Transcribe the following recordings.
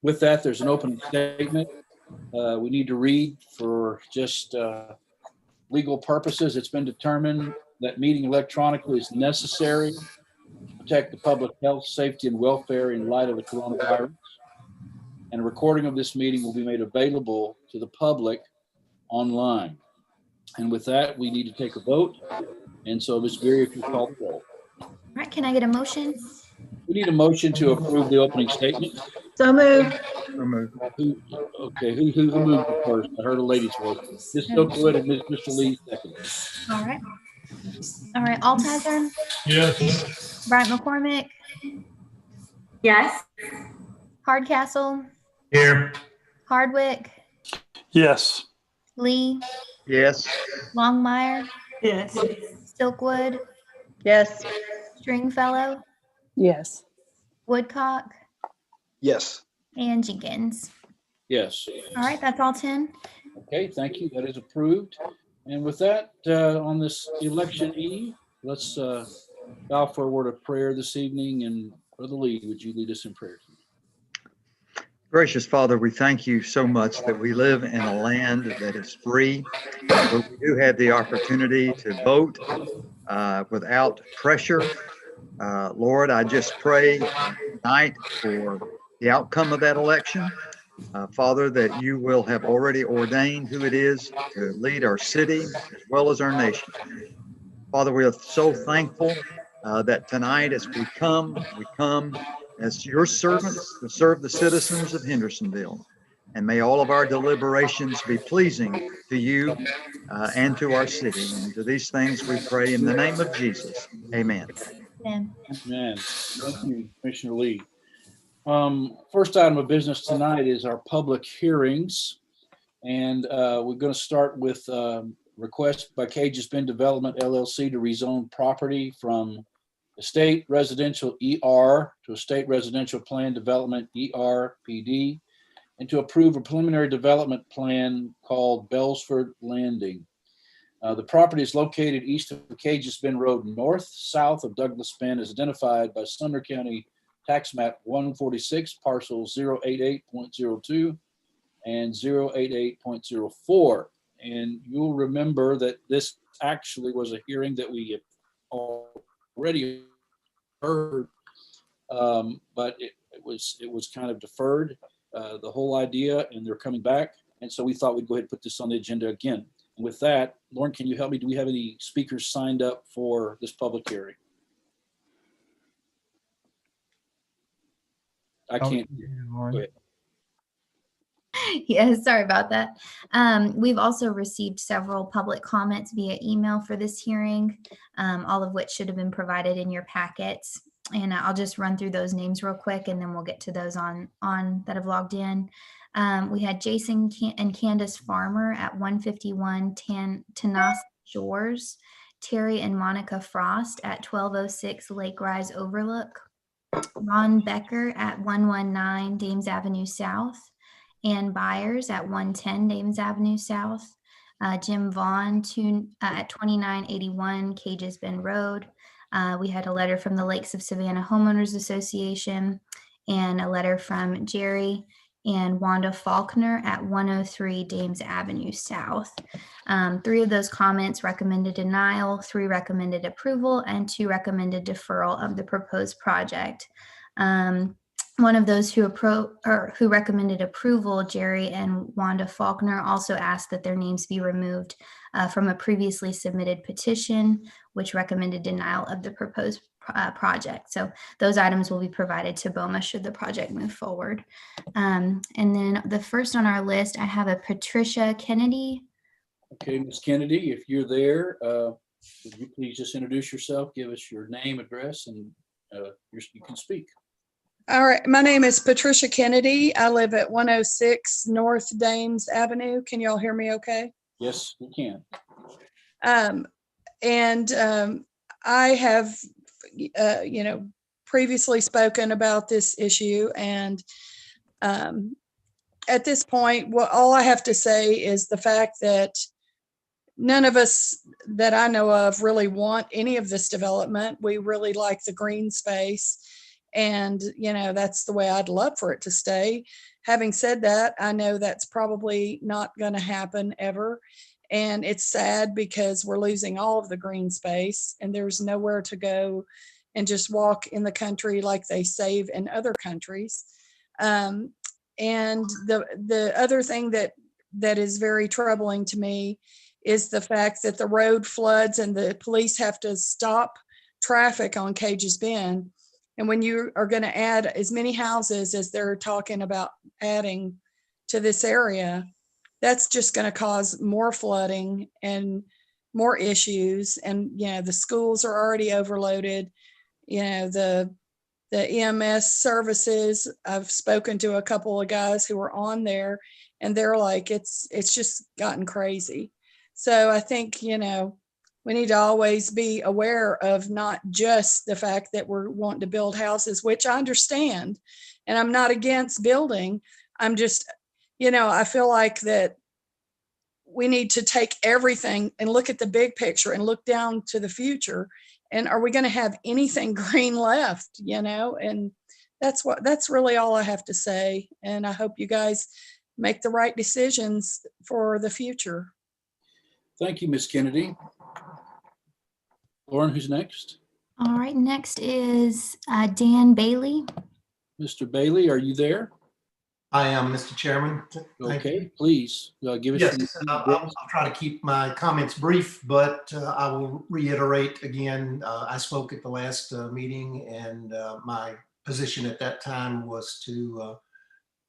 With that, there's an opening statement we need to read for just legal purposes. It's been determined that meeting electronically is necessary to protect the public health, safety, and welfare in light of the coronavirus. And a recording of this meeting will be made available to the public online. And with that, we need to take a vote. And so, Ms. Beery, if you call the roll. All right, can I get a motion? We need a motion to approve the opening statement. So moved. Okay, who moved it first? I heard a lady's voice. Ms. Silkwood and Mr. Lee second. All right. All right, Altizer, Yes. Bryant McCormick, Yes. Hardcastle, Here. Hardwick, Yes. Lee, Yes. Longmire, Yes. Silkwood, Yes. Stringfellow, Yes. Woodcock, Yes. and Jenkins. Yes. All right, that's all 10. Okay, thank you. That is approved. And with that, on this election eve, let's bow for a word of prayer this evening. And Brother Lee, would you lead us in prayer? Gracious Father, we thank you so much that we live in a land that is free, where we do have the opportunity to vote without pressure. Lord, I just pray tonight for the outcome of that election. Father, that you will have already ordained who it is to lead our city as well as our nation. Father, we are so thankful that tonight as we come as your servants to serve the citizens of Hendersonville. And may all of our deliberations be pleasing to you and to our city. And to these things we pray in the name of Jesus. Amen. Amen. Amen. Thank you, Commissioner Lee. First item of business tonight is our public hearings. And we're going to start with request by Cage's Bend Development LLC to rezone property from estate residential ER to estate residential plan development ERPD, and to approve a preliminary development plan called Bellsford Landing. The property is located east of Cage's Bend Road, north-south of Douglas Bend, as identified by Sumner County Tax Map 146, parcels 088.02 and 088.04. And you'll remember that this actually was a hearing that we had already heard, but it was kind of deferred, the whole idea, and they're coming back. And so we thought we'd go ahead and put this on the agenda again. And with that, Lauren, can you help me? Do we have any speakers signed up for this public hearing? I can't. Go ahead. Yeah, sorry about that. We've also received several public comments via email for this hearing, all of which should have been provided in your packets. And I'll just run through those names real quick, and then we'll get to those on that have logged in. We had Jason and Candace Farmer at 151 Tanas Shores, Terry and Monica Frost at 1206 Lake Rise Overlook, Ron Becker at 119 Dames Avenue South, Ann Byers at 110 Dames Avenue South, Jim Vaughn at 2981 Cages Bend Road. We had a letter from the Lakes of Savannah Homeowners Association and a letter from Jerry and Wanda Faulkner at 103 Dames Avenue South. 3 of those comments recommended denial, 3 recommended approval, and 2 recommended deferral of the proposed project. One of those who recommended approval, Jerry and Wanda Faulkner, also asked that their names be removed from a previously submitted petition, which recommended denial of the proposed project. So those items will be provided to BOMA should the project move forward. And then the first on our list, I have a Patricia Kennedy. Okay, Ms. Kennedy, if you're there, would you please just introduce yourself, give us your name, address, and you can speak. All right. My name is Patricia Kennedy. I live at 106 North Dames Avenue. Can y'all hear me okay? Yes, we can. I have, previously spoken about this issue. And at this point, all I have to say is the fact that none of us that I know of really want any of this development. We really like the green space. And, that's the way I'd love for it to stay. Having said that, I know that's probably not going to happen ever. And it's sad because we're losing all of the green space and there's nowhere to go and just walk in the country like they save in other countries. And the other thing that is very troubling to me is the fact that the road floods and the police have to stop traffic on Cage's Bend. And when you are going to add as many houses as they're talking about adding to this area, that's just going to cause more flooding and more issues. And, the schools are already overloaded. The EMS services, I've spoken to a couple of guys who were on there and they're like, it's just gotten crazy. So I think, we need to always be aware of not just the fact that we're wanting to build houses, which I understand, and I'm not against building. I'm just, I feel like that we need to take everything and look at the big picture and look down to the future. And are we going to have anything green left, And that's really all I have to say. And I hope you guys make the right decisions for the future. Thank you, Ms. Kennedy. Lauren, who's next? All right, next is Dan Bailey. Mr. Bailey, are you there? I am, Mr. Chairman. Thank you. Okay, please give us. Yes, I'll try to keep my comments brief, but I will reiterate again, I spoke at the last meeting and my position at that time was to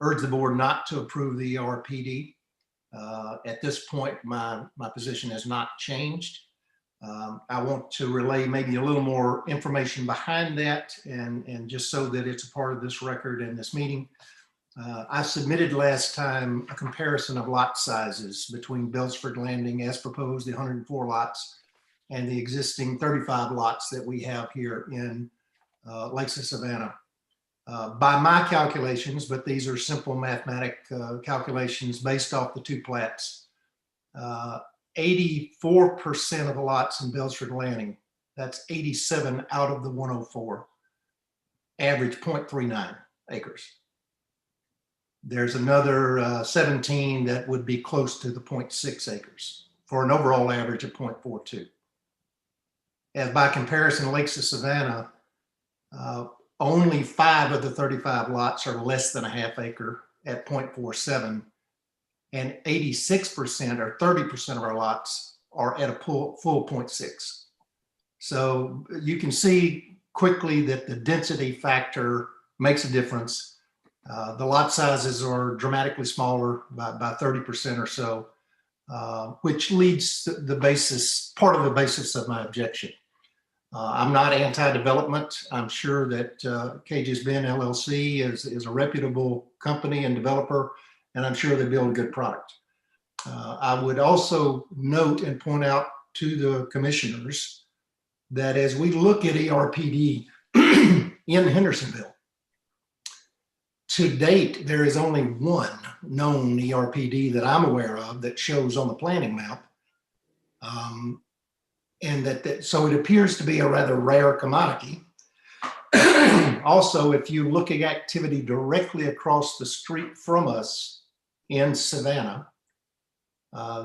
urge the board not to approve the RPD. At this point, my position has not changed. I want to relay maybe a little more information behind that and just so that it's a part of this record and this meeting. I submitted last time a comparison of lot sizes between Bellsford Landing as proposed, the 104 lots, and the existing 35 lots that we have here in Lakes of Savannah. By my calculations, but these are simple mathematic calculations based off the two plats, 84% of the lots in Bellsford Landing, that's 87 out of the 104, average 0.39 acres. There's another 17 that would be close to the 0.6 acres for an overall average of 0.42. As by comparison, Lakes of Savannah, only 5 of the 35 lots are less than a half acre at 0.47, and 86% or 30% of our lots are at a full 0.6. So you can see quickly that the density factor makes a difference. The lot sizes are dramatically smaller by 30% or so, which leads to the basis, part of the basis of my objection. I'm not anti-development. I'm sure that Cage's Bend LLC is a reputable company and developer, and I'm sure they build a good product. I would also note and point out to the commissioners that as we look at ERPD in Hendersonville, to date, there is only one known ERPD that I'm aware of that shows on the planning map. And so it appears to be a rather rare commodity. Also, if you look at activity directly across the street from us in Savannah,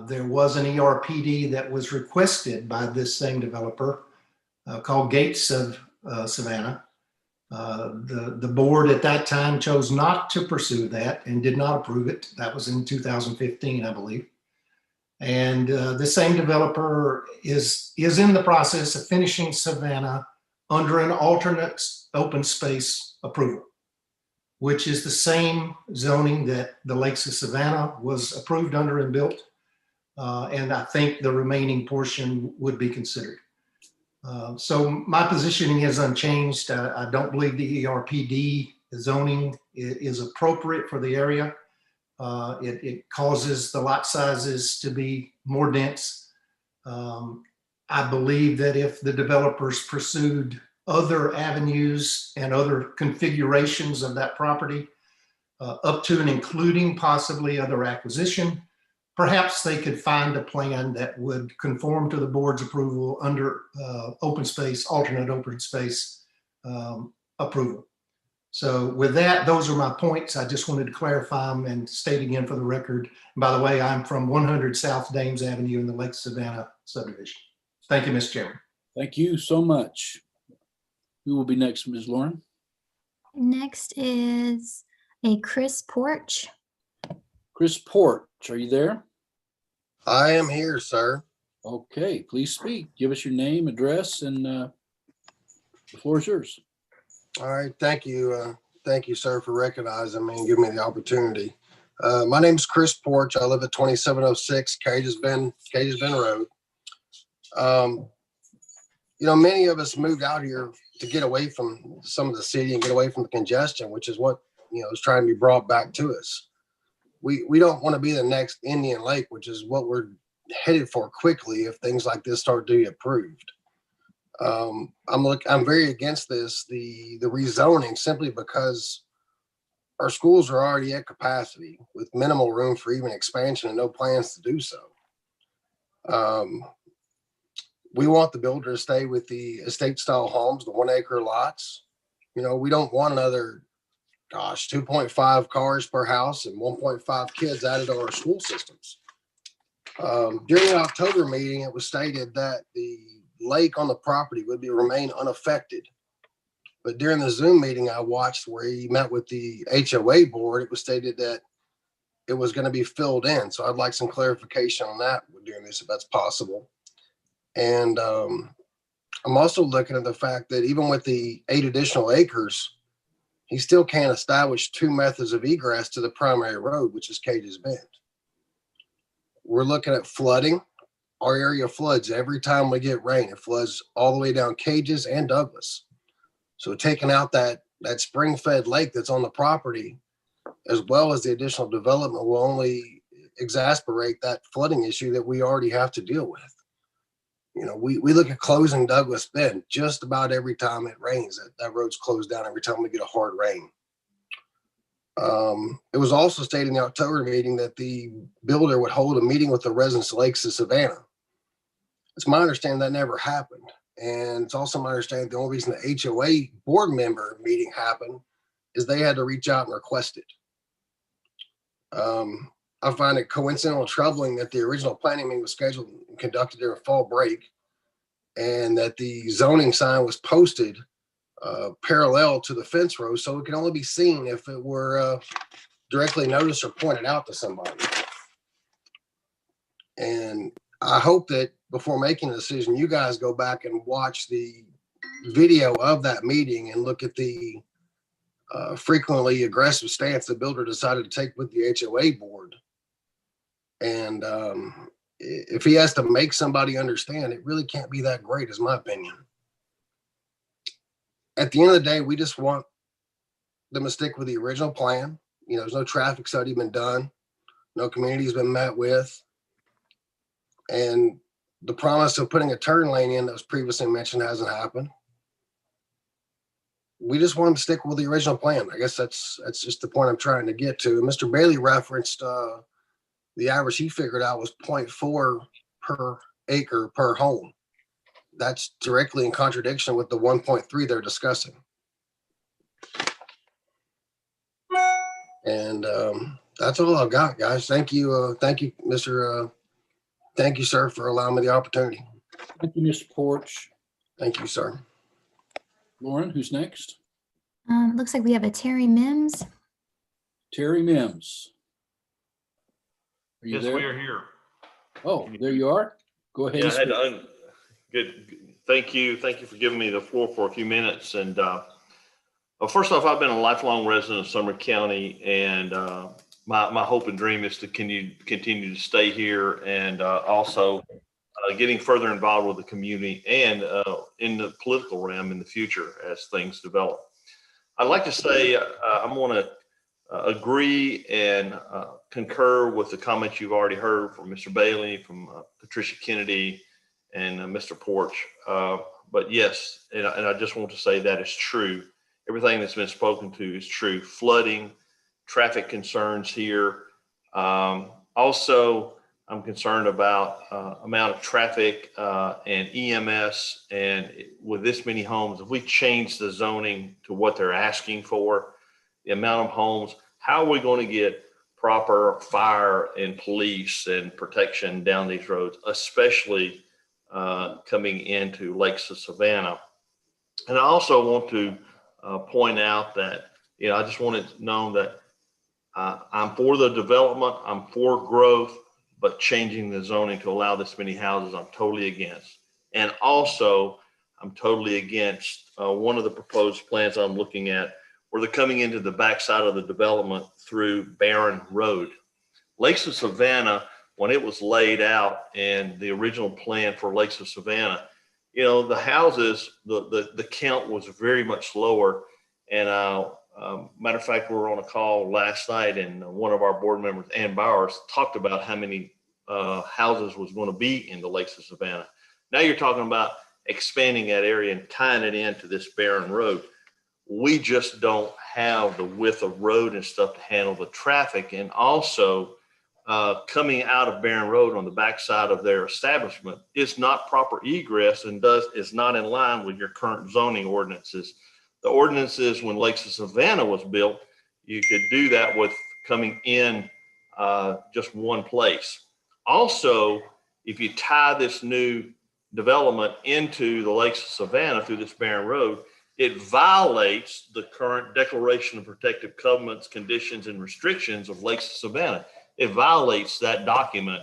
there was an ERPD that was requested by this same developer called Gates of Savannah. The board at that time chose not to pursue that and did not approve it. That was in 2015, I believe. And the same developer is in the process of finishing Savannah under an alternate open space approval, which is the same zoning that the Lakes of Savannah was approved under and built. And I think the remaining portion would be considered. So my positioning is unchanged. I don't believe the ERPD zoning is appropriate for the area. It causes the lot sizes to be more dense. I believe that if the developers pursued other avenues and other configurations of that property, up to and including possibly other acquisition, perhaps they could find a plan that would conform to the board's approval under open space, alternate open space approval. So with that, those are my points. I just wanted to clarify them and state again for the record. And by the way, I'm from 100 South Dames Avenue in the Lake Savannah subdivision. Thank you, Mr. Chairman. Thank you so much. Who will be next, Ms. Lauren? Next is a Chris Porch. Chris Porch, are you there? I am here, sir. Okay, please speak. Give us your name, address, and the floor is yours. All right, thank you. Thank you, sir, for recognizing me and giving me the opportunity. My name is Chris Porch. I live at 2706 Cages Bend Road. Many of us moved out here to get away from some of the city and get away from the congestion, which is what, is trying to be brought back to us. We don't want to be the next Indian Lake, which is what we're headed for quickly if things like this start to get approved. I'm very against this, the rezoning, simply because our schools are already at capacity with minimal room for even expansion and no plans to do so. We want the builder to stay with the estate style homes, the 1 acre lots. We don't want another, 2.5 cars per house and 1.5 kids added to our school systems. During the October meeting, it was stated that the lake on the property would remain unaffected. But during the Zoom meeting I watched where he met with the HOA board, it was stated that it was going to be filled in. So I'd like some clarification on that during this, if that's possible. And I'm also looking at the fact that even with the 8 additional acres, he still can't establish 2 methods of egress to the primary road, which is Cages Bend. We're looking at flooding. Our area floods every time we get rain. It floods all the way down Cages and Douglas. So taking out that spring-fed lake that's on the property, as well as the additional development, will only exacerbate that flooding issue that we already have to deal with. We look at closing Douglas Bend just about every time it rains. That road's closed down every time we get a hard rain. It was also stated in the October meeting that the builder would hold a meeting with the residents of Lakes of Savannah. It's my understanding that never happened. And it's also my understanding the only reason the HOA board member meeting happened is they had to reach out and request it. I find it coincidental and troubling that the original planning meeting was scheduled and conducted during fall break, and that the zoning sign was posted parallel to the fence row, so it can only be seen if it were directly noticed or pointed out to somebody. And I hope that before making a decision, you guys go back and watch the video of that meeting and look at the frequently aggressive stance the builder decided to take with the HOA board. And if he has to make somebody understand, it really can't be that great, is my opinion. At the end of the day, we just want them to stick with the original plan. There's no traffic study been done. No community's been met with. And the promise of putting a turn lane in that was previously mentioned hasn't happened. We just want them to stick with the original plan. I guess that's just the point I'm trying to get to. Mr. Bailey referenced the average he figured out was 0.4 per acre per home. That's directly in contradiction with the 1.3 they're discussing. And that's all I've got, guys. Thank you. Thank you, thank you, sir, for allowing me the opportunity. Thank you, Mr. Porch. Thank you, sir. Lauren, who's next? Looks like we have a Terry Mims. Terry Mims. Are you Yes, there? we are here. Oh, there you are. Go ahead. Yeah, and I had speak. to good. Thank you for giving me the floor for a few minutes. And well, first off, I've been a lifelong resident of Sumner County, and my hope and dream is to continue to stay here, and also getting further involved with the community and in the political realm in the future as things develop. I'd like to say I'm going to agree and concur with the comments you've already heard from Mr. Bailey, from Patricia Kennedy, and Mr. Porch. But yes, and I just want to say that is true. Everything that's been spoken to is true. Flooding, traffic concerns here. Also, I'm concerned about amount of traffic and EMS. And with this many homes, if we change the zoning to what they're asking for, the amount of homes, how are we going to get proper fire and police and protection down these roads, especially coming into Lakes of Savannah? And I also want to point out that, I just want it known that I'm for the development, I'm for growth, but changing the zoning to allow this many houses, I'm totally against. And also, I'm totally against one of the proposed plans I'm looking at, where they're coming into the backside of the development through Barron Road. Lakes of Savannah, when it was laid out and the original plan for Lakes of Savannah, the houses, the count was very much lower. And matter of fact, we were on a call last night, and one of our board members, Ann Bowers, talked about how many houses was going to be in the Lakes of Savannah. Now you're talking about expanding that area and tying it into this Barron Road. We just don't have the width of road and stuff to handle the traffic. And also coming out of Barron Road on the backside of their establishment is not proper egress and is not in line with your current zoning ordinances. The ordinances when Lakes of Savannah was built, you could do that with coming in just one place. Also, if you tie this new development into the Lakes of Savannah through this Barron Road, it violates the current Declaration of Protective Covenants, Conditions, and Restrictions of Lakes of Savannah. It violates that document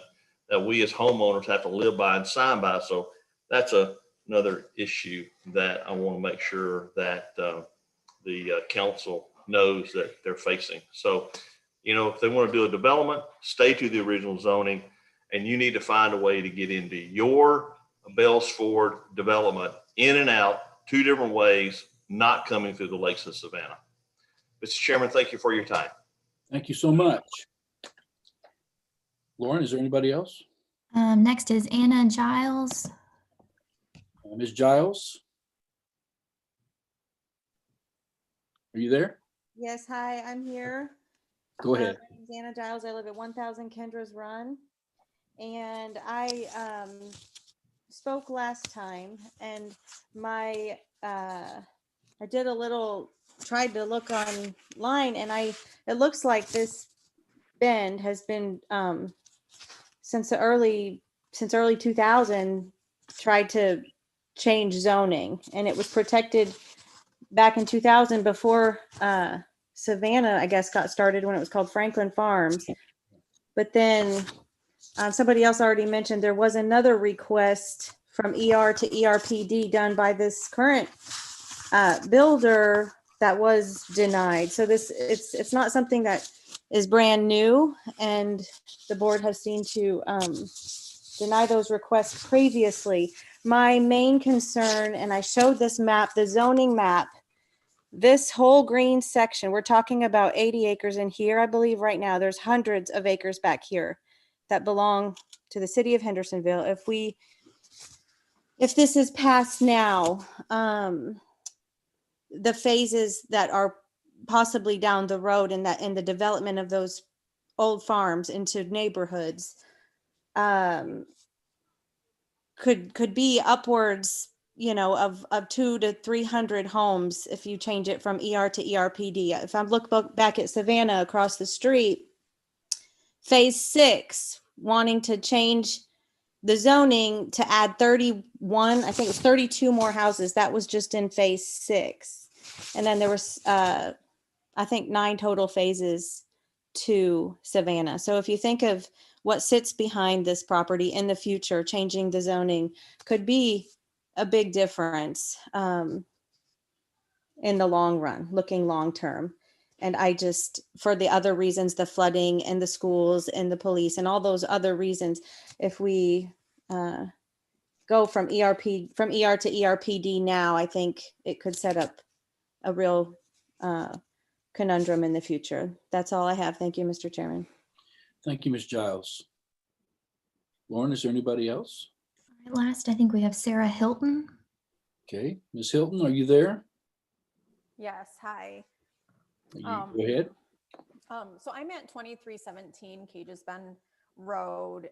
that we as homeowners have to live by and sign by. So that's another issue that I want to make sure that the council knows that they're facing. So, if they want to do a development, stay to the original zoning, and you need to find a way to get into your Bellsford development in and out 2 different ways, not coming through the Lakes of Savannah. Mr. Chairman, thank you for your time. Thank you so much. Lauren, is there anybody else? Next is Anna Giles. Ms. Giles? Are you there? Yes, hi, I'm here. Go ahead. My name's Anna Giles. I live at 1000 Kendra's Run. And I spoke last time, and I tried to look online, and it looks like this bend has been since early 2000 tried to change zoning, and it was protected back in 2000 before Savannah, I guess, got started, when it was called Franklin Farms. But then somebody else already mentioned there was another request from ER to ERPD done by this current builder that was denied. So it's not something that is brand new, and the board has seen to deny those requests previously. My main concern, and I showed this map, the zoning map, this whole green section, we're talking about 80 acres in here, I believe right now. There's hundreds of acres back here that belong to the city of Hendersonville. If this is passed now, the phases that are possibly down the road in the development of those old farms into neighborhoods could be upwards, of 200 to 300 homes if you change it from ER to ERPD. If I look back at Savannah across the street, phase 6, wanting to change the zoning to add 31, I think it was 32 more houses. That was just in phase 6. And then there was, I think, 9 total phases to Savannah. So if you think of what sits behind this property in the future, changing the zoning could be a big difference in the long run, looking long term. And I just, for the other reasons, the flooding and the schools and the police and all those other reasons, if we go from ER to ERPD now, I think it could set up a real conundrum in the future. That's all I have. Thank you, Mr. Chairman. Thank you, Ms. Giles. Lauren, is there anybody else? Last, I think we have Sarah Hilton. Okay, Ms. Hilton, are you there? Yes, hi. Go ahead. So I'm at 2317 Cages Bend Road,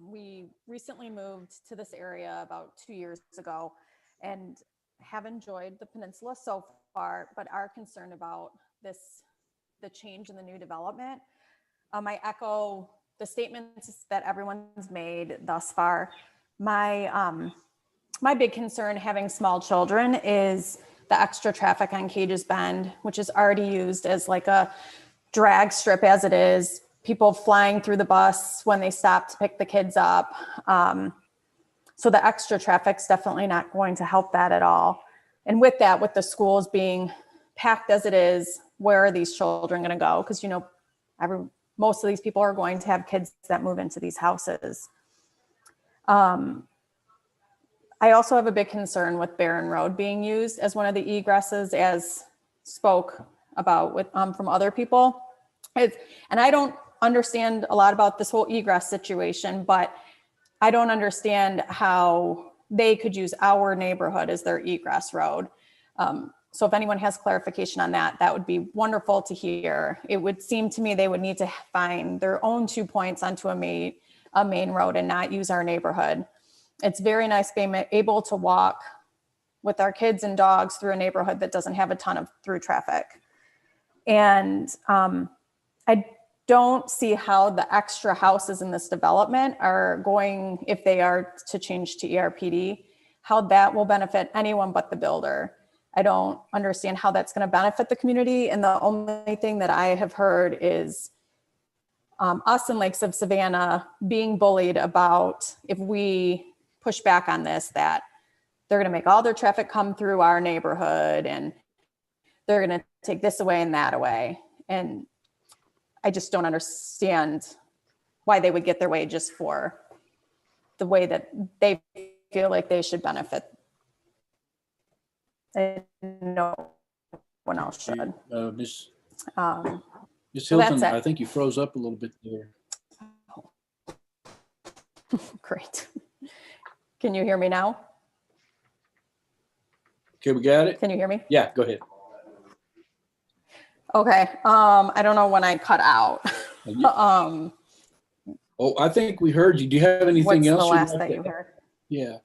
We recently moved to this area about 2 years ago and have enjoyed the peninsula so far, but are concerned about the change in the new development. I echo the statements that everyone's made thus far. My big concern having small children is the extra traffic on Cages Bend, which is already used as like a drag strip as it is, people flying through the bus when they stop to pick the kids up. So the extra traffic's definitely not going to help that at all. And with that, with the schools being packed as it is, where are these children going to go? Because, you know, most of these people are going to have kids that move into these houses. I also have a big concern with Barron Road being used as one of the egresses, as spoke about with from other people. And I don't understand a lot about this whole egress situation, but I don't understand how they could use our neighborhood as their egress road. So if anyone has clarification on that, that would be wonderful to hear. It would seem to me they would need to find their own 2 points onto a main road and not use our neighborhood. It's very nice being able to walk with our kids and dogs through a neighborhood that doesn't have a ton of through traffic. And I don't see how the extra houses in this development are going, if they are to change to ERPD, how that will benefit anyone but the builder. I don't understand how that's going to benefit the community. And the only thing that I have heard is us in Lakes of Savannah being bullied about, if we push back on this, that they're going to make all their traffic come through our neighborhood and they're going to take this away and that away. And I just don't understand why they would get their way just for the way that they feel like they should benefit. And no one else should. Ms. So Hilton, that's it. I think you froze up a little bit there. Great. Can you hear me now? Okay, we got it? Can you hear me? Yeah, go ahead. Okay. I don't know when I cut out. Oh, I think we heard you. Do you have anything What's else? the you'd last like that to you add? heard? Yeah.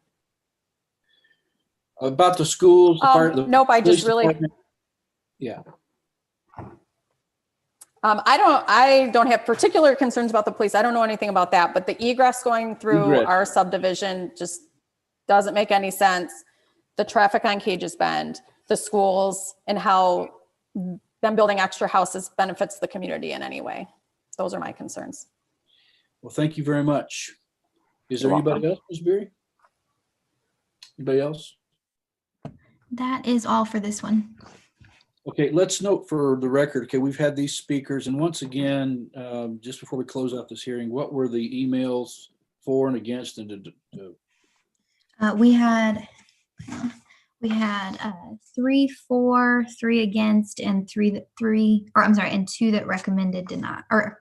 About the schools. The Nope. I just police really. department? Yeah. I don't have particular concerns about the police. I don't know anything about that, but the egress going through Egress. our subdivision just doesn't make any sense. The traffic on Cages Bend, the schools, and how them building extra houses benefits the community in any way. Those are my concerns. Well, thank you very much. Is there You're anybody else, Ms. Beery? Anybody else? That is all for this one. Okay, let's note for the record, okay, we've had these speakers, and once again, just before we close out this hearing, what were the emails for and against? And We had 3 for, 3 against, and and 2 that recommended deny. Or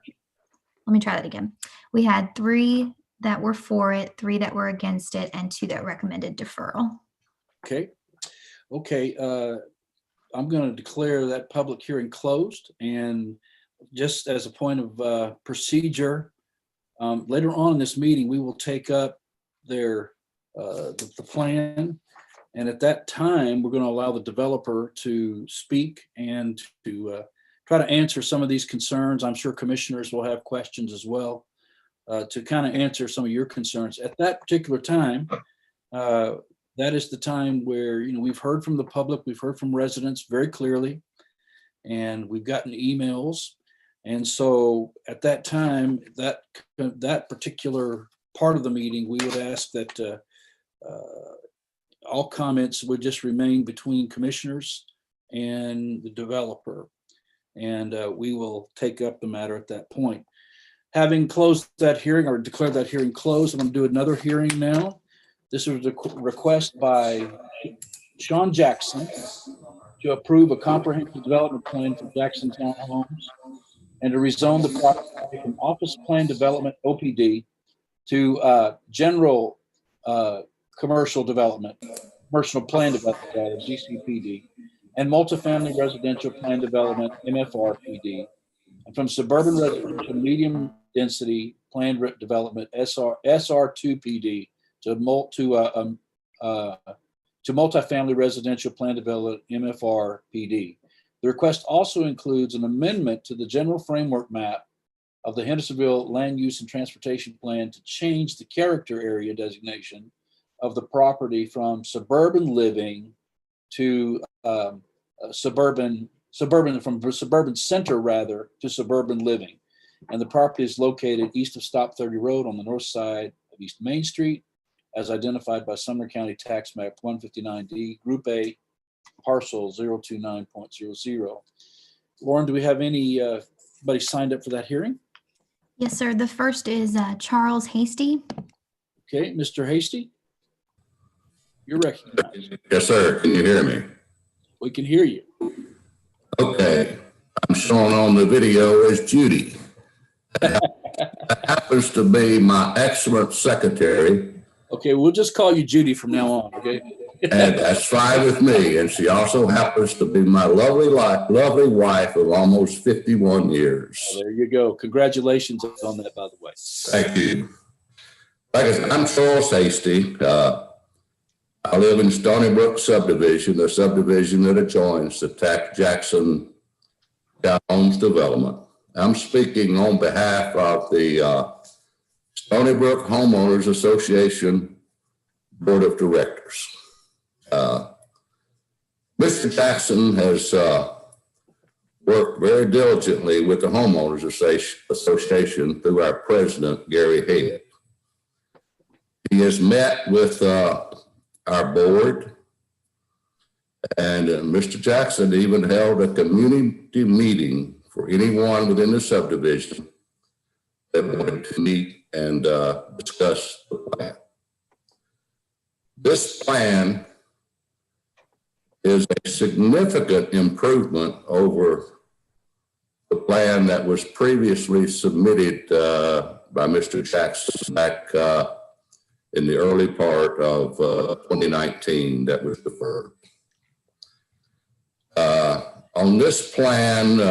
let me try that again. We had 3 that were for it, 3 that were against it, and 2 that recommended deferral. Okay. I'm going to declare that public hearing closed, and just as a point of procedure, later on in this meeting, we will take up the plan, and at that time, we're going to allow the developer to speak and to try to answer some of these concerns. I'm sure commissioners will have questions as well to kind of answer some of your concerns. At that particular time, that is the time where, we've heard from the public, we've heard from residents very clearly, and we've gotten emails. And so at that time, that particular part of the meeting, we would ask that all comments would just remain between commissioners and the developer. And we will take up the matter at that point. Having closed that hearing or declared that hearing closed, I'm going to do another hearing now. This was a request by Sean Jackson to approve a comprehensive development plan for Jackson Townhomes and to rezone the property from office plan development OPD to general commercial development, commercial plan development, GCPD, and multifamily residential plan development, MFRPD, and from suburban residential medium density Planned Development SR2PD to multifamily residential plan development MFR PD. The request also includes an amendment to the general framework map of the Hendersonville Land Use and Transportation Plan to change the character area designation of the property from suburban living to suburban center rather to suburban living. And the property is located east of Stop 30 Road on the north side of East Main Street, as identified by Sumner County Tax Map 159D, Group A, parcel 029.00. Lauren, do we have anybody signed up for that hearing? Yes, sir. The first is Charles Hasty. Okay, Mr. Hasty, you're recognized. Yes, sir. Can you hear me? We can hear you. Okay. I'm shown on the video as Judy. That happens to be my excellent secretary. Okay, we'll just call you Judy from now on, okay? And that's fine with me. And she also happens to be my lovely wife of almost 51 years. Well, there you go. Congratulations on that, by the way. Thank you. Like I said, I'm Charles Hasty. I live in Stony Brook subdivision, the subdivision that adjoins the Jackson Townhomes development. I'm speaking on behalf of the Stony Brook Homeowners Association Board of Directors. Mr. Jackson has worked very diligently with the Homeowners Association through our president, Gary Head. He has met with our board, and Mr. Jackson even held a community meeting for anyone within the subdivision that wanted to meet and discuss the plan. This plan is a significant improvement over the plan that was previously submitted by Mr. Jackson back in the early part of 2019 that was deferred. On this plan,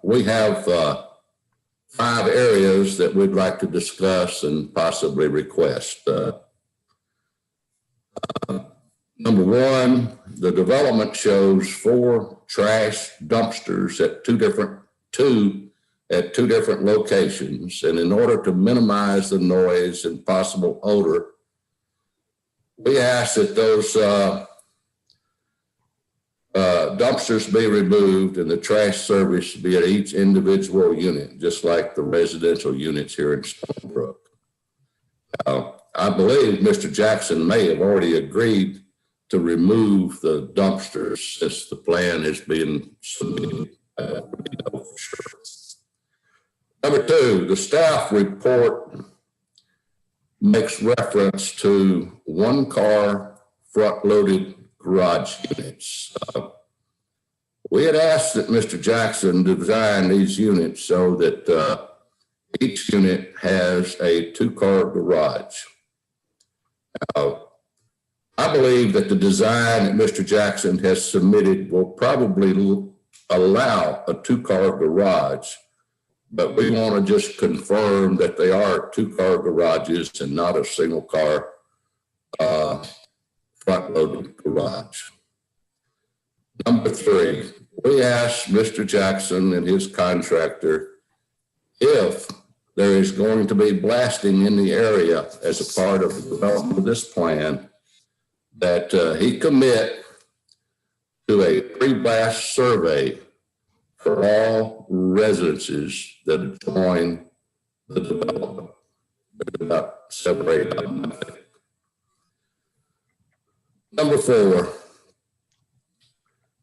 we have 5 areas that we'd like to discuss and possibly request. Number 1, the development shows 4 trash dumpsters at two different locations. And in order to minimize the noise and possible odor, we ask that those dumpsters be removed and the trash service be at each individual unit, just like the residential units here in Stony Brook. I believe Mr. Jackson may have already agreed to remove the dumpsters since the plan has been submitted. For sure. Number 2, the staff report makes reference to 1-car front-loaded garage units. We had asked that Mr. Jackson design these units so that each unit has a 2-car garage. I believe that the design that Mr. Jackson has submitted will probably allow a 2-car garage, but we want to just confirm that they are 2-car garages and not a single-car front-loaded garage. Number 3, we asked Mr. Jackson and his contractor if there is going to be blasting in the area as a part of the development of this plan, that he commit to a pre-blast survey for all residences that adjoin the development. There's about 7 or 8 of them. Number 4,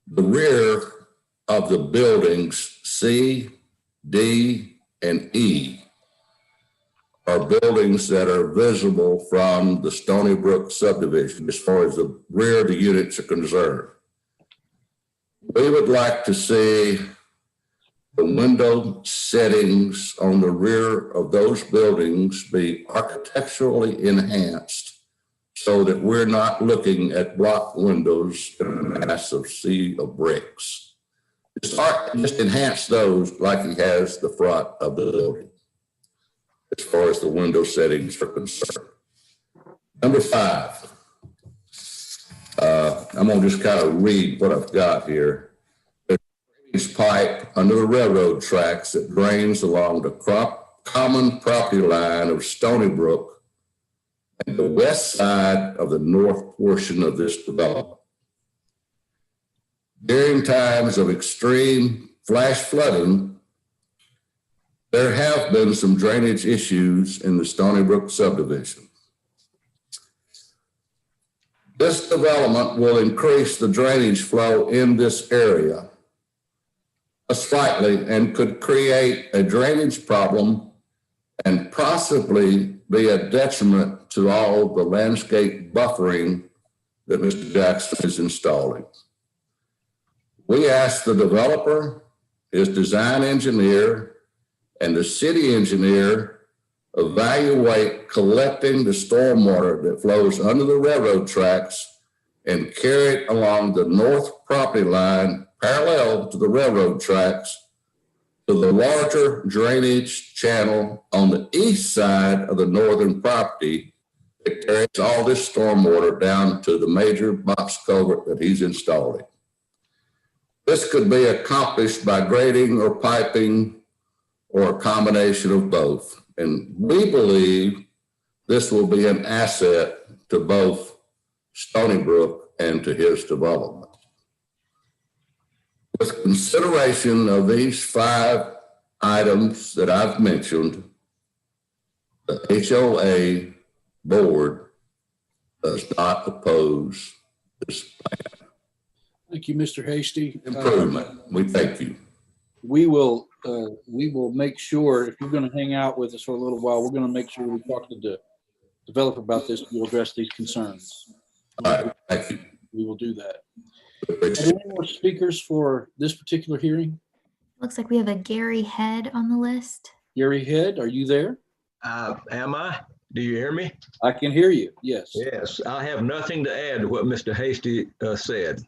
the rear of the buildings C, D, and E are buildings that are visible from the Stony Brook subdivision as far as the rear of the units are concerned. We would like to see the window settings on the rear of those buildings be architecturally enhanced so that we're not looking at block windows in a massive sea of bricks. Just enhance those like he has the front of the building. as far as the window settings are concerned. Number 5, I'm gonna just kind of read what I've got here. There's a drainage pipe under the railroad tracks that drains along the common property line of Stony Brook and the west side of the north portion of this development. During times of extreme flash flooding, there have been some drainage issues in the Stony Brook subdivision. This development will increase the drainage flow in this area slightly and could create a drainage problem and possibly be a detriment to all the landscape buffering that Mr. Jackson is installing. We asked the developer, his design engineer, and the city engineer evaluate collecting the stormwater that flows under the railroad tracks and carry it along the north property line parallel to the railroad tracks to the larger drainage channel on the east side of the northern property that carries all this stormwater down to the major box culvert that he's installing. This could be accomplished by grading or piping or a combination of both. And we believe this will be an asset to both Stony Brook and to his development. With consideration of these 5 items that I've mentioned, the HOA board does not oppose this plan. Thank you, Mr. Hasty. Improvement. We thank you. We will make sure, if you're going to hang out with us for a little while, we're going to make sure we talk to the developer about this. We'll address these concerns. All right, thank you. We will do that. Are there any more speakers for this particular hearing? Looks like we have a Gary Head on the list. Gary Head, are you there? Am I? Do you hear me? I can hear you, yes. Yes, I have nothing to add to what Mr. Hasty said.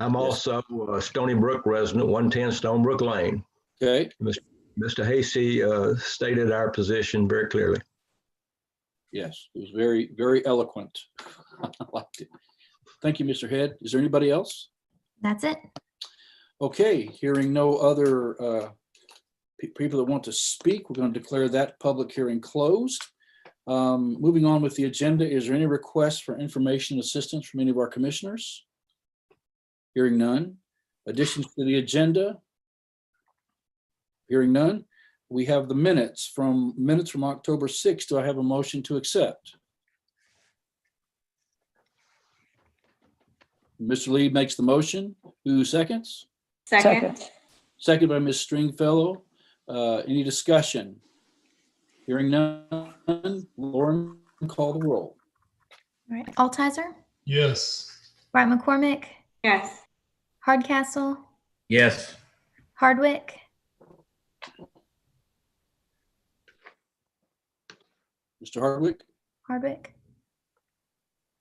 I'm also a Stony Brook resident, 110 Stony Brook Lane. Okay. Mr. Hasty stated our position very clearly. Yes, it was very, very eloquent. I liked it. Thank you, Mr. Head. Is there anybody else? That's it. Okay, hearing no other people that want to speak, we're going to declare that public hearing closed. Moving on with the agenda, is there any requests for information assistance from any of our commissioners? Hearing none. Additions to the agenda? Hearing none. We have the minutes from October 6th. Do I have a motion to accept? Mr. Lee makes the motion. Who seconds? Second. Second by Ms. Stringfellow. Any discussion? Hearing none. Lauren, call the roll. All right. Altizer, Yes. Wright McCormick, Yes. Hardcastle, Yes. Hardwick, Mr. Hardwick? Hardwick.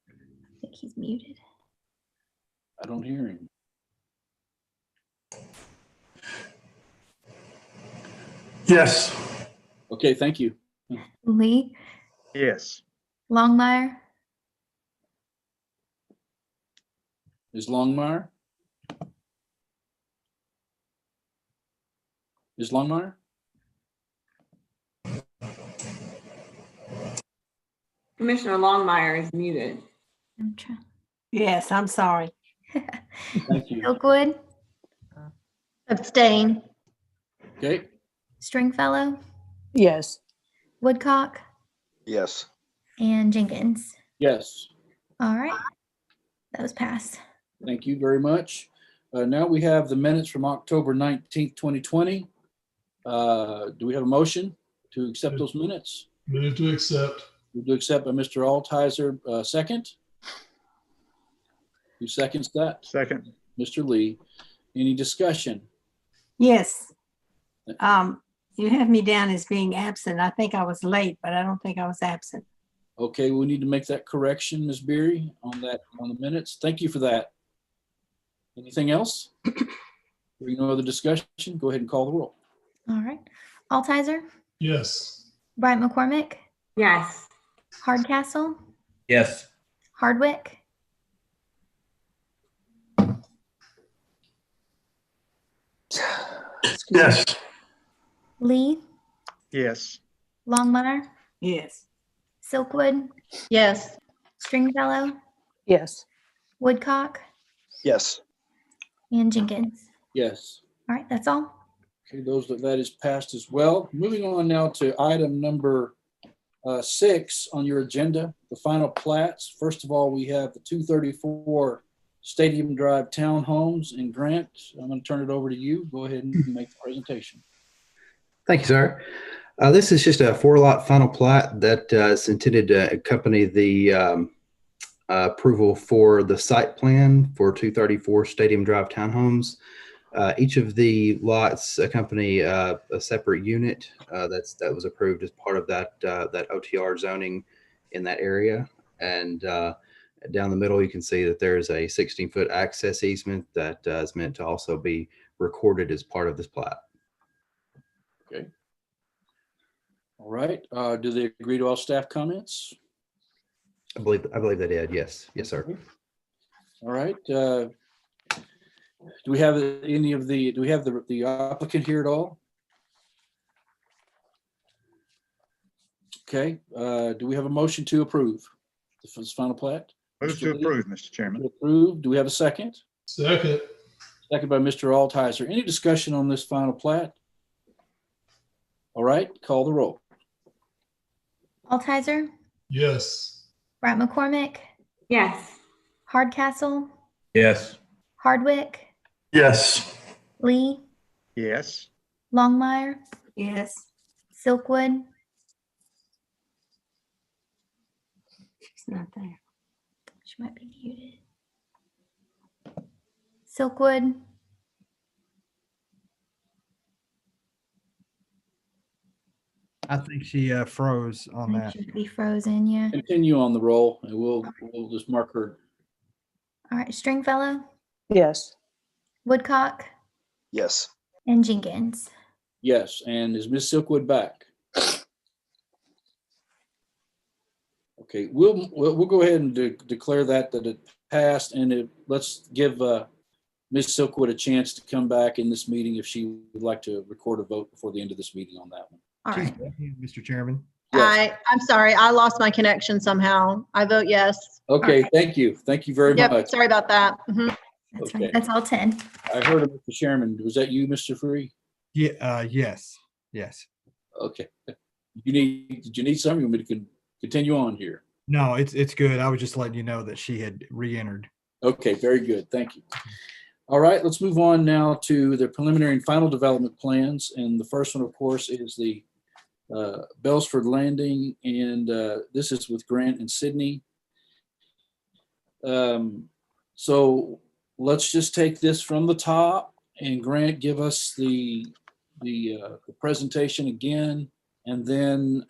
I think he's muted. I don't hear him. Yes. Okay, thank you. Lee, Yes. Longmire, Ms. Longmire? Ms. Longmire? Commissioner Longmire is muted. I'm trying. Yes, I'm sorry. Thank you. Oakwood, Abstain. Okay, Stringfellow, Yes. Woodcock, Yes. and Jenkins. yes, All right. That was passed. thank you very much. Now we have the minutes from October 19th, 2020. Do we have a motion to accept those minutes? Move to accept. Move to accept by Mr. Altizer, second. Who seconds that? Second. Mr. Lee. Any discussion? Yes. You have me down as being absent. I think I was late, but I don't think I was absent. Okay, we need to make that correction, Ms. Beery, on the minutes. Thank you for that. Anything else? Hearing no other discussion, go ahead and call the roll. All right. Altizer, Yes. Bryant McCormick, Yes. Hardcastle, Yes. Hardwick, Yes. Lee, Yes. Longmire, Yes. Silkwood, Yes. Stringfellow, Yes. Woodcock, Yes. and Jenkins. Yes. All right, that's all. Okay, that is passed as well. Moving on now to item number 6 on your agenda, the final plats. First of all, we have the 234 Stadium Drive Townhomes. And Grant, I'm going to turn it over to you. Go ahead and make the presentation. Thank you, sir. This is just a 4-lot final plat that is intended to accompany the approval for the site plan for 234 Stadium Drive Townhomes. Each of the lots accompany a separate unit that was approved as part of that OTR zoning in that area. And down the middle, you can see that there's a 16-foot access easement that is meant to also be recorded as part of this plat. Okay. All right. Do they agree to all staff comments? I believe they did. Yes. Yes, sir. All right. Do we have the applicant here at all? Okay. Do we have a motion to approve this final plat? Move to approve, Mr. Chairman. Approve. Do we have a second? Second. Second by Mr. Altizer. Any discussion on this final plat? All right. Call the roll. Altizer, Yes. Bryant McCormick, Yes. Hardcastle, Yes. Hardwick, Yes. Lee, Yes. Longmire, Yes. Silkwood, She's not there. she might be muted. Silkwood, I think she froze on that. she might be frozen, yeah. Continue on the roll and we'll just mark her. All right, Stringfellow, Yes. Woodcock, Yes. and Jenkins. Yes. And is Ms. Silkwood back? Okay, we'll go ahead and declare that it passed, and let's give Ms. Silkwood a chance to come back in this meeting if she would like to record a vote before the end of this meeting on that one. All She's right. back in, Mr. Chairman. Yes. I'm sorry, I lost my connection somehow. I vote yes. Okay, thank you. Thank you very Yep, much. sorry about that. Mhm. That's Okay. fine. That's all 10. I heard of Mr. Chairman. Was that you, Mr. Free? Yeah. Yes. Yes. Okay. Did you need something? You want me to continue on here? No, it's good. I was just letting you know that she had re-entered. Okay, very good. Thank you. All right, let's move on now to the preliminary and final development plans. And the first one, of course, is the Bellsford Landing, and this is with Grant and Sydney. So let's just take this from the top, and Grant, give us the presentation again, and then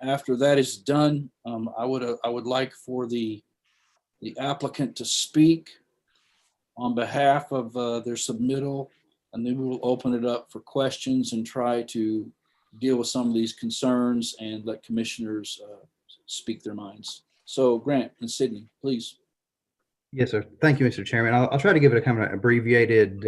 after that is done, I would like for the applicant to speak on behalf of their submittal, and then we will open it up for questions and try to deal with some of these concerns and let commissioners speak their minds. So Grant and Sydney, please. Yes, sir. Thank you, Mr. Chairman. I'll try to give it a kind of abbreviated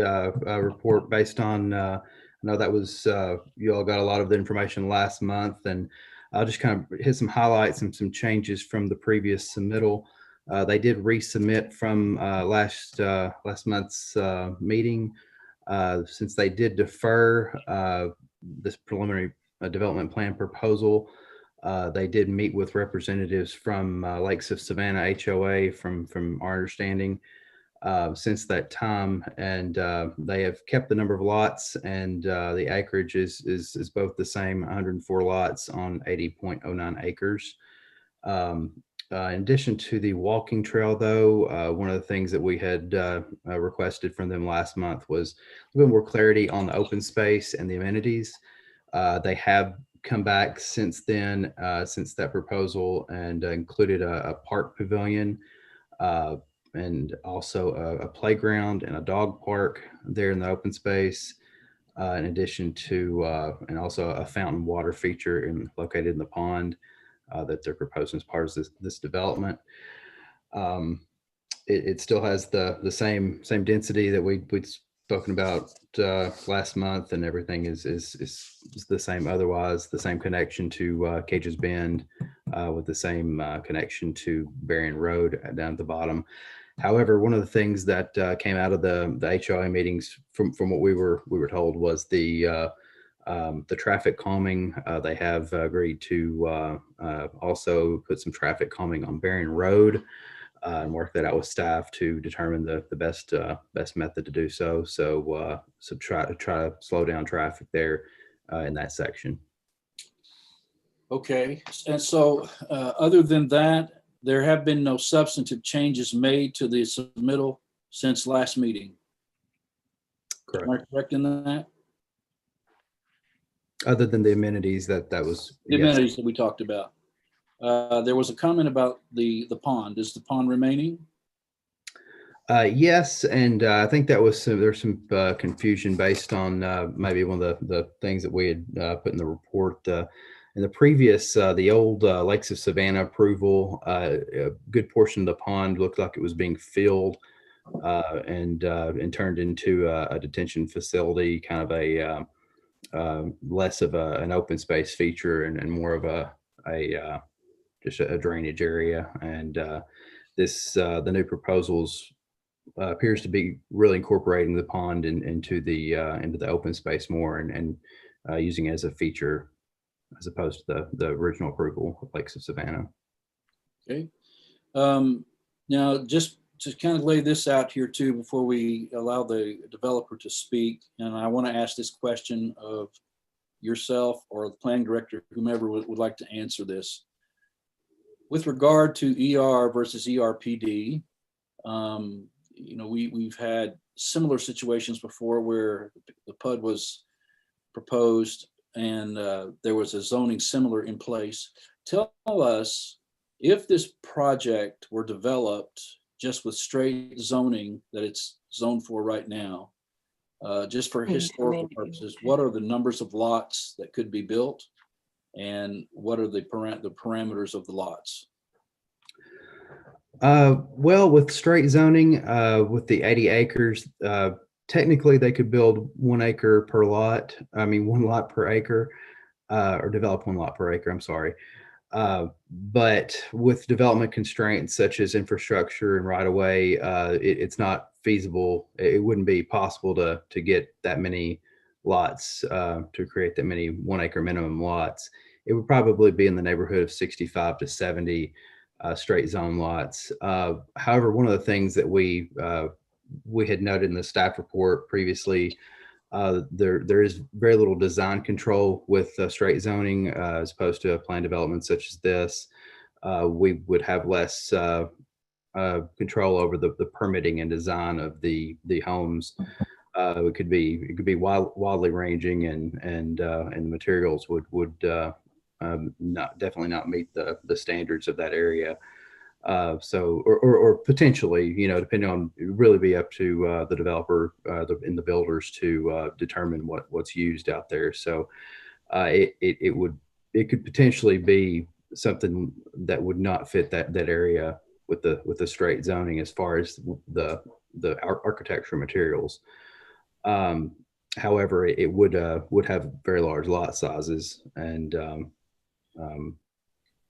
report based on, I know that was, you all got a lot of the information last month, and I'll just kind of hit some highlights and some changes from the previous submittal. They did resubmit from last month's meeting. Since they did defer this preliminary development plan proposal, they did meet with representatives from Lakes of Savannah HOA from our understanding since that time, and they have kept the number of lots, and the acreage is both the same, 104 lots on 80.09 acres. In addition to the walking trail, though, one of the things that we had requested from them last month was a little more clarity on the open space and the amenities. They have come back since then, since that proposal, and included a park pavilion and also a playground and a dog park there in the open space. in addition to, and also a fountain water feature located in the pond that they're proposing as part of this development. It still has the same density that we'd spoken about last month, and everything is the same. Otherwise, the same connection to Cage's Bend, with the same connection to Berrien Road down at the bottom. However, one of the things that came out of the HOA meetings, from what we were told, was the traffic calming. They have agreed to also put some traffic calming on Berrien Road, and work that out with staff to determine the best method to do so. So try to slow down traffic there in that section. Okay, and so other than that, there have been no substantive changes made to the submittal since last meeting. Correct. Am I correct in that? Other than the amenities that was The yes. amenities that we talked about. There was a comment about the pond. Is the pond remaining? Yes, and I think that was there's some confusion based on maybe one of the things that we had put in the report. In the previous, the old Lakes of Savannah approval, a good portion of the pond looked like it was being filled and turned into a detention facility, kind of a less of an open space feature and more of just a drainage area. And the new proposals appears to be really incorporating the pond into the open space more and using it as a feature, as opposed to the original approval of Lakes of Savannah. Okay. Now, just to kind of lay this out here too, before we allow the developer to speak, and I want to ask this question of yourself or the planning director, whomever would like to answer this. With regard to ER versus ERPD, we've had similar situations before where the PUD was proposed and there was a zoning similar in place. Tell us, if this project were developed just with straight zoning that it's zoned for right now, just for historical purposes, what are the numbers of lots that could be built, and what are the parameters of the lots? Well, with straight zoning, with the 80 acres, technically they could build 1 acre per lot. I mean, 1 lot per acre, or develop 1 lot per acre. I'm sorry. But with development constraints such as infrastructure and right of way, it's not feasible. It wouldn't be possible to get that many lots, to create that many 1 acre minimum lots. It would probably be in the neighborhood of 65 to 70 straight zone lots. However, one of the things that we had noted in the staff report previously, there is very little design control with straight zoning, as opposed to a planned development such as this. We would have less control over the permitting and design of the homes. It could be wildly ranging, and the materials would definitely not meet the standards of that area. Or potentially, depending on, it really be up to the developer and the builders to determine what's used out there. So it could potentially be something that would not fit that area with the straight zoning as far as the architectural materials. However, it would have very large lot sizes, and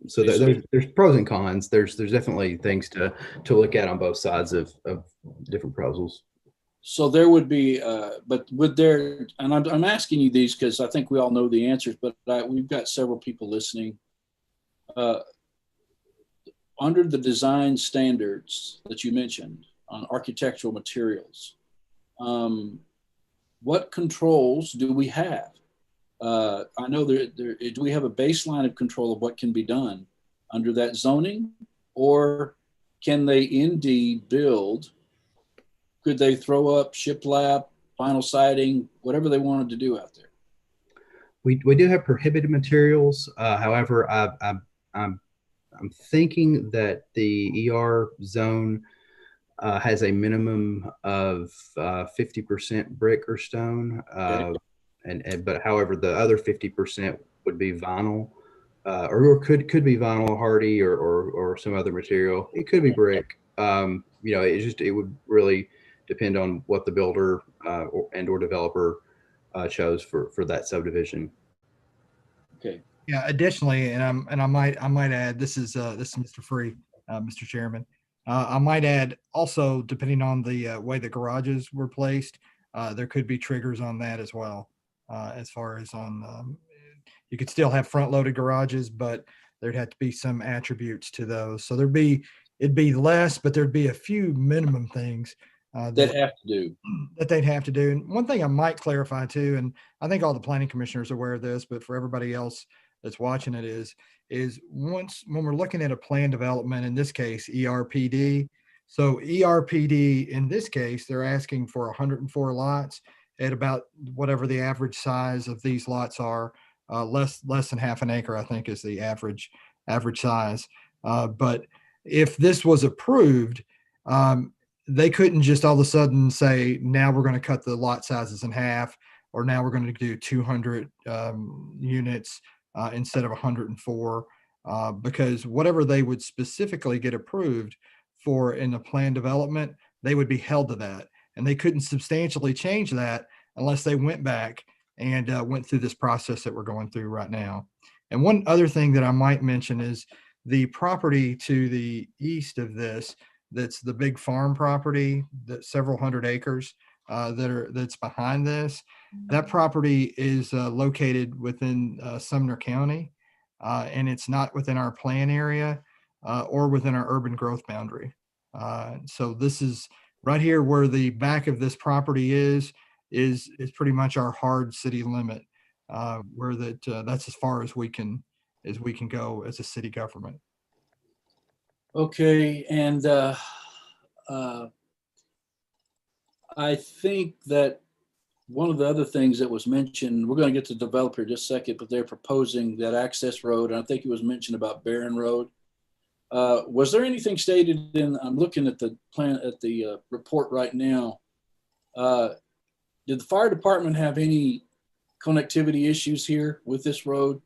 so there's pros and cons. There's definitely things to look at on both sides of different proposals. So there would be, but would there, and I'm asking you these because I think we all know the answers, but we've got several people listening. Under the design standards that you mentioned on architectural materials, what controls do we have? I know do we have a baseline of control of what can be done under that zoning, or can they indeed build? Could they throw up shiplap, vinyl siding, whatever they wanted to do out there? We do have prohibited materials. However, I'm thinking that the ER zone has a minimum of 50% brick or stone. Okay. But however, the other 50% would be vinyl, or could be vinyl, hardy, or some other material. It could be brick. It would really depend on what the builder or developer chose for that subdivision. Okay. Yeah. Additionally, and I might add, this is Mr. Free, Mr. Chairman. I might add also, depending on the way the garages were placed, there could be triggers on that as well. As far as on, you could still have front-loaded garages, but there'd have to be some attributes to those. So it'd be less, but there'd be a few minimum things that they'd have to do. And one thing I might clarify too, and I think all the planning commissioners are aware of this, but for everybody else that's watching it is when we're looking at a plan development, in this case, ERPD. So ERPD, in this case, they're asking for 104 lots at about whatever the average size of these lots are, less than half an acre, I think, is the average size. But if this was approved, they couldn't just all of a sudden say, now we're going to cut the lot sizes in half, or now we're going to do 200 units instead of 104, because whatever they would specifically get approved for in the plan development, they would be held to that. And they couldn't substantially change that unless they went back and went through this process that we're going through right now. And one other thing that I might mention is the property to the east of this, that's the big farm property, that several hundred acres that's behind this. That property is located within Sumner County, and it's not within our plan area or within our urban growth boundary. So this is right here where the back of this property is pretty much our hard city limit, where that's as far as we can go as a city government. Okay, and I think that one of the other things that was mentioned, we're going to get to the developer in just a second, but they're proposing that access road. And I think it was mentioned about Barron Road. Was there anything stated in, I'm looking at the plan, at the report right now. Did the fire department have any connectivity issues here with this road?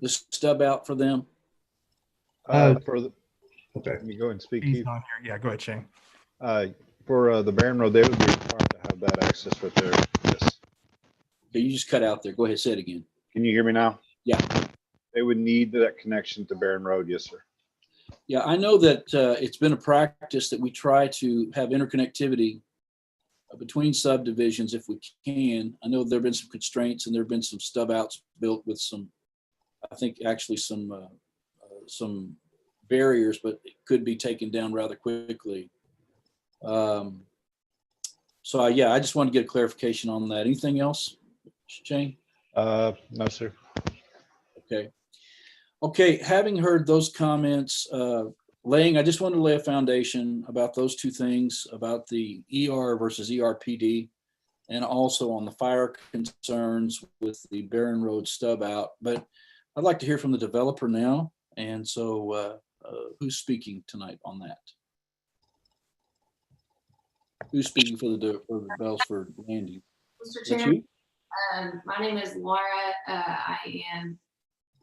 The stub out for them? Okay. Can you go and speak, He's Keith? on here. Yeah, go ahead, Shane. For the Barron Road, they would be required to have that access right there. Yes. Okay, you just cut out there. Go ahead, say it again. Can you hear me now? Yeah. They would need that connection to Barron Road. Yes, sir. Yeah, I know that it's been a practice that we try to have interconnectivity between subdivisions if we can. I know there have been some constraints and there have been some stub outs built with some, I think actually some barriers, but it could be taken down rather quickly. So yeah, I just want to get a clarification on that. Anything else, Shane? No, sir. Okay. Having heard those comments, I just wanted to lay a foundation about those two things, about the ER versus ERPD, and also on the fire concerns with the Barron Road stub out. But I'd like to hear from the developer now. And so who's speaking tonight on that? Who's speaking for the Bellsford Landing? Mr. Chairman, my name is Laura. I am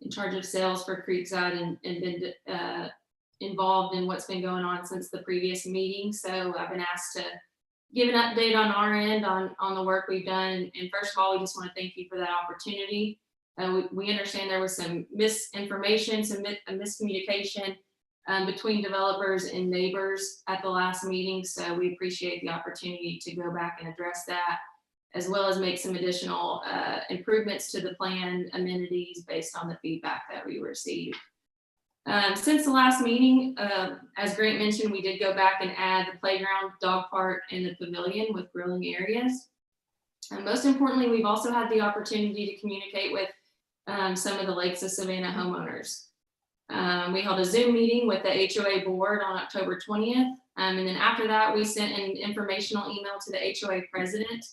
in charge of sales for Creekside and been involved in what's been going on since the previous meeting. So I've been asked to give an update on our end on the work we've done. And first of all, we just want to thank you for that opportunity. We understand there was some misinformation, some miscommunication between developers and neighbors at the last meeting. So we appreciate the opportunity to go back and address that, as well as make some additional improvements to the plan amenities based on the feedback that we received. Since the last meeting, as Grant mentioned, we did go back and add the playground, dog park, and the pavilion with grilling areas. And most importantly, we've also had the opportunity to communicate with some of the Lakes of Savannah homeowners. We held a Zoom meeting with the HOA board on October 20th. And then after that, we sent an informational email to the HOA president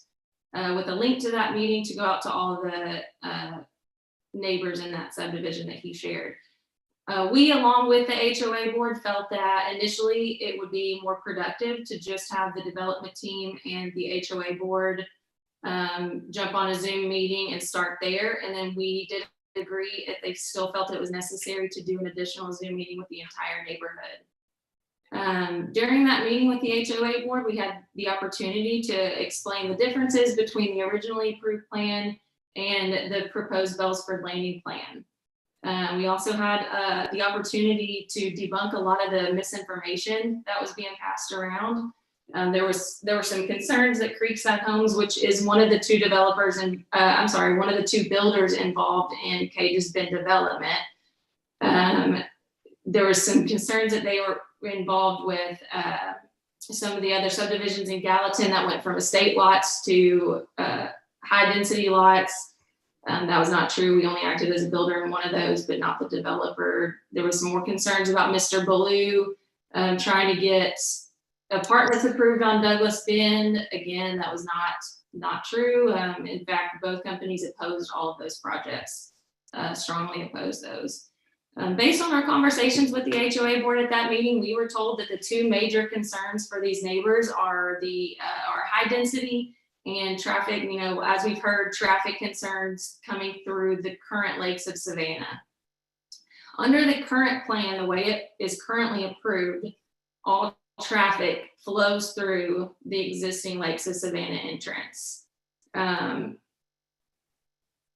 with a link to that meeting to go out to all of the neighbors in that subdivision that he shared. We, along with the HOA board, felt that initially it would be more productive to just have the development team and the HOA board jump on a Zoom meeting and start there. And then we did agree if they still felt it was necessary to do an additional Zoom meeting with the entire neighborhood. During that meeting with the HOA board, we had the opportunity to explain the differences between the originally approved plan and the proposed Bellsford Landing plan. We also had the opportunity to debunk a lot of the misinformation that was being passed around. There were some concerns that Creekside Homes, which is one of the two developers and one of the two builders involved in Cage's Bend development. There was some concerns that they were involved with some of the other subdivisions in Gallatin that went from estate lots to high density lots. That was not true. We only acted as a builder in one of those, but not the developer. There was some more concerns about Mr. Ballou trying to get apartments approved on Douglas Bend. Again, that was not true. In fact, both companies opposed all of those projects, strongly opposed those. Based on our conversations with the HOA board at that meeting, we were told that the two major concerns for these neighbors are high density and traffic. You know, as we've heard, traffic concerns coming through the current lakes of Savannah. Under the current plan, the way it is currently approved, all traffic flows through the existing lakes of Savannah entrance.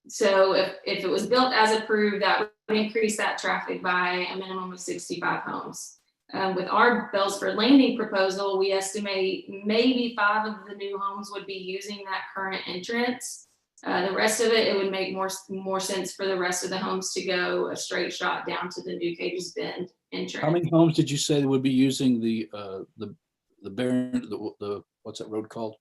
So if it was built as approved, that would increase that traffic by a minimum of 65 homes. With our Bellsford Landing proposal, we estimate maybe 5 of the new homes would be using that current entrance. The rest of it would make more sense for the rest of the homes to go a straight shot down to the new Cage's Bend entrance. How many homes did you say would be using the what's that road called?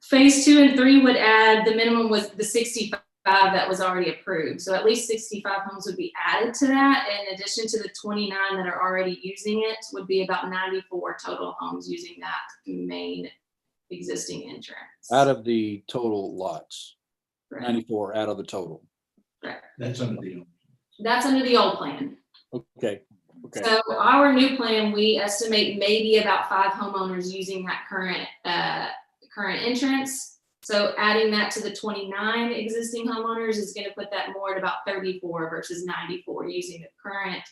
Phase 2 and 3 would add, the minimum was the 65 that was already approved. So at least 65 homes would be added to that. In addition to the 29 that are already using it, would be about 94 total homes using that main existing entrance. Out of the total lots, Correct. 94 out of the total. Correct. That's under the old plan. Okay. So our new plan, we estimate maybe about 5 homeowners using that current entrance. So adding that to the 29 existing homeowners is going to put that more at about 34 versus 94 using the current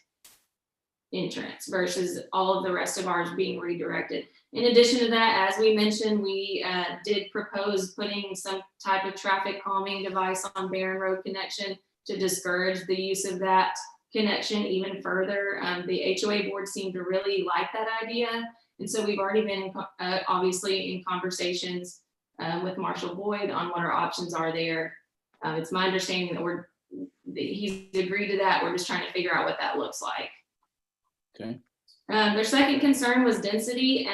entrance versus all of the rest of ours being redirected. In addition to that, as we mentioned, we did propose putting some type of traffic calming device on Barron Road connection to discourage the use of that connection even further. The HOA board seemed to really like that idea. And so we've already been obviously in conversations with Marshall Boyd on what our options are there. It's my understanding that he's agreed to that. We're just trying to figure out what that looks like. Okay. Their second concern was density.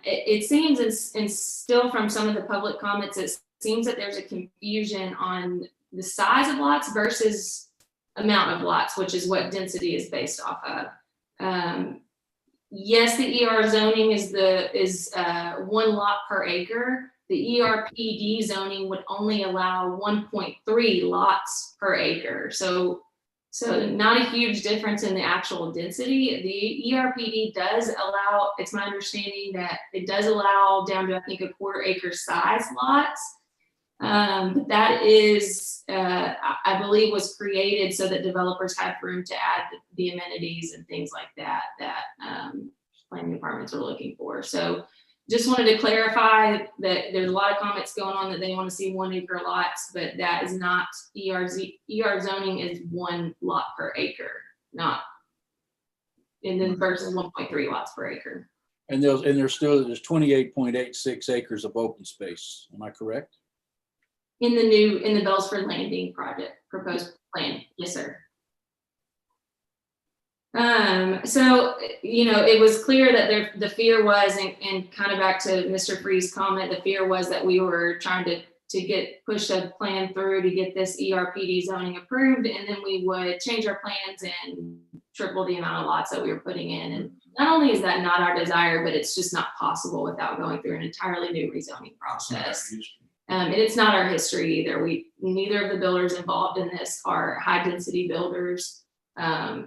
It seems, and still from some of the public comments, it seems that there's a confusion on the size of lots versus amount of lots, which is what density is based off of. Yes, the ER zoning is 1 lot per acre. The ERPD zoning would only allow 1.3 lots per acre. So not a huge difference in the actual density. The ERPD does allow, it's my understanding that it does allow down to, I think, a 1/4 acre size lots. That is, I believe, was created so that developers have room to add the amenities and things like that planning departments are looking for. So just wanted to clarify that there's a lot of comments going on that they want to see 1 acre lots, but that is not ER zoning is 1 lot per acre, not and then versus 1.3 lots per acre. And there's 28.86 acres of open space. Am I correct? In the Bellsford Landing project proposed plan, yes, sir. So, it was clear that the fear was, and kind of back to Mr. Free's comment, the fear was that we were trying to push a plan through to get this ERPD zoning approved, and then we would change our plans and triple the amount of lots that we were putting in. And not only is that not our desire, but it's just not possible without going through an entirely new rezoning process. And it's not our history either. Neither of the builders involved in this are high density builders.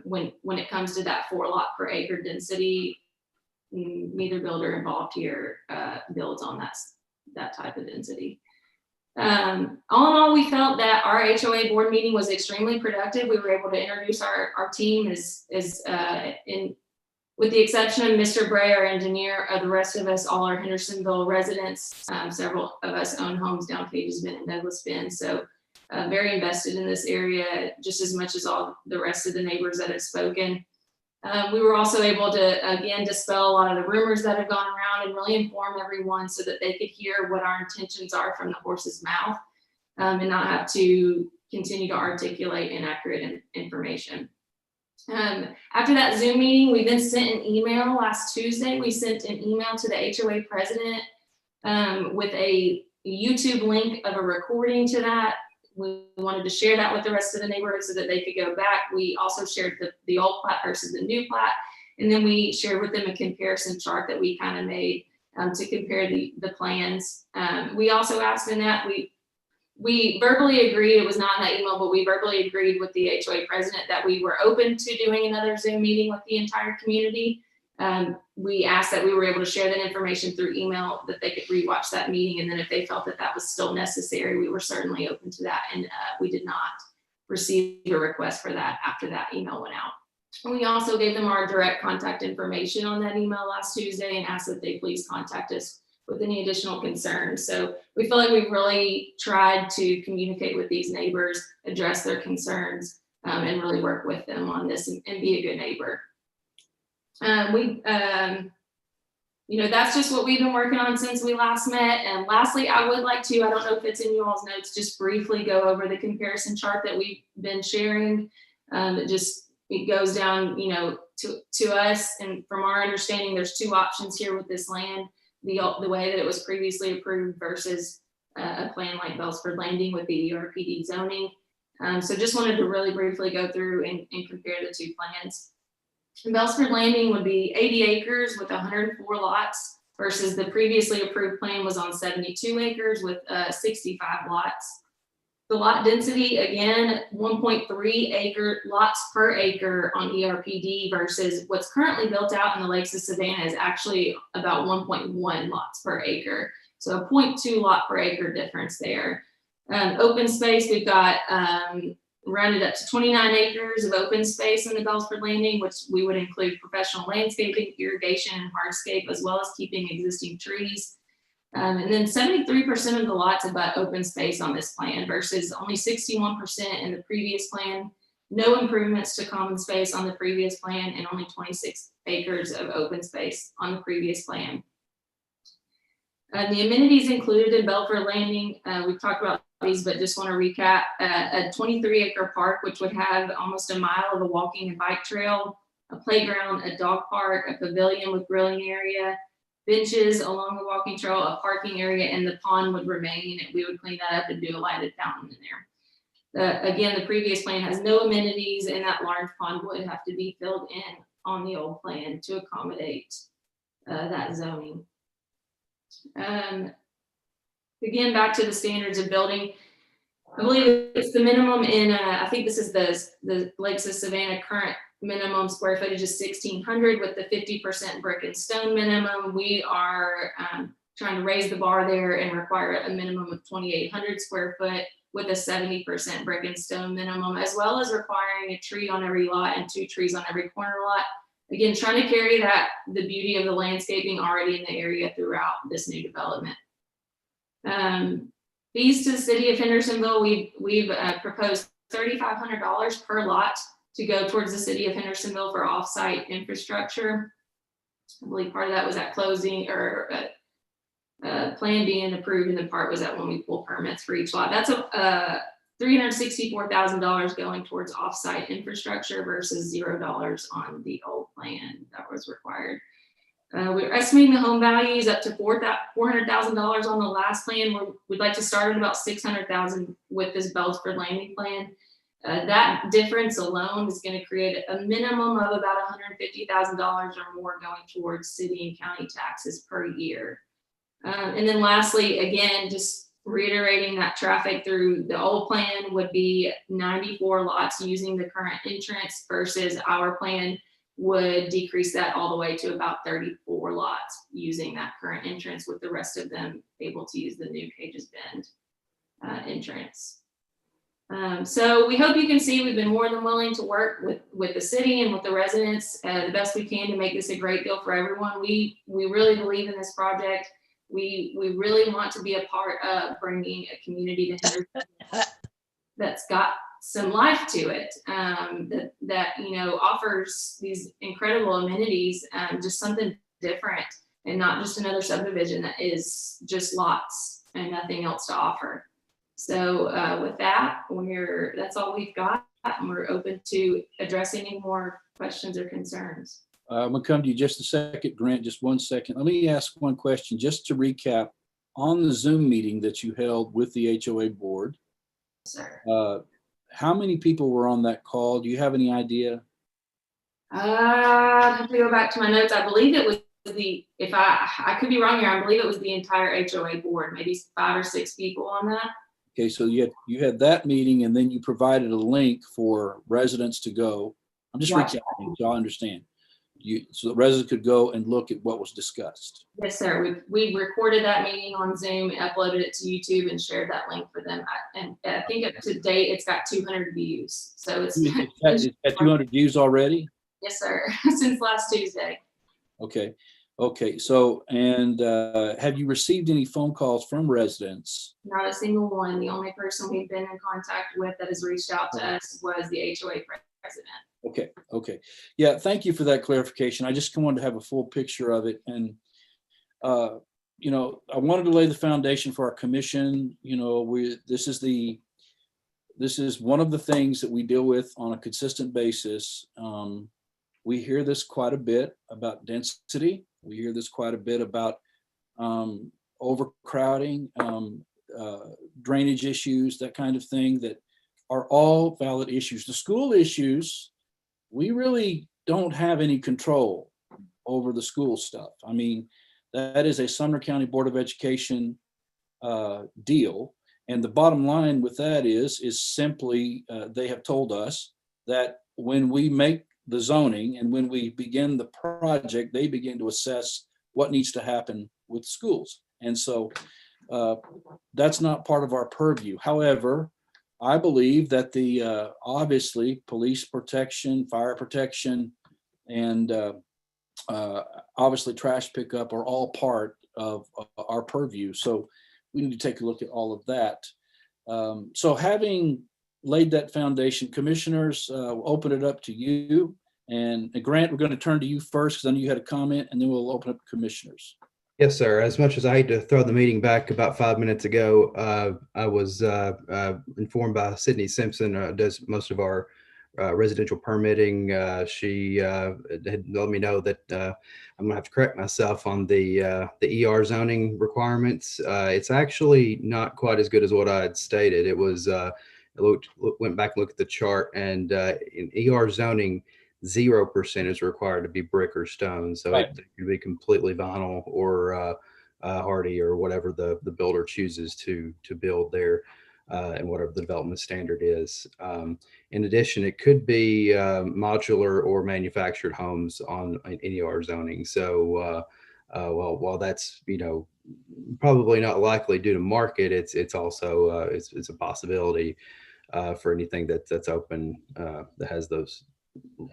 When it comes to that 4 lot per acre density, neither builder involved here builds on that type of density. All in all, we felt that our HOA board meeting was extremely productive. We were able to introduce our team with the exception of Mr. Bray, our engineer. The rest of us all are Hendersonville residents. Several of us own homes down Cage's Bend and Douglas Bend. So very invested in this area, just as much as all the rest of the neighbors that have spoken. We were also able to, again, dispel a lot of the rumors that have gone around and really inform everyone so that they could hear what our intentions are from the horse's mouth, and not have to continue to articulate inaccurate information. After that Zoom meeting, we then sent an email last Tuesday. We sent an email to the HOA president with a YouTube link of a recording to that. We wanted to share that with the rest of the neighborhood so that they could go back. We also shared the old plat versus the new plat. And then we shared with them a comparison chart that we kind of made to compare the plans. We also asked in that, we verbally agreed, it was not in that email, but we verbally agreed with the HOA president that we were open to doing another Zoom meeting with the entire community. We asked that we were able to share that information through email, that they could rewatch that meeting. And then if they felt that that was still necessary, we were certainly open to that. And we did not receive a request for that after that email went out. And we also gave them our direct contact information on that email last Tuesday and asked that they please contact us with any additional concerns. So we feel like we've really tried to communicate with these neighbors, address their concerns, and really work with them on this and be a good neighbor. That's just what we've been working on since we last met. And lastly, I would like to, I don't know if it's in you all's notes, just briefly go over the comparison chart that we've been sharing. It goes down, to us, and from our understanding, there's two options here with this land. The way that it was previously approved versus a plan like Bellsford Landing with the HRPC zoning. So just wanted to really briefly go through and compare the two plans. Bellsford Landing would be 80 acres with 104 lots versus the previously approved plan was on 72 acres with 65 lots. The lot density, again, 1.3 lots per acre on HRPC versus what's currently built out in the Lakes of Savannah is actually about 1.1 lots per acre. So a 0.2 lot per acre difference there. Open space, we've got rounded up to 29 acres of open space in the Bellsford Landing, which we would include professional landscaping, irrigation, and hardscape, as well as keeping existing trees. And then 73% of the lots abut open space on this plan versus only 61% in the previous plan. No improvements to common space on the previous plan and only 26 acres of open space on the previous plan. The amenities included in Belford Landing, we've talked about these, but just want to recap. A 23-acre park, which would have almost a mile of a walking and bike trail, a playground, a dog park, a pavilion with grilling area, benches along the walking trail, a parking area, and the pond would remain. We would clean that up and do a lighted fountain in there. Again, the previous plan has no amenities, and that large pond would have to be filled in on the old plan to accommodate that zoning. Again, back to the standards of building. I believe it's the minimum in, I think this is the Lakes of Savannah current minimum square footage is 1,600 with the 50% brick and stone minimum. We are trying to raise the bar there and require a minimum of 2,800 square foot with a 70% brick and stone minimum, as well as requiring a tree on every lot and 2 trees on every corner lot. Again, trying to carry the beauty of the landscaping already in the area throughout this new development. Fees to the city of Hendersonville, we've proposed $3,500 per lot to go towards the city of Hendersonville for offsite infrastructure. I believe part of that was at closing or plan being approved, and then part was that when we pull permits for each lot. That's $364,000 going towards offsite infrastructure versus $0 on the old plan that was required. We're estimating the home values up to $400,000 on the last plan. We'd like to start at about $600,000 with this Bellsford Landing plan. That difference alone is going to create a minimum of about $150,000 or more going towards city and county taxes per year. And then lastly, again, just reiterating that traffic through the old plan would be 94 lots using the current entrance versus our plan would decrease that all the way to about 34 lots using that current entrance, with the rest of them able to use the new Cages Bend entrance. So we hope you can see we've been more than willing to work with the city and with the residents the best we can to make this a great deal for everyone. We really believe in this project. We really want to be a part of bringing a community to Hendersonville that's got some life to it, that you know, offers these incredible amenities, just something different, and not just another subdivision that is just lots and nothing else to offer. So with that, that's all we've got, and we're open to address any more questions or concerns. I'm gonna come to you just a second, Grant, just 1 second. Let me ask one question, just to recap. On the Zoom meeting that you held with the HOA board, Sir. How many people were on that call? Do you have any idea? I have to go back to my notes. I believe it was if I could be wrong here, I believe it was the entire HOA board, maybe 5 or 6 people on that. Okay, so you had that meeting, and then you provided a link for residents to go. I'm just recapping so I understand. So the residents could go and look at what was discussed. Yes, sir. We recorded that meeting on Zoom, uploaded it to YouTube, and shared that link for them. And I think up to date, it's got 200 views. So it's got 200 views already? Yes, sir. Since last Tuesday. Okay. Okay. So, and have you received any phone calls from residents? Not a single one. The only person we've been in contact with that has reached out to us was the HOA president. Okay. Okay. Yeah. Thank you for that clarification. I just wanted to have a full picture of it. And, you know, I wanted to lay the foundation for our commission. You know, this is one of the things that we deal with on a consistent basis. We hear this quite a bit about density. We hear this quite a bit about overcrowding, drainage issues, that kind of thing, that are all valid issues. The school issues, we really don't have any control over the school stuff. I mean, that is a Sumner County Board of Education deal. And the bottom line with that is simply, they have told us that when we make the zoning and when we begin the project, they begin to assess what needs to happen with schools. And so that's not part of our purview. However, I believe that the obviously police protection, fire protection, and obviously trash pickup are all part of our purview. So we need to take a look at all of that. So having laid that foundation, commissioners, we'll open it up to you. And Grant, we're going to turn to you first because I know you had a comment, and then we'll open up to commissioners. Yes, sir. As much as I hate to throw the meeting back about 5 minutes ago, I was informed by Sydney Simpson, does most of our residential permitting. She had let me know that I'm gonna have to correct myself on the ER zoning requirements. It's actually not quite as good as what I had stated. It was went back and looked at the chart, and in ER zoning, 0% is required to be brick or stone. So it could be completely vinyl or hardy or whatever the builder chooses to build there, and whatever the development standard is. In addition, it could be modular or manufactured homes on NER zoning. So while that's, you know, probably not likely due to market, it's also it's a possibility for anything that's open that has those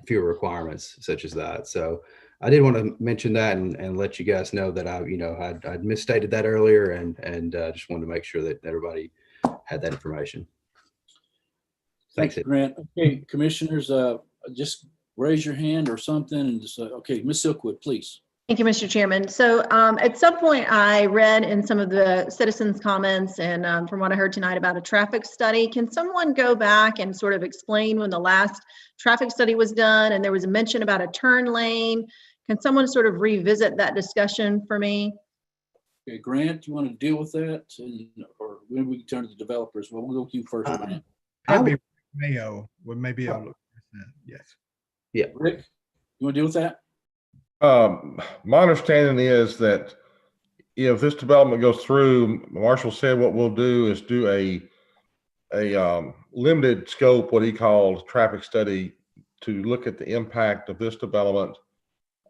fewer requirements such as that. So I did want to mention that and let you guys know that I'd misstated that earlier, and just wanted to make sure that everybody had that information. Thanks, Grant. Okay, commissioners, just raise your hand or something, and just okay, Ms. Silkwood, please. Thank you, Mr. Chairman. So at some point I read in some of the citizens' comments and from what I heard tonight about a traffic study. Can someone go back and sort of explain when the last traffic study was done and there was a mention about a turn lane? Can someone sort of revisit that discussion for me? Okay, Grant, you want to deal with that? Or maybe we can turn to the developers. Well, we'll go to you first, Grant. Probably Mayo would maybe able to address that. Yes. Yeah. Rick, you want to deal with that? My understanding is that if this development goes through, Marshall said what we'll do is do a limited scope, what he called traffic study, to look at the impact of this development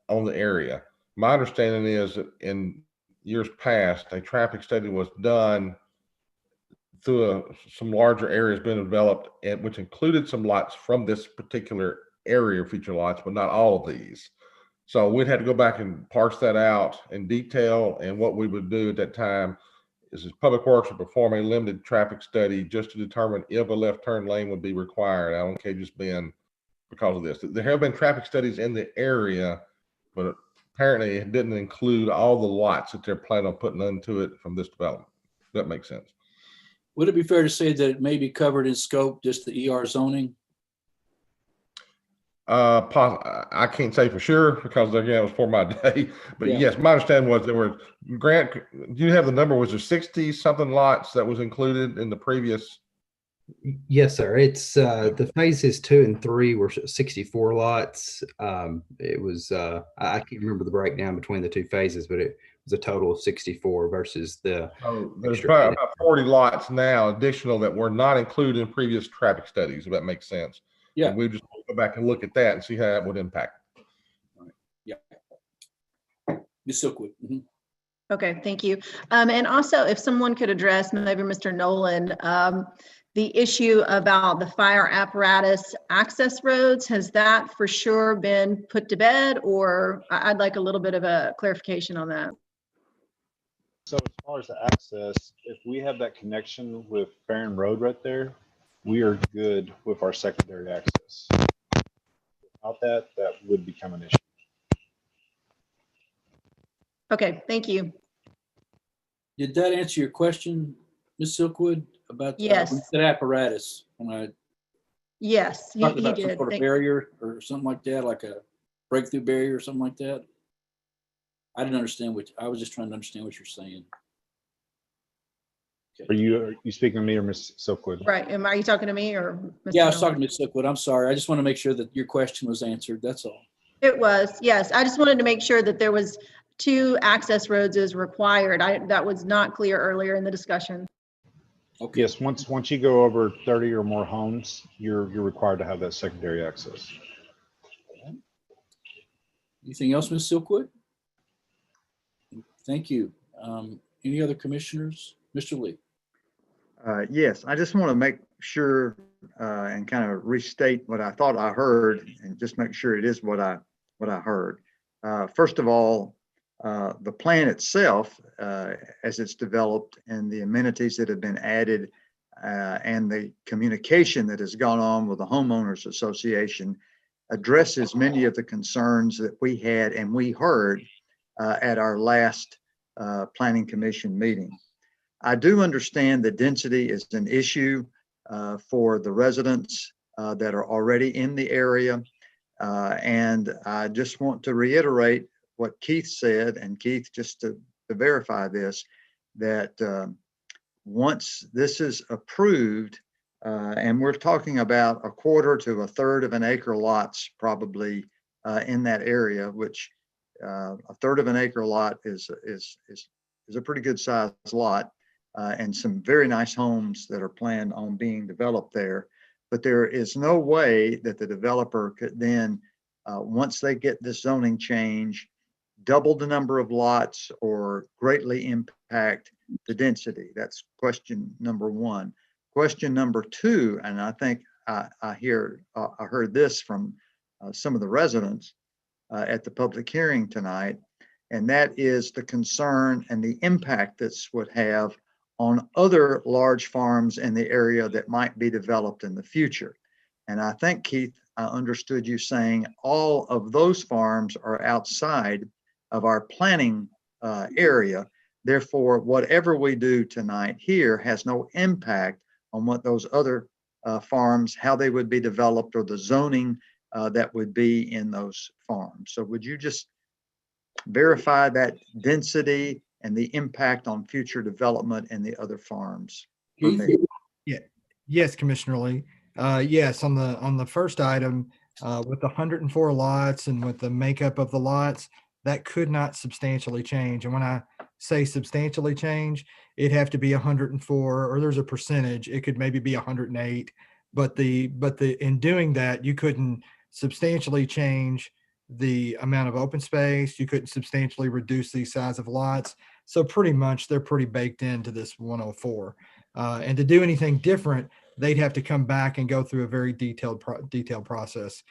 on the area. My understanding is that in years past, a traffic study was done through some larger areas being developed, and which included some lots from this particular area, feature lots, but not all of these. So we'd have to go back and parse that out in detail. And what we would do at that time is Public Works would perform a limited traffic study just to determine if a left turn lane would be required out on Cage's Bend because of this. There have been traffic studies in the area, but apparently it didn't include all the lots that they're planning on putting into it from this development. That makes sense. Would it be fair to say that it may be covered in scope, just the ER zoning? I can't say for sure because again, it was for my day, but Yeah. yes, my understanding was there were Grant, do you have the number? Was there 60 something lots that was included in the previous? Yes, sir. It's the phases 2 and 3 were 64 lots. It was I can't remember the breakdown between the two phases, but it was a total of 64 versus the. Oh, there's about 40 lots now additional that were not included in previous traffic studies, if that makes sense. Yeah. And we just go back and look at that and see how that would impact. Yeah. Ms. Silkwood. Mhm. Okay, thank you. And also if someone could address, maybe Mr. Nolan, the issue about the fire apparatus access roads, has that for sure been put to bed, or I'd like a little bit of a clarification on that. So as far as the access, if we have that connection with Barron Road right there, we are good with our secondary access. Without that, that would become an issue. Okay, thank you. Did that answer your question, Ms. Silkwood, about Yes. that apparatus? When I Yes, he talked about did. some sort of Thank- barrier or something like that, like a breakthrough barrier or something like that. I didn't understand I was just trying to understand what you're saying. Are you speaking to me or Ms. Silkwood? Right, are you talking to me or? Mr. Yeah, I was Nolan? talking to Ms. Silkwood. I'm sorry. I just want to make sure that your question was answered. That's all. It was, yes. I just wanted to make sure that there was 2 access roads is required. That was not clear earlier in the discussion. Okay. Yes, once you go over 30 or more homes, you're required to have that secondary access. Anything else, Ms. Silkwood? Thank you. Any other commissioners? Mr. Lee. Yes, I just want to make sure and kind of restate what I thought I heard and just make sure it is what I heard. First of all, the plan itself, as it's developed and the amenities that have been added and the communication that has gone on with the homeowners association addresses many of the concerns that we had and we heard at our last planning commission meeting. I do understand that density is an issue for the residents that are already in the area. And I just want to reiterate what Keith said, and Keith, just to verify this, that once this is approved, and we're talking about 1/4 to 1/3 of an acre lots probably in that area, which 1/3 of an acre lot is a pretty good sized lot. And some very nice homes that are planned on being developed there. But there is no way that the developer could then, once they get this zoning change, double the number of lots or greatly impact the density. That's question number 1. Question number 2, and I think I heard this from some of the residents at the public hearing tonight, and that is the concern and the impact this would have on other large farms in the area that might be developed in the future. And I think, Keith, I understood you saying all of those farms are outside of our planning area. Therefore, whatever we do tonight here has no impact on what those other farms, how they would be developed or the zoning that would be in those farms. So would you just verify that density and the impact on future development in the other farms? Yeah. Yes, Commissioner Lee. Yes, on the first item, with the 104 lots and with the makeup of the lots, that could not substantially change. And when I say substantially change, it'd have to be 104, or there's a percentage. It could maybe be 108, but in doing that, you couldn't substantially change the amount of open space. You couldn't substantially reduce the size of lots. So pretty much they're pretty baked into this 104. And to do anything different, they'd have to come back and go through a very detailed process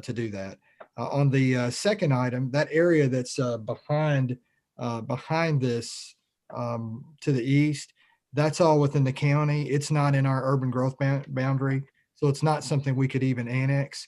to do that. On the second item, that area that's behind this to the east, that's all within the county. It's not in our urban growth boundary, so it's not something we could even annex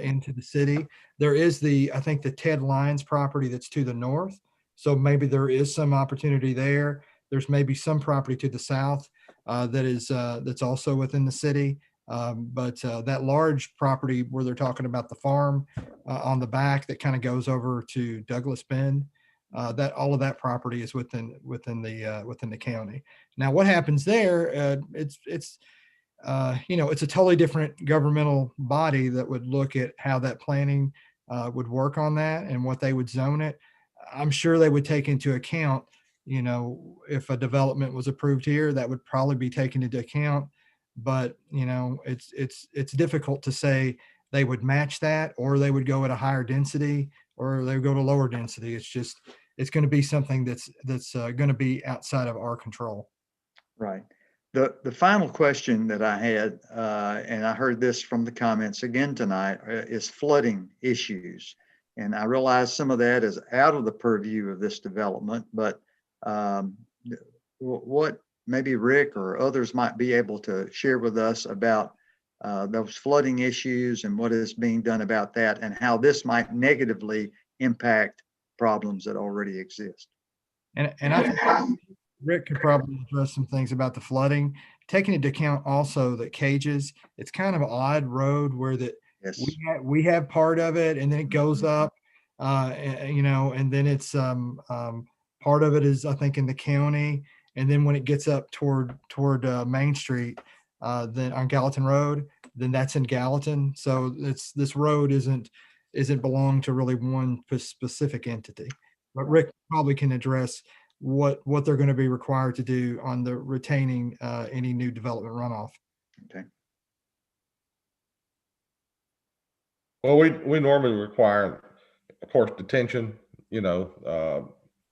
into the city. There is I think the Ted Lyons property that's to the north, so maybe there is some opportunity there. There's maybe some property to the south that's also within the city. But that large property where they're talking about the farm on the back that kind of goes over to Douglas Bend, that all of that property is within the county. Now, what happens there? It's a totally different governmental body that would look at how that planning would work on that and what they would zone it. I'm sure they would take into account, if a development was approved here, that would probably be taken into account. But it's difficult to say they would match that, or they would go at a higher density, or they would go to lower density. It's going to be something that's going to be outside of our control. Right. The final question that I had, and I heard this from the comments again tonight, is flooding issues. And I realize some of that is out of the purview of this development, but what maybe Rick or others might be able to share with us about those flooding issues and what is being done about that, and how this might negatively impact problems that already exist. And I think Rick could probably address some things about the flooding, taking into account also that Cages, it's kind of an odd road where we have part of it, and then it goes up, and then it's part of it is, I think, in the county. And then when it gets up toward Main Street, then on Gallatin Road, then that's in Gallatin. So this road isn't belong to really one specific entity. But Rick probably can address what they're going to be required to do on the retaining any new development runoff. Okay. Well, we normally require, of course, detention,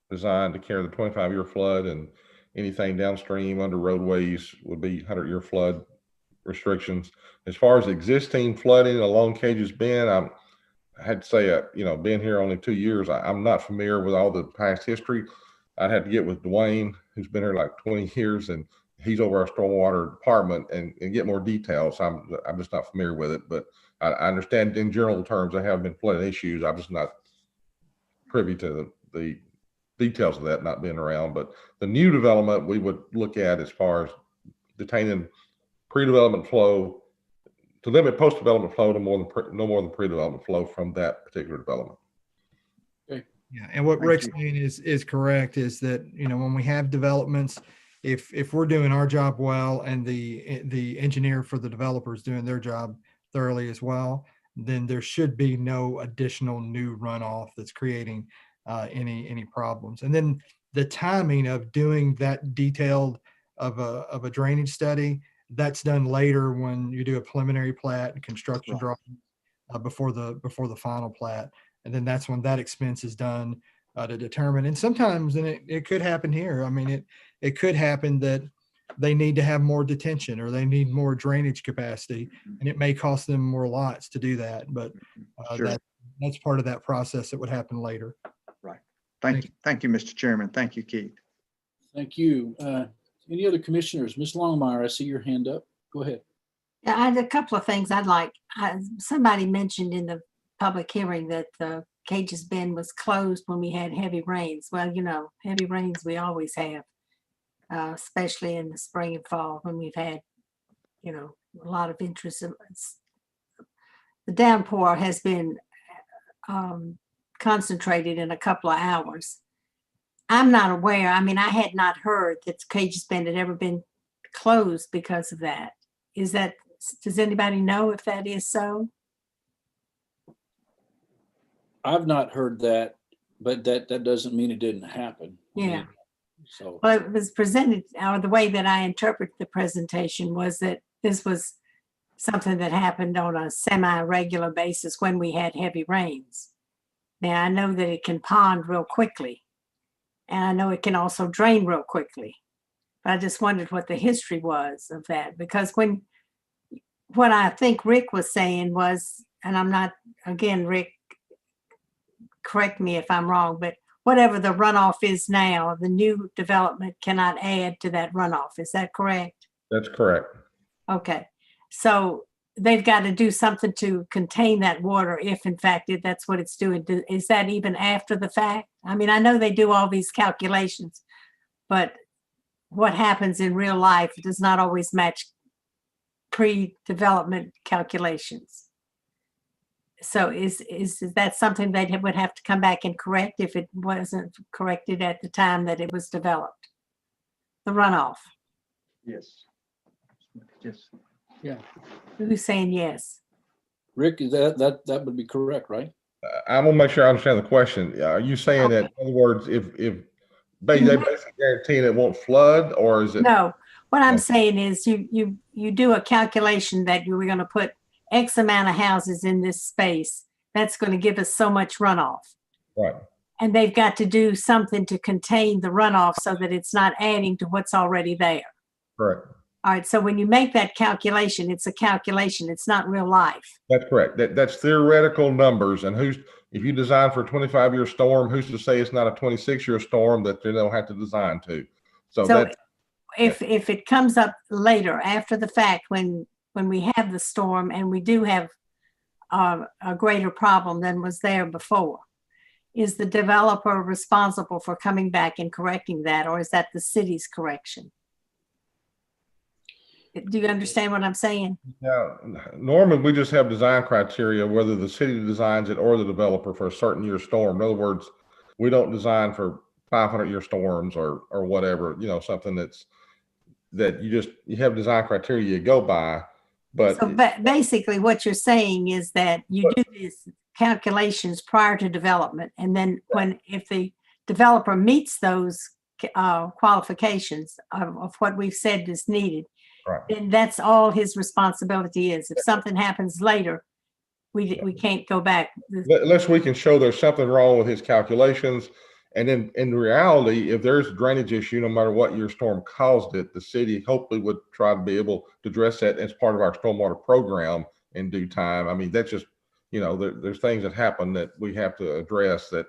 designed to carry the 25-year flood, and anything downstream under roadways would be 100-year flood restrictions. As far as existing flooding along Cages Bend, I had to say, being here only 2 years, I'm not familiar with all the past history. I'd have to get with Dwayne, who's been here like 20 years, and he's over our stormwater department, and get more details. I'm just not familiar with it, but I understand in general terms there have been flooding issues. I'm just not privy to the details of that, not being around. But the new development we would look at as far as detaining pre-development flow, to limit post-development flow to no more than pre-development flow from that particular development. Okay. Yeah, and what Rick's saying is correct, is that when we have developments, if we're doing our job well and the engineer for the developer is doing their job thoroughly as well, then there should be no additional new runoff that's creating any problems. And then the timing of doing that detailed of a drainage study, that's done later when you do a preliminary plat and construction drawing before the final plat, and then that's when that expense is done to determine. And sometimes, and it could happen here. I mean, it could happen that they need to have more detention, or they need more drainage capacity, and it may cost them more lots to do that. But that's part of that process that would happen later. Right. Thank you. Thank you, Mr. Chairman. Thank you, Keith. Thank you. Any other commissioners? Ms. Longmire, I see your hand up. Go ahead. Yeah, I had a couple of things I'd like. Somebody mentioned in the public hearing that the Cages Bend was closed when we had heavy rains. Well, heavy rains we always have, especially in the spring and fall when we've had, a lot of interest. The downpour has been concentrated in a couple of hours. I'm not aware. I mean, I had not heard that Cages Bend had ever been closed because of that. Does anybody know if that is so? I've not heard that, but that doesn't mean it didn't happen. Yeah. So, well, it was presented, or the way that I interpret the presentation was that this was something that happened on a semi-regular basis when we had heavy rains. Now, I know that it can pond real quickly, and I know it can also drain real quickly. But I just wondered what the history was of that, because what I think Rick was saying was, and I'm not, again, Rick, correct me if I'm wrong, but whatever the runoff is now, the new development cannot add to that runoff. Is that correct? That's correct. Okay. So they've got to do something to contain that water if in fact that's what it's doing. Is that even after the fact? I mean, I know they do all these calculations, but what happens in real life does not always match pre-development calculations. So is that something they would have to come back and correct if it wasn't corrected at the time that it was developed? The runoff. Yes. Yes. Yeah. Who's saying yes? Rick, that would be correct, right? I want to make sure I understand the question. Are you saying that, in other words, if they basically guaranteeing it won't flood, or is it? No. What I'm saying is you do a calculation that you were going to put X amount of houses in this space. That's going to give us so much runoff. Right. And they've got to do something to contain the runoff so that it's not adding to what's already there. Correct. All right. So when you make that calculation, it's a calculation. It's not real life. That's correct. That's theoretical numbers. And if you design for a 25-year storm, who's to say it's not a 26-year storm that they don't have to design to? So that, if it comes up later after the fact, when we have the storm and we do have a greater problem than was there before, is the developer responsible for coming back and correcting that, or is that the city's correction? Do you understand what I'm saying? yeah, normally we just have design criteria, whether the city designs it or the developer, for a certain year storm. In other words, we don't design for 500-year storms or whatever, something that you have design criteria you go by. But so basically what you're saying is that you do these calculations prior to development, and then if the developer meets those qualifications of what we've said is needed, right, then that's all his responsibility is. If something happens later, we can't go back. Unless we can show there's something wrong with his calculations. And then in reality, if there's a drainage issue, no matter what your storm caused it, the city hopefully would try to be able to address that as part of our stormwater program in due time. I mean, that's just, there's things that happen that we have to address that,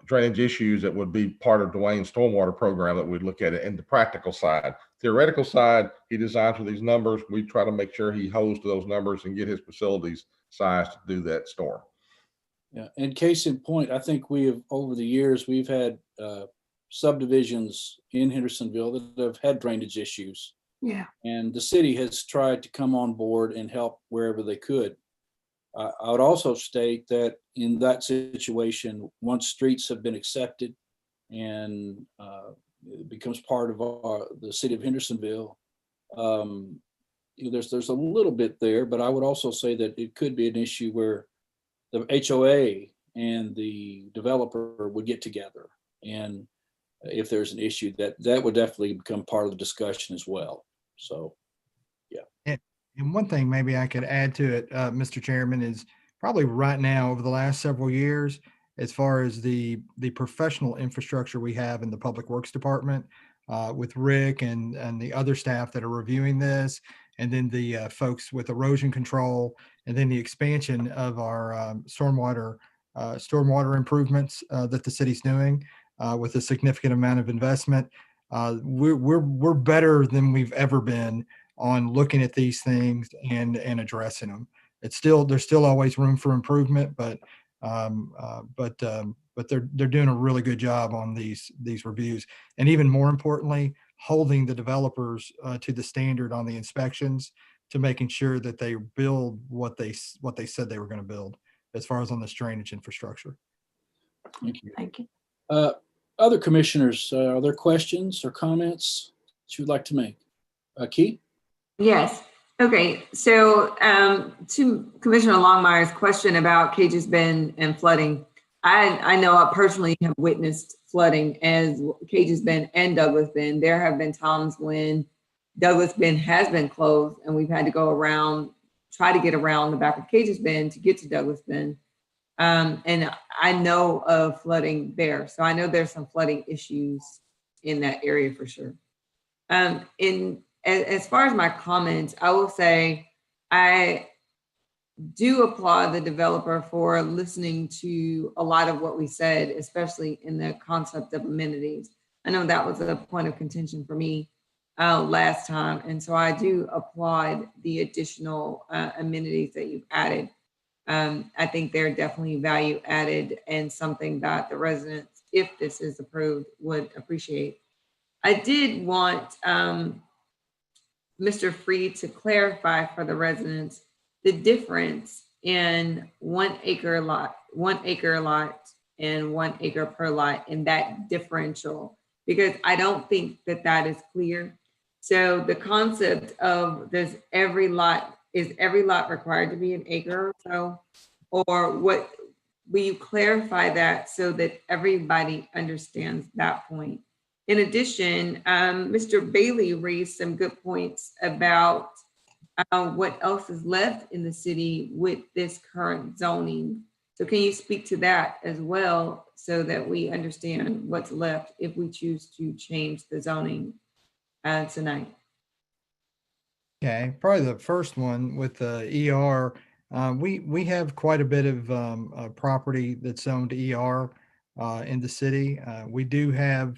drainage issues that would be part of Dwayne's stormwater program that we'd look at it in the practical side. Theoretical side, he designs for these numbers. We try to make sure he holds to those numbers and get his facilities sized to do that storm. Yeah, and case in point, I think we have, over the years, we've had subdivisions in Hendersonville that have had drainage issues. Yeah. And the city has tried to come on board and help wherever they could. I would also state that in that situation, once streets have been accepted and it becomes part of the city of Hendersonville, there's a little bit there, but I would also say that it could be an issue where the HOA and the developer would get together, and if there's an issue, that would definitely become part of the discussion as well. So, yeah. And one thing maybe I could add to it, Mr. Chairman, is probably right now over the last several years, as far as the professional infrastructure we have in the Public Works Department, with Rick and the other staff that are reviewing this, and then the folks with erosion control, and then the expansion of our stormwater improvements that the city's doing with a significant amount of investment. We're better than we've ever been on looking at these things and addressing them. There's still always room for improvement, but they're doing a really good job on these reviews, and even more importantly, holding the developers to the standard on the inspections, to making sure that they build what they said they were going to build as far as on this drainage infrastructure. Thank you. Thank you. Other commissioners, are there questions or comments that you would like to make? Key? Yes. Okay. So to Commissioner Longmire's question about Cage's Bend and flooding, I know I personally have witnessed flooding as Cage's Bend and Douglas Bend. There have been times when Douglas Bend has been closed, and we've had to go around, try to get around the back of Cage's Bend to get to Douglas Bend. And I know of flooding there. So I know there's some flooding issues in that area for sure. As far as my comments, I will say I do applaud the developer for listening to a lot of what we said, especially in the concept of amenities. I know that was a point of contention for me last time. And so I do applaud the additional amenities that you've added. I think they're definitely value added and something that the residents, if this is approved, would appreciate. I did want Mr. Freed to clarify for the residents the difference in 1 acre lot, 1 acre lot and 1 acre per lot in that differential, because I don't think that that is clear. So the concept of is every lot required to be an acre or so, or what, will you clarify that so that everybody understands that point? In addition, Mr. Bailey raised some good points about what else is left in the city with this current zoning. So can you speak to that as well so that we understand what's left if we choose to change the zoning tonight? Okay, probably the first one with the ER. We have quite a bit of property that's zoned ER in the city. We do have,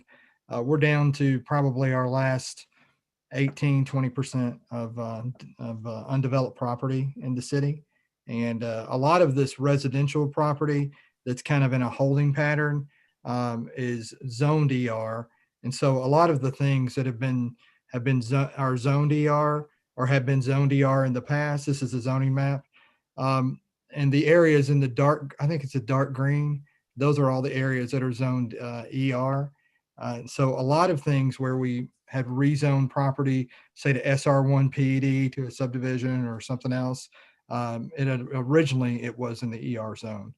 we're down to probably our last 18-20% of undeveloped property in the city. And a lot of this residential property that's kind of in a holding pattern is zoned ER. And so a lot of the things that are zoned ER or have been zoned ER in the past, this is a zoning map. And the areas in the dark, I think it's a dark green, those are all the areas that are zoned ER. So a lot of things where we have rezoned property, say to SR1 PED to a subdivision or something else, originally it was in the ER zone.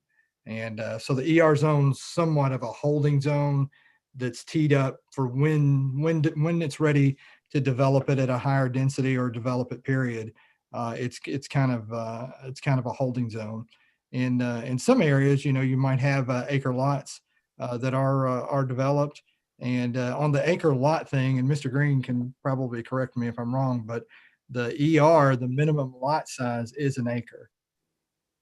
And so the ER zone's somewhat of a holding zone that's teed up for when it's ready to develop it at a higher density or develop it, period. It's kind of a holding zone. In some areas, you might have acre lots that are developed. And on the acre lot thing, and Mr. Green can probably correct me if I'm wrong, but the the minimum lot size is an acre.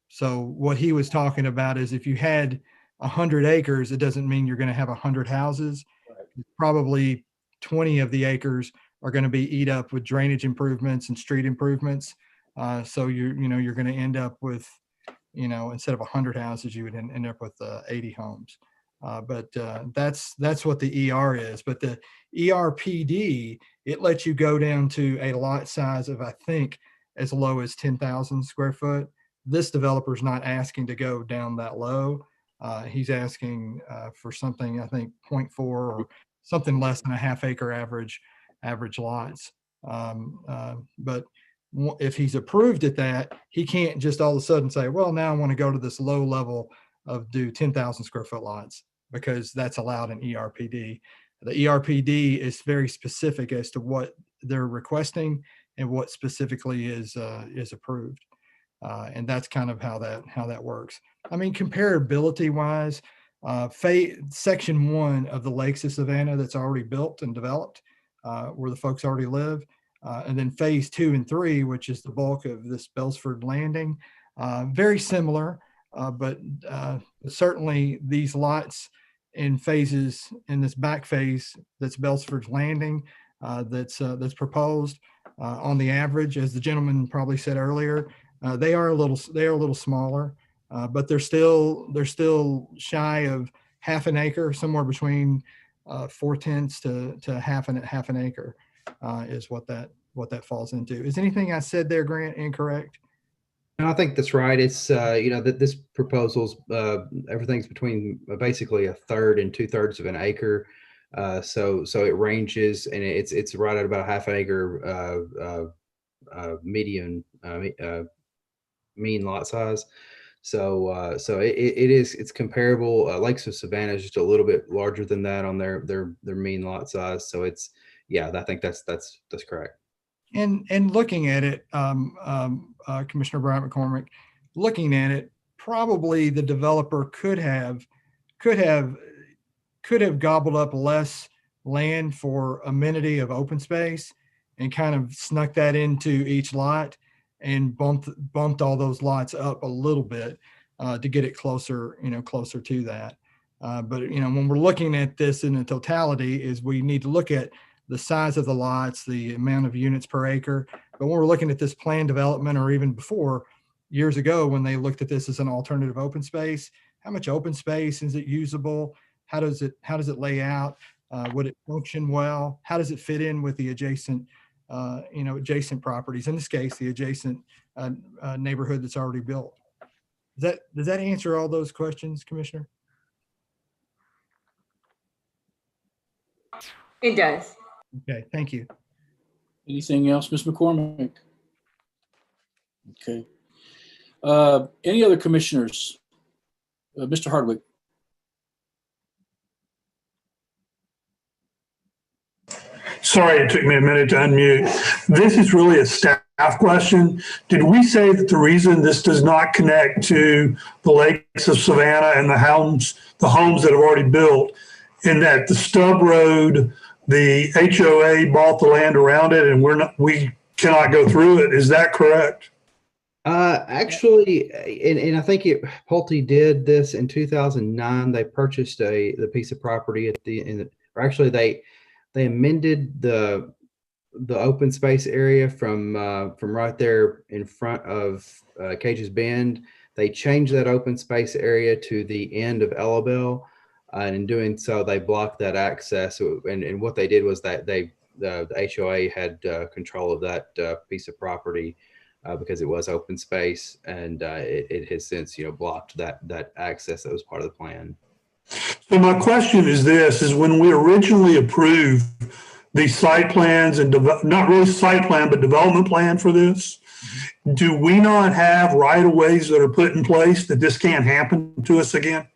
So what he was talking about is if you had 100 acres, it doesn't mean you're going to have 100 houses. Right. Probably 20 of the acres are going to be eat up with drainage improvements and street improvements. So you're going to end up with, instead of 100 houses, you would end up with 80 homes. But that's what the ER is. But the ERPD, it lets you go down to a lot size of, I think, as low as 10,000 square foot. This developer's not asking to go down that low. He's asking for something, I think, 0.4 or something less than a half acre average lots. But if he's approved at that, he can't just all of a sudden say, well, now I want to go to this low level of do 10,000 square foot lots, because that's allowed in ERPD. The ERPD is very specific as to what they're requesting and what specifically is approved. And that's kind of how that works. I mean, comparability wise, section 1 of the Lakes of Savannah that's already built and developed, where the folks already live, and then phase 2 and 3, which is the bulk of this Bellsford Landing, very similar, but certainly these lots in phases in this back phase that's Bellsford Landing that's proposed on the average, as the gentleman probably said earlier, they are a little smaller, but they're still shy of half an acre, somewhere between 4/10 to half an acre is what that falls into. Is anything I said there, Grant, incorrect? No, I think that's right. It's that this proposal's everything's between basically 1/3 and 2/3 of an acre. So it ranges, and it's right at about half an acre median mean lot size. So it's comparable. Lakes of Savannah is just a little bit larger than that on their mean lot size. So I think that's correct. And looking at it, Commissioner Bryant McCormick, looking at it, probably the developer could have gobbled up less land for amenity of open space and kind of snuck that into each lot and bumped all those lots up a little bit to get it closer to that. But when we're looking at this in the totality, is we need to look at the size of the lots, the amount of units per acre. But when we're looking at this planned development, or even before, years ago, when they looked at this as an alternative open space, how much open space is it usable? How does it lay out? Would it function well? How does it fit in with the adjacent properties? In this case, the adjacent neighborhood that's already built. Does that answer all those questions, Commissioner? It does. Okay, thank you. Anything else, Ms. McCormick? Okay. Any other commissioners? Mr. Hardwick. Sorry, it took me a minute to unmute. This is really a staff question. Did we say that the reason this does not connect to the lakes of Savannah and the homes that have already built, in that the stub road, the HOA bought the land around it and we cannot go through it? Is that correct? Actually, and I think Pulte did this in 2009. They purchased the piece of property actually they amended the open space area from right there in front of Cage's Bend. They changed that open space area to the end of Elabelle, and in doing so, they blocked that access. And what they did was that the HOA had control of that piece of property because it was open space, and it has since blocked that access that was part of the plan. So my question is this, is when we originally approved the site plans and not really site plan, but development plan for this, do we not have right-of-ways that are put in place that this can't happen to us again?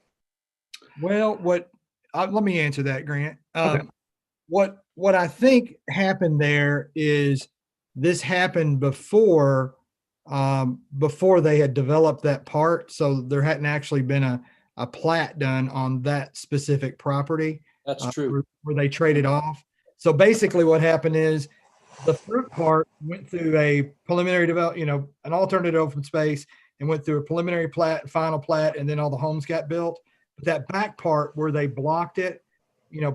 Well, let me answer that, Grant. Okay. What I think happened there is this happened before they had developed that part. So there hadn't actually been a plat done on that specific property. That's true. Where they traded off. So basically what happened is the front part went through a preliminary development, an alternative open space, and went through a preliminary plat, final plat, and then all the homes got built. But that back part where they blocked it,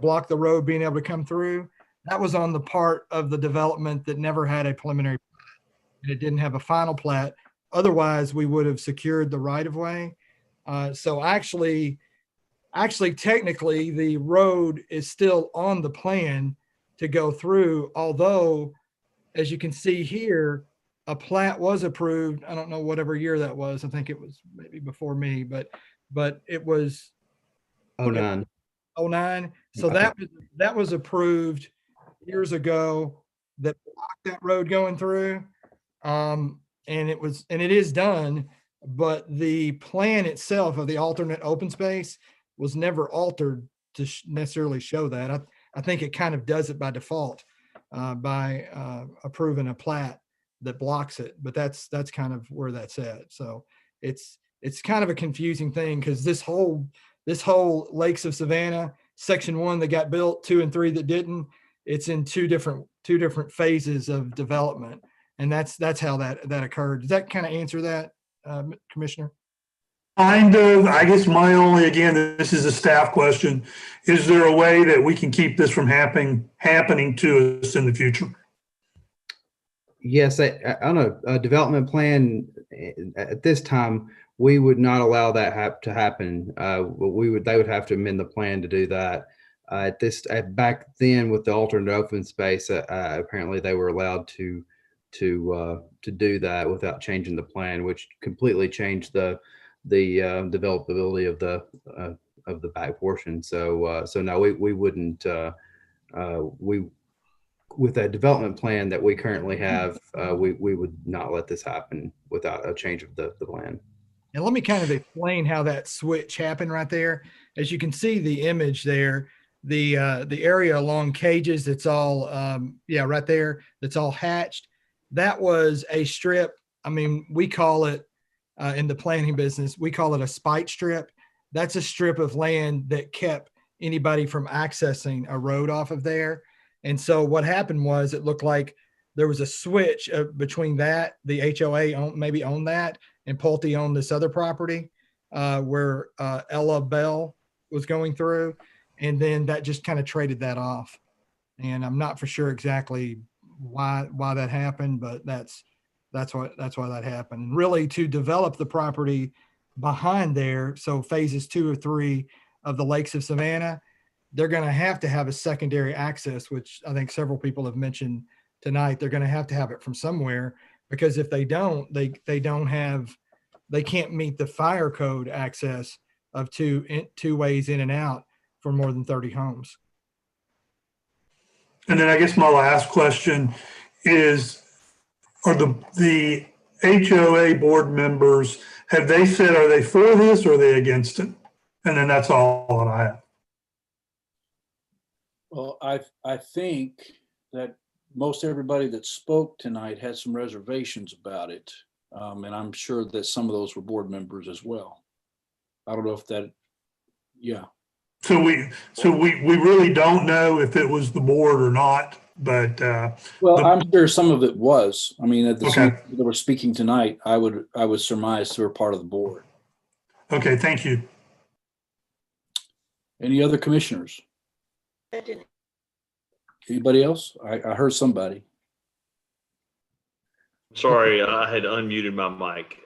blocked the road being able to come through, that was on the part of the development that never had a preliminary plat, and it didn't have a final plat. Otherwise, we would have secured the right of way. So actually, technically, the road is still on the plan to go through, although, as you can see here, a plat was approved. I don't know whatever year that was. I think it was maybe before me, but it was 09. 09. So that was approved years ago, that blocked that road going through. And it is done, but the plan itself of the alternate open space was never altered to necessarily show that. I think it kind of does it by default by approving a plat that blocks it, but that's kind of where that's at. So it's kind of a confusing thing, because this whole Lakes of Savannah section 1 that got built, 2 and 3 that didn't, it's in two different phases of development, and that's how that occurred. Does that kind of answer that, Commissioner? Kind of. I guess this is a staff question. Is there a way that we can keep this from happening to us in the future? Yes, on a development plan at this time, we would not allow that to happen. They would have to amend the plan to do that. Back then with the alternate open space, apparently they were allowed to do that without changing the plan, which completely changed the developability of the back portion. So no, we wouldn't. With that development plan that we currently have, we would not let this happen without a change of the plan. And let me kind of explain how that switch happened right there. As you can see the image there, the area along Cages, it's all right there, that's all hatched. that was a strip. I mean, we call it in the planning business, we call it a spite strip. That's a strip of land that kept anybody from accessing a road off of there. And so what happened was it looked like there was a switch between that, the HOA maybe owned that, and Pulte owned this other property where Ella Bell was going through. And then that just kind of traded that off. And I'm not for sure exactly why that happened, but that's why that happened. And really to develop the property behind there, so phases 2 or 3 of the Lakes of Savannah, they're going to have a secondary access, which I think several people have mentioned tonight. They're going to have it from somewhere, because if they don't, they can't meet the fire code access of two ways in and out for more than 30 homes. And then I guess my last question is, are the HOA board members, have they said, are they for this or are they against it? And then that's all that I have. Well, I think that most everybody that spoke tonight had some reservations about it. And I'm sure that some of those were board members as well. I don't know if that, yeah. So we really don't know if it was the board or not, but well, I'm sure some of it was. I mean, at the okay. that were speaking tonight, I would surmise they were part of the board. Okay, thank you. Any other commissioners? Anybody else? I heard somebody. Sorry, I had unmuted my mic.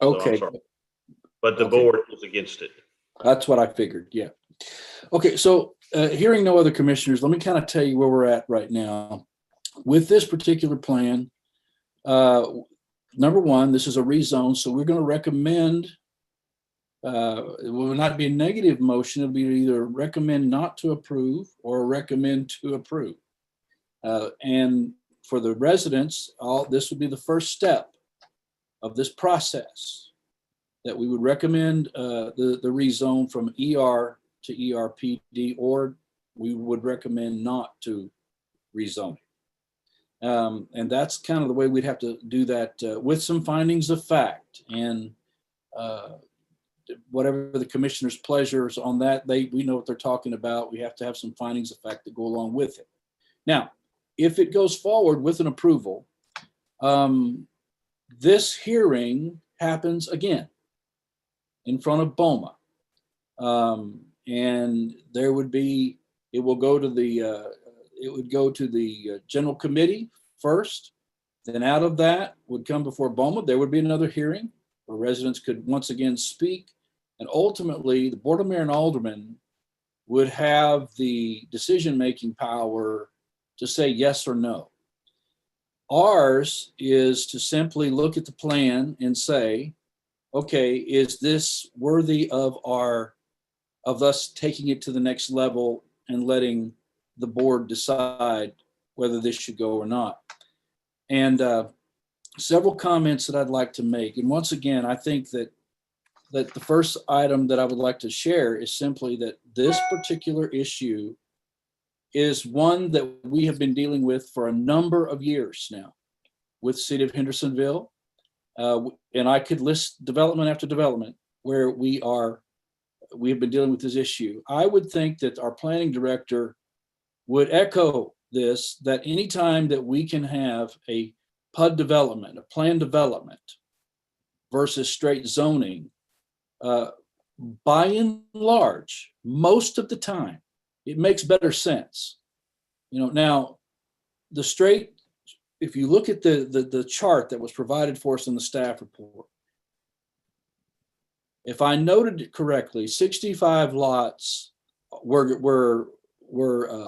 So okay. But the board was against it. That's what I figured, yeah. Okay, so hearing no other commissioners, let me kind of tell you where we're at right now. With this particular plan, number one, this is a rezone, so we're going to recommend, it will not be a negative motion, it'll be either recommend not to approve or recommend to approve. And for the residents, this would be the first step of this process, that we would recommend the rezone from ER to ERPD, or we would recommend not to rezone it. And that's kind of the way we'd have to do that with some findings of fact, and whatever the commissioner's pleasures on that, we know what they're talking about. We have to have some findings of fact that go along with it. Now, if it goes forward with an approval, this hearing happens again in front of BOMA. And there would be, it would go to the general committee first. Then out of that would come before BOMA. There would be another hearing where residents could once again speak. And ultimately, the Board of Mayor and Aldermen would have the decision-making power to say yes or no. Ours is to simply look at the plan and say, okay, is this worthy of us taking it to the next level and letting the board decide whether this should go or not? And several comments that I'd like to make. And once again, I think that the first item that I would like to share is simply that this particular issue is one that we have been dealing with for a number of years now with the city of Hendersonville. And I could list development after development where we have been dealing with this issue. I would think that our planning director would echo this, that anytime that we can have a PUD development, a planned development versus straight zoning, by and large, most of the time, it makes better sense. Now the straight, if you look at the chart that was provided for us in the staff report, if I noted it correctly, 65 lots were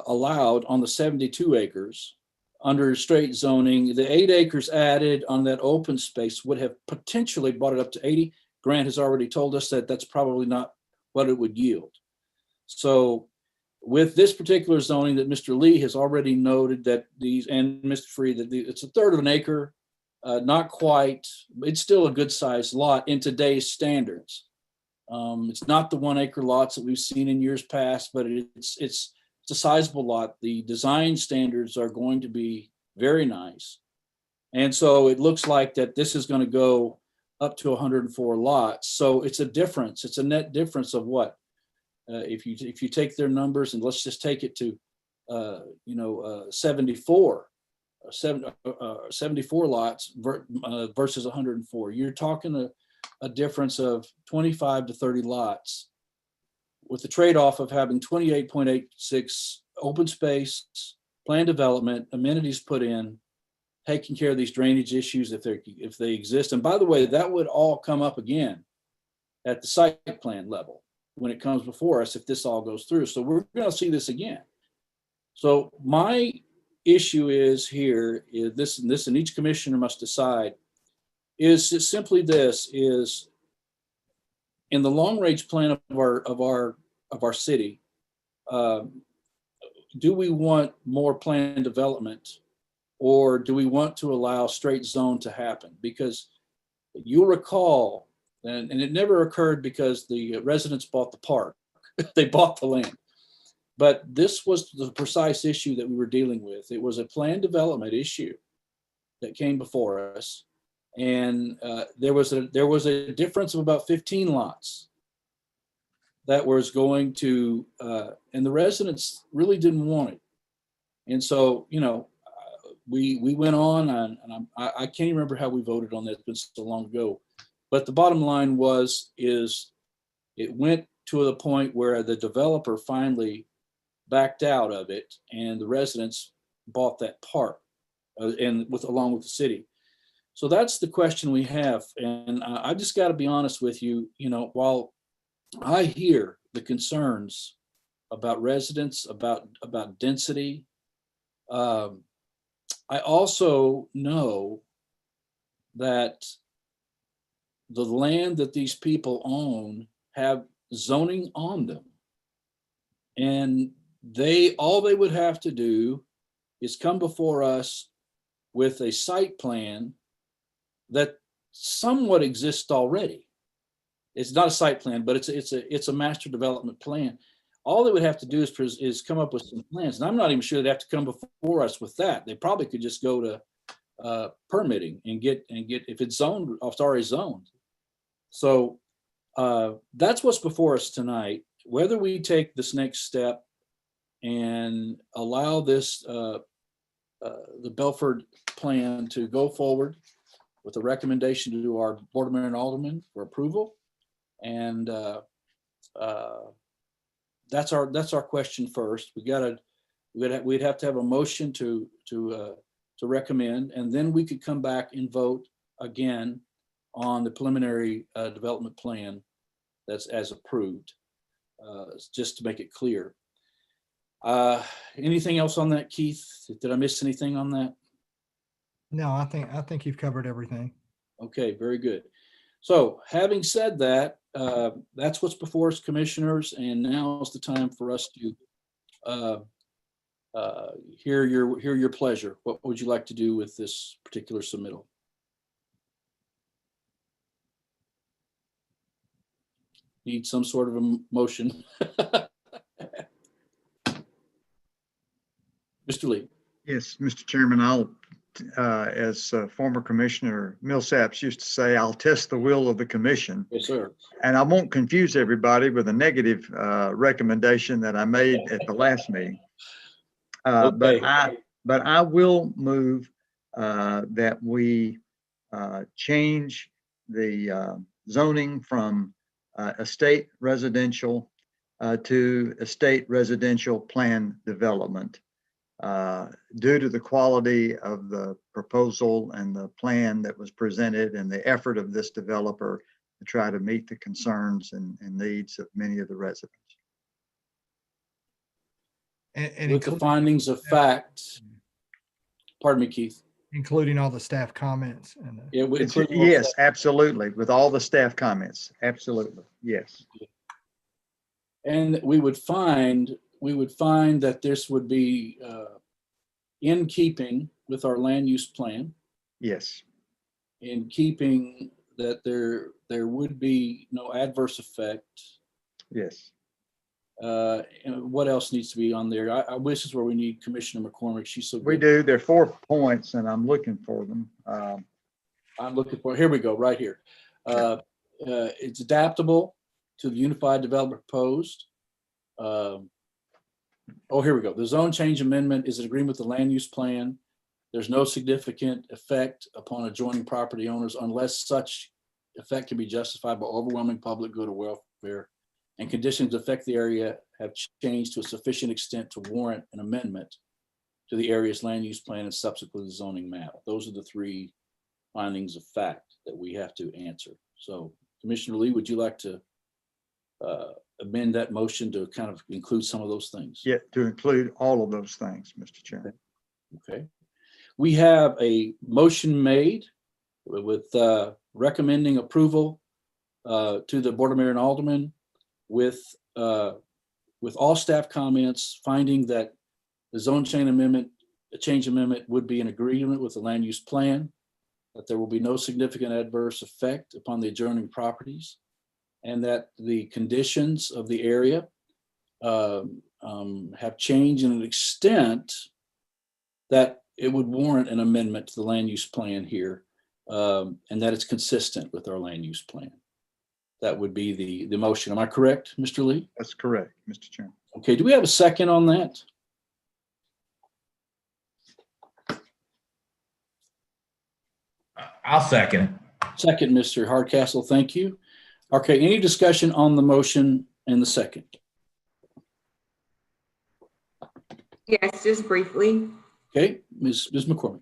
allowed on the 72 acres under straight zoning. The 8 acres added on that open space would have potentially brought it up to 80. Grant has already told us that that's probably not what it would yield. So with this particular zoning that Mr. Lee has already noted that and Mr. Free, that it's a third of an acre, not quite, it's still a good sized lot in today's standards. It's not the 1 acre lots that we've seen in years past, but it's a sizable lot. The design standards are going to be very nice. And so it looks like that this is going to go up to 104 lots. So it's a difference. It's a net difference of what? If you take their numbers and let's just take it to 74 lots versus 104, you're talking a difference of 25 to 30 lots, with the trade-off of having 28.86 open space, planned development, amenities put in, taking care of these drainage issues if they exist. And by the way, that would all come up again at the site plan level when it comes before us if this all goes through. So we're going to see this again. So my issue is here is this, and each commissioner must decide, is simply this: is in the long range plan of our city, do we want more planned development, or do we want to allow straight zone to happen? Because you'll recall, and it never occurred because the residents bought the park, they bought the land. But this was the precise issue that we were dealing with. It was a planned development issue that came before us. And there was a difference of about 15 lots that was going to, and the residents really didn't want it. And so, we went on, and I can't even remember how we voted on that. It's been so long ago. But the bottom line is it went to the point where the developer finally backed out of it, and the residents bought that park, along with the city. So that's the question we have. And I just got to be honest with you, while I hear the concerns about residents, about density, I also know that the land that these people own have zoning on them. And all they would have to do is come before us with a site plan that somewhat exists already. It's not a site plan, but it's a master development plan. All they would have to do is come up with some plans. And I'm not even sure they'd have to come before us with that. They probably could just go to permitting and get, if it's zoned, it's already zoned. So that's what's before us tonight. Whether we take this next step and allow this, the Belford plan to go forward with a recommendation to our Board of Mayor and Aldermen for approval. And that's our question first. we'd have to have a motion to recommend, and then we could come back and vote again on the preliminary development plan that's as approved, just to make it clear. Anything else on that, Keith? Did I miss anything on that? No, I think you've covered everything. Okay, very good. So having said that, that's what's before us, commissioners, and now is the time for us to hear your pleasure. What would you like to do with this particular submittal? Need some sort of a motion. Mr. Lee. Yes, Mr. Chairman, I'll, as former Commissioner Millsaps used to say, I'll test the will of the commission. Yes, sir. And I won't confuse everybody with a negative recommendation that I made at the last meeting. Okay. But I will move that we change the zoning from estate residential to estate residential plan development due to the quality of the proposal and the plan that was presented and the effort of this developer to try to meet the concerns and needs of many of the residents. And with the findings of fact. Pardon me, Keith. Including all the staff comments. And yes, absolutely. With all the staff comments. Absolutely. Yes. And we would find that this would be in keeping with our land use plan. Yes. In keeping that there would be no adverse effect. Yes. And what else needs to be on there? I wish this is where we need Commissioner McCormick. She's so good. We do. There are 4 points, and I'm looking for them. I'm looking for, here we go, right here. It's adaptable to the unified development proposed. Oh, here we go. The zone change amendment is in agreement with the land use plan. There's no significant effect upon adjoining property owners unless such effect can be justified by overwhelming public good or welfare, and conditions affect the area have changed to a sufficient extent to warrant an amendment to the area's land use plan and subsequent zoning map. Those are the 3 findings of fact that we have to answer. So Commissioner Lee, would you like to amend that motion to kind of include some of those things? Yeah, to include all of those things, Mr. Chairman. Okay. We have a motion made with recommending approval to the Board of Mayor and Aldermen with all staff comments, finding that the zone change amendment would be in agreement with the land use plan, that there will be no significant adverse effect upon the adjoining properties, and that the conditions of the area have changed in an extent that it would warrant an amendment to the land use plan here, and that it's consistent with our land use plan. That would be the motion. Am I correct, Mr. Lee? That's correct, Mr. Chairman. Okay, do we have a second on that? I'll second it. Second, Mr. Hardcastle, thank you. Okay, any discussion on the motion and the second? Yes, just briefly. Okay, Ms. McCormick.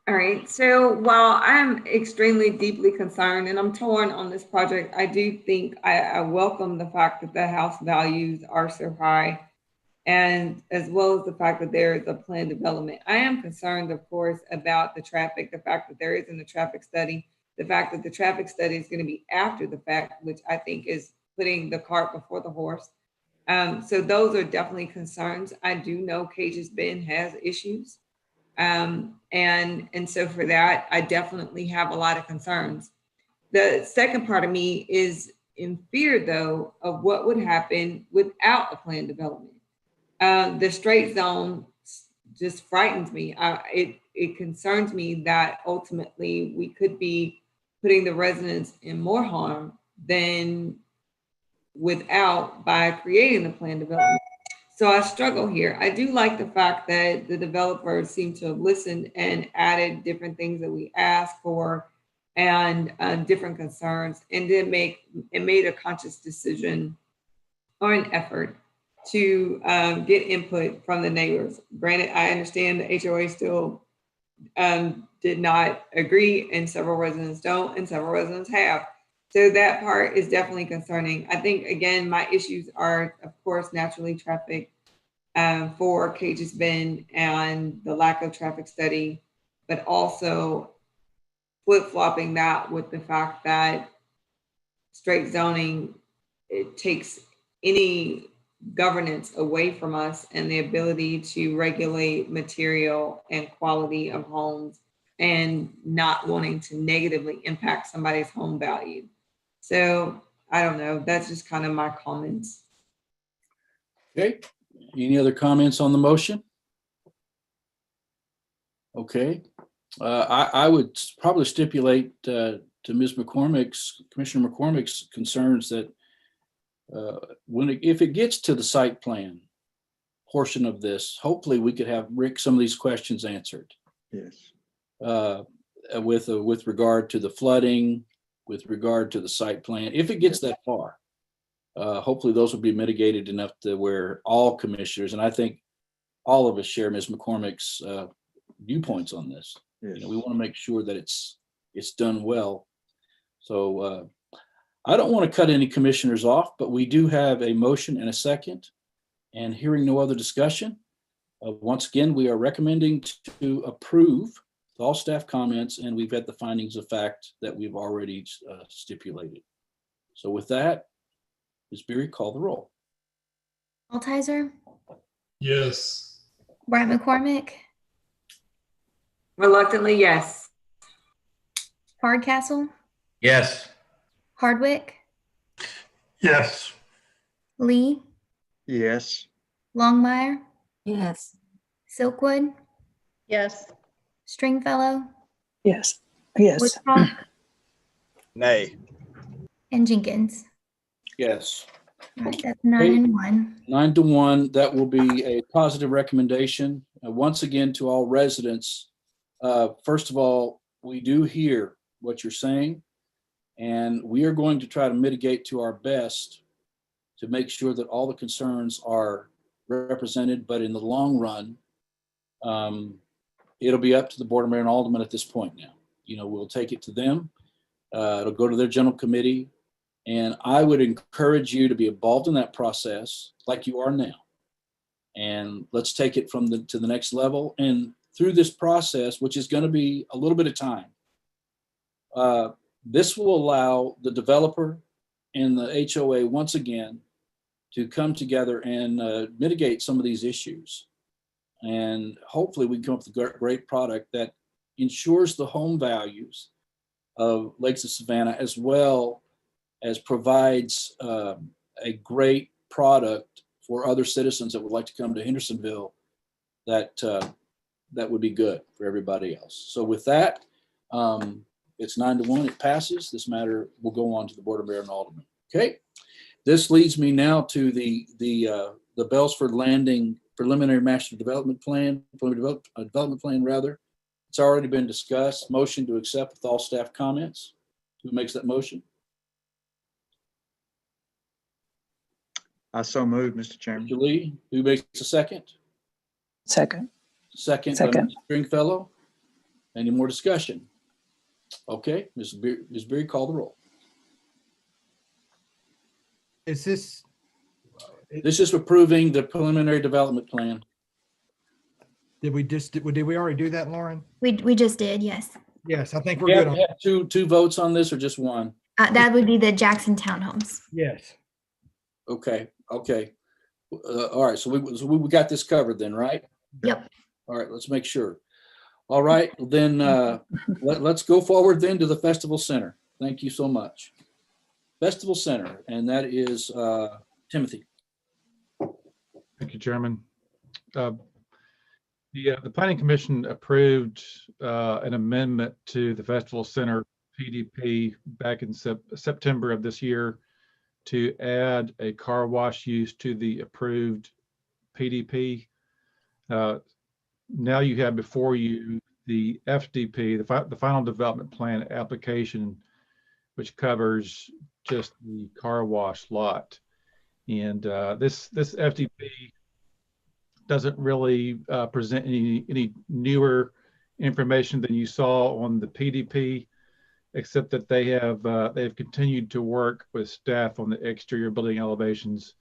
All right, so while I'm extremely deeply concerned and I'm torn on this project, I do think I welcome the fact that the house values are so high, and as well as the fact that there is a planned development. I am concerned, of course, about the traffic, the fact that there isn't a traffic study, the fact that the traffic study is going to be after the fact, which I think is putting the cart before the horse. So those are definitely concerns. I do know Cage's Bend has issues. And so for that, I definitely have a lot of concerns. The second part of me is in fear, though, of what would happen without a planned development. The straight zone just frightens me. It concerns me that ultimately we could be putting the residents in more harm than without by creating the planned development. So I struggle here. I do like the fact that the developers seem to have listened and added different things that we asked for and different concerns, and then made a conscious decision or an effort to get input from the neighbors. Granted, I understand the HOA still did not agree, and several residents don't, and several residents have. So that part is definitely concerning. I think, again, my issues are, of course, naturally traffic for Cage's Bend and the lack of traffic study, but also flip-flopping that with the fact that straight zoning, it takes any governance away from us and the ability to regulate material and quality of homes and not wanting to negatively impact somebody's home value. So I don't know, that's just kind of my comments. Okay, any other comments on the motion? Okay, I would probably stipulate to Commissioner McCormick's concerns that if it gets to the site plan portion of this, hopefully we could have Rick some of these questions answered. Yes. With regard to the flooding, with regard to the site plan, if it gets that far, hopefully those will be mitigated enough to where all commissioners, and I think all of us share Ms. McCormick's viewpoints on this. Yes. You know, we want to make sure that it's done well. So I don't want to cut any commissioners off, but we do have a motion and a second, and hearing no other discussion. Once again, we are recommending to approve all staff comments, and we've had the findings of fact that we've already stipulated. So with that, Ms. Beery, call the roll. Altizer, Yes. Brian McCormick, Reluctantly, yes. Yes. Hardcastle, Hardwick, Yes. Lee, Yes. Longmire, Yes. Silkwood, Yes. Stringfellow, Yes. Yes. Woodcock, Nay. and Jenkins. Yes. All right, that's 9-1. 9-1. That will be a positive recommendation. Once again, to all residents, first of all, we do hear what you're saying, and we are going to try to mitigate to our best to make sure that all the concerns are represented. But in the long run, it'll be up to the Board of Mayor and Aldermen at this point now. We'll take it to them. It'll go to their general committee. And I would encourage you to be involved in that process like you are now. And let's take it to the next level. And through this process, which is going to be a little bit of time, this will allow the developer and the HOA once again to come together and mitigate some of these issues. And hopefully we can come up with a great product that ensures the home values of Lakes of Savannah, as well as provides a great product for other citizens that would like to come to Hendersonville that would be good for everybody else. So with that, it's 9-1, it passes. This matter will go on to the Board of Mayor and Aldermen. Okay. This leads me now to the Bellsford Landing preliminary master development plan, development plan rather. It's already been discussed. Motion to accept with all staff comments. Who makes that motion? I so move, Mr. Chairman. Mr. Lee. Who makes a second? Second. Second. Second. By Mr. Stringfellow. Any more discussion? Okay, Ms. Beery, call the roll. Is this? This is approving the preliminary development plan. Did we already do that, Lauren? We just did, yes. Yes, I think We we're have good. to have two votes on this or just one? That would be the Jackson Townhomes. Yes. Okay. All right, so we got this covered then, right? Yep. All right, let's make sure. All right, then let's go forward then to the Festival Center. Thank you so much. Festival Center, and that is Timothy. Thank you, Chairman. The Planning Commission approved an amendment to the Festival Center PDP back in September of this year to add a car wash use to the approved PDP. Now you have before you the FDP, the final development plan application, which covers just the car wash lot. And this FDP doesn't really present any newer information than you saw on the PDP, except that they've continued to work with staff on the exterior building elevations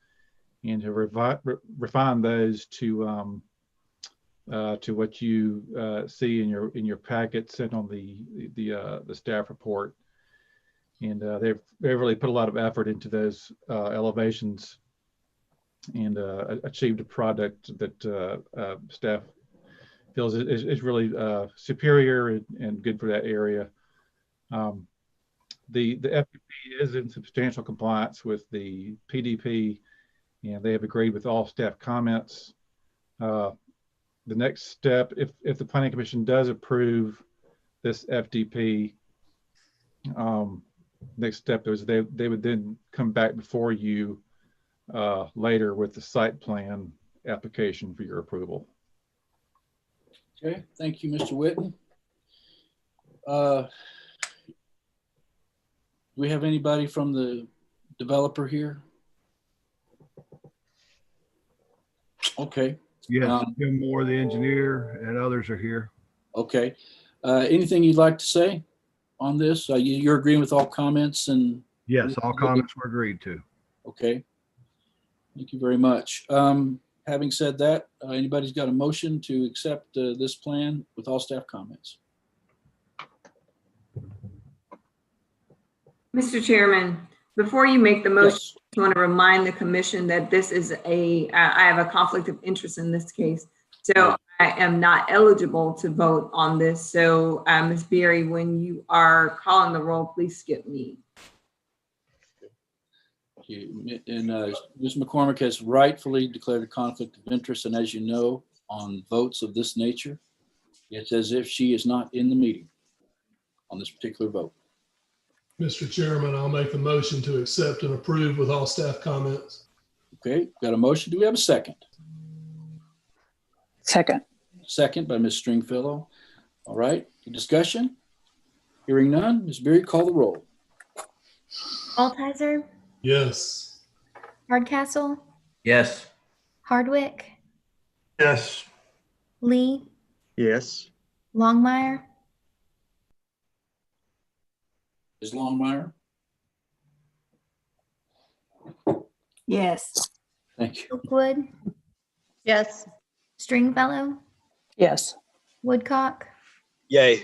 and to refine those to what you see in your packets and on the staff report. And they've really put a lot of effort into those elevations and achieved a product that staff feels is really superior and good for that area. The FDP is in substantial compliance with the PDP, and they have agreed with all staff comments. The next step, if the Planning Commission does approve this FDP, next step is they would then come back before you later with the site plan application for your approval. Okay, thank you, Mr. Whitten. Do we have anybody from the developer here? Okay. Yeah, Jim Moore, the engineer, and others are here. Okay. Anything you'd like to say on this? You're agreeing with all comments and? Yes, all comments were agreed to. Okay. Thank you very much. Having said that, anybody's got a motion to accept this plan with all staff comments? Mr. Chairman, before you make the motion, yes. I want to remind the commission that this is I have a conflict of interest in this case. So I am not eligible to vote on this. So Ms. Beery, when you are calling the roll, please skip me. Thank you. And Ms. McCormick has rightfully declared a conflict of interest. And as you know, on votes of this nature, it's as if she is not in the meeting on this particular vote. Mr. Chairman, I'll make the motion to accept and approve with all staff comments. Okay, got a motion. Do we have a second? Second. Second by Ms. Stringfellow. All right, discussion? Hearing none, Ms. Beery, call the roll. Altizer, Yes. Hardcastle, Yes. Hardwick, Yes. Lee, Yes. Longmire, Ms. Longmire? Yes. Thank you. Oakwood, Yes. Stringfellow, Yes. Woodcock, Yay.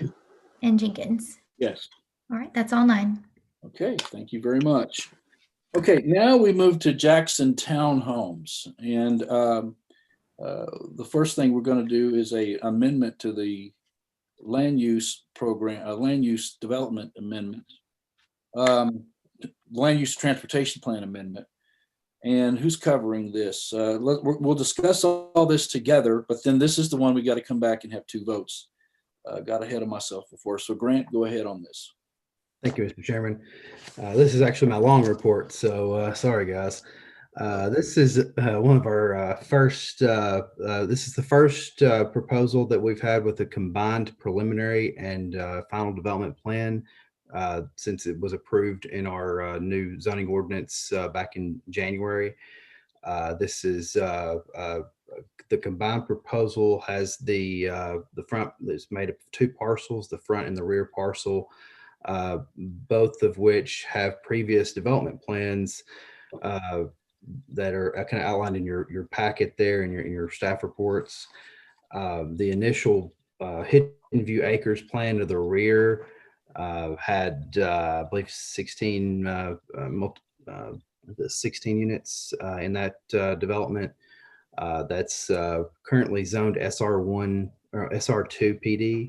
and Jenkins. Yes. All right, that's all 9. Okay, thank you very much. Okay, now we move to Jackson Townhomes. And the first thing we're going to do is a amendment to the land use program, land use development amendment, land use transportation plan amendment. And who's covering this? We'll discuss all this together, but then this is the one we got to come back and have 2 votes. Got ahead of myself before. So Grant, go ahead on this. Thank you, Mr. Chairman. This is actually my long report, so sorry, guys. This is one of our first, this is the first proposal that we've had with a combined preliminary and final development plan since it was approved in our new zoning ordinance back in January. This is the combined proposal has the front is made up of 2 parcels, the front and the rear parcel, both of which have previous development plans that are kind of outlined in your packet there in your staff reports. The initial Hidden View Acres plan to the rear had, I believe, 16 units in that development. That's currently zoned SR1 or SR2 PD.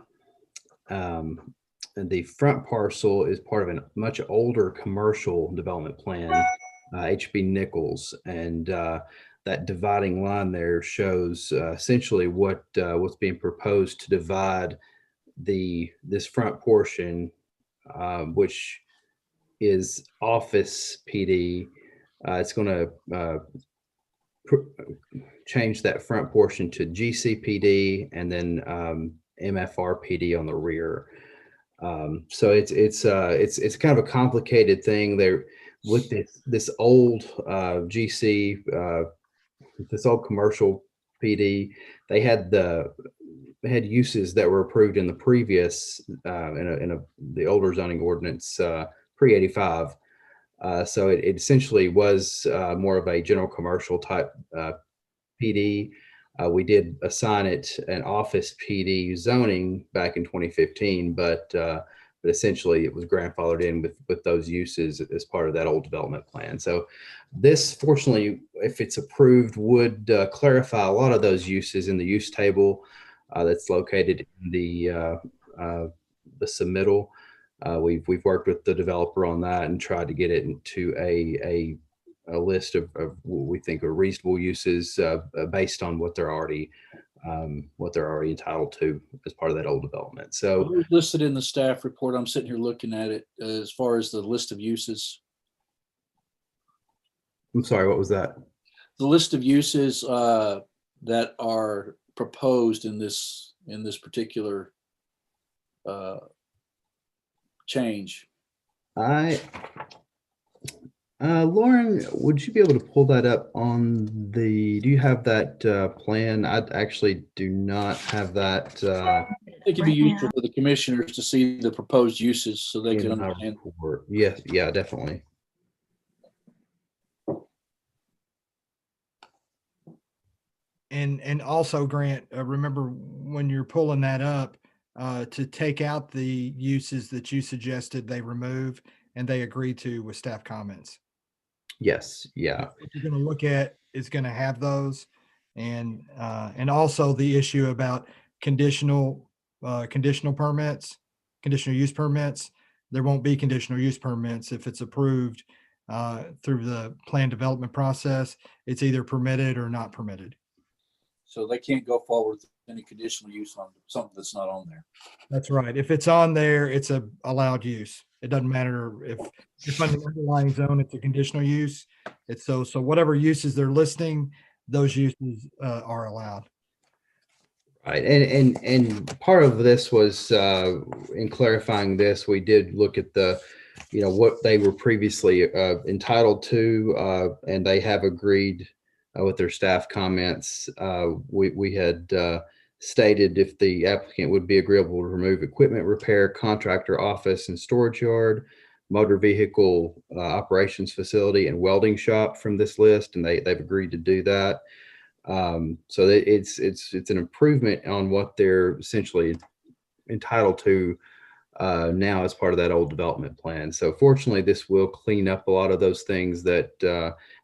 And the front parcel is part of a much older commercial development plan, HB Nichols, and that dividing line there shows essentially what's being proposed to divide this front portion, which is office PD. It's going to change that front portion to GCPD and then MFRPD on the rear. So it's kind of a complicated thing there with this old GC, this old commercial PD. They had uses that were approved in the previous the older zoning ordinance pre-85. So it essentially was more of a general commercial type PD. We did assign it an office PD zoning back in 2015, but essentially it was grandfathered in with those uses as part of that old development plan. So this, fortunately, if it's approved, would clarify a lot of those uses in the use table that's located in the submittal. We've worked with the developer on that and tried to get it into a list of what we think are reasonable uses based on what they're already entitled to as part of that old development. So it was listed in the staff report. I'm sitting here looking at it as far as the list of uses. I'm sorry, what was that? The list of uses that are proposed in this particular change. Lauren, would you be able to pull that up on do you have that plan? I actually do not have that. It could be useful for the commissioners to see the proposed uses so they can understand. Yes, yeah, definitely. And also, Grant, remember when you're pulling that up to take out the uses that you suggested they remove and they agree to with staff comments. Yes, yeah. What you're going to look at is going to have those, and also the issue about conditional permits, conditional use permits. There won't be conditional use permits if it's approved through the plan development process, it's either permitted or not permitted. So they can't go forward with any conditional use on something that's not on there. That's right. If it's on there, it's a allowed use. It doesn't matter if on the underlying zone, it's a conditional use. It's so whatever uses they're listing, those uses are allowed. Right, and part of this was in clarifying this, we did look at the, what they were previously entitled to, and they have agreed with their staff comments. We had stated if the applicant would be agreeable to remove equipment repair, contractor office and storage yard, motor vehicle operations facility, and welding shop from this list, and they've agreed to do that. So it's an improvement on what they're essentially entitled to now as part of that old development plan. So fortunately, this will clean up a lot of those things that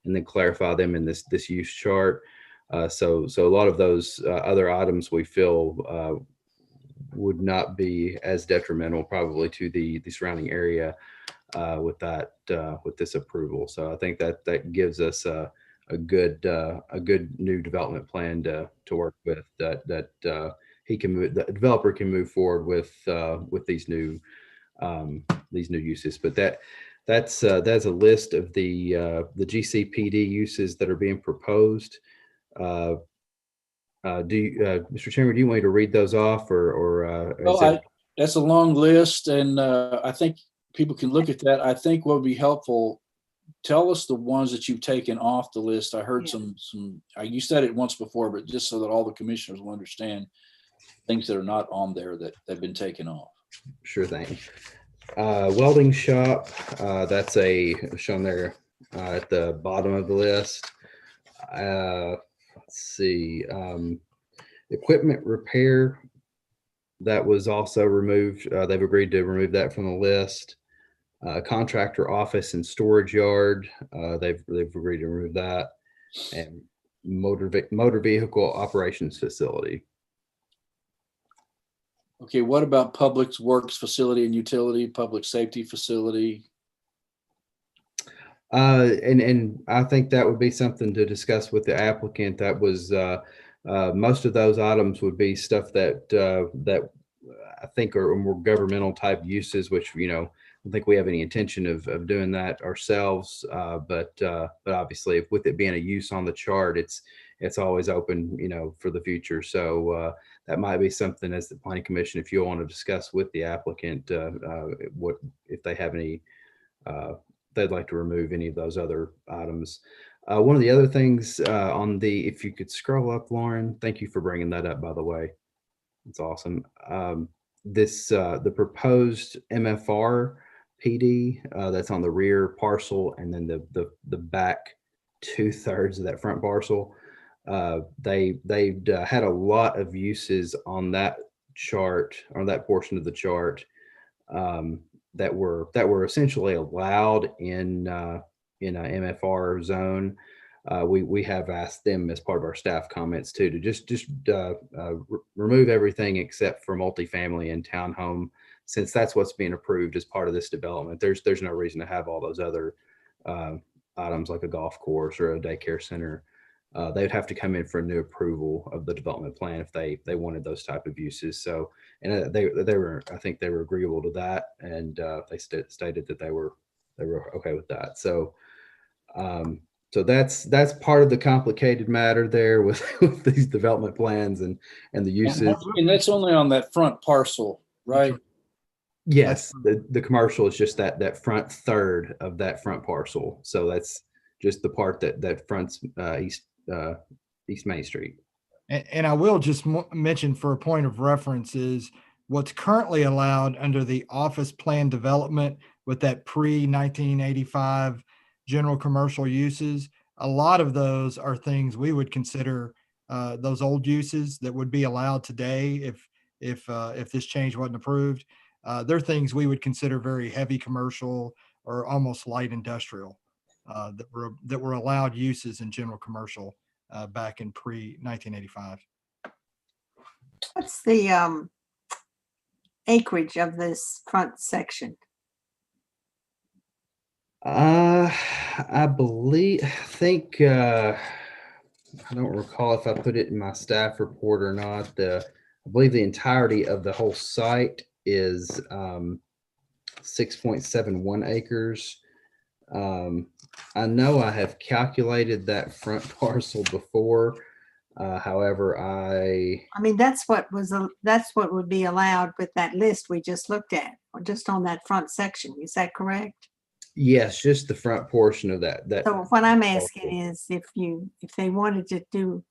and then clarify them in this use chart. So a lot of those other items we feel would not be as detrimental probably to the surrounding area with this approval. So I think that gives us a good new development plan to work with, that the developer can move forward with these new uses. But that's a list of the GCPD uses that are being proposed. Mr. Chairman, do you want me to read those off, or well, that's a long list, and I think people can look at that. I think what would be helpful, tell us the ones that you've taken off the list. I heard some you said it once before, but just so that all the commissioners will understand things that are not on there that have been taken off. Sure thing. Welding shop, that's shown there at the bottom of the list. Let's see, equipment repair, that was also removed. They've agreed to remove that from the list. Contractor office and storage yard, they've agreed to remove that, and motor vehicle operations facility. Okay, what about public works facility and utility, public safety facility? And I think that would be something to discuss with the applicant. That was most of those items would be stuff that I think are more governmental type uses, which I don't think we have any intention of doing that ourselves. But obviously, with it being a use on the chart, it's always open, for the future. So that might be something as the Planning Commission, if you want to discuss with the applicant, what if they have any, they'd like to remove any of those other items. One of the other things if you could scroll up, Lauren, thank you for bringing that up, by the way. It's awesome. The proposed MFR PD that's on the rear parcel, and then the back 2/3 of that front parcel. They've had a lot of uses on that chart, on that portion of the chart, that were essentially allowed in a MFR zone. We have asked them as part of our staff comments too to just remove everything except for multifamily and townhome, since that's what's being approved as part of this development. There's no reason to have all those other items like a golf course or a daycare center. They'd have to come in for a new approval of the development plan if they wanted those type of uses. So, and they were, I think they were agreeable to that, and they stated that they were okay with that. So, so that's part of the complicated matter there with these development plans and the uses. And that's only on that front parcel, right? Yes, the commercial is just that front third of that front parcel. So that's just the part that fronts East Main Street. And I will just mention for a point of reference is what's currently allowed under the office plan development with that pre-1985 general commercial uses. A lot of those are things we would consider those old uses that would be allowed today if this change wasn't approved. They're things we would consider very heavy commercial or almost light industrial that were allowed uses in general commercial back in pre-1985. What's the acreage of this front section? I I don't recall if I put it in my staff report or not. I believe the entirety of the whole site is 6.71 acres. I know I have calculated that front parcel before. However, I mean, that's what would be allowed with that list we just looked at, or just on that front section. Is that correct? Yes, just the front portion of that. So what I'm asking is if they wanted to do,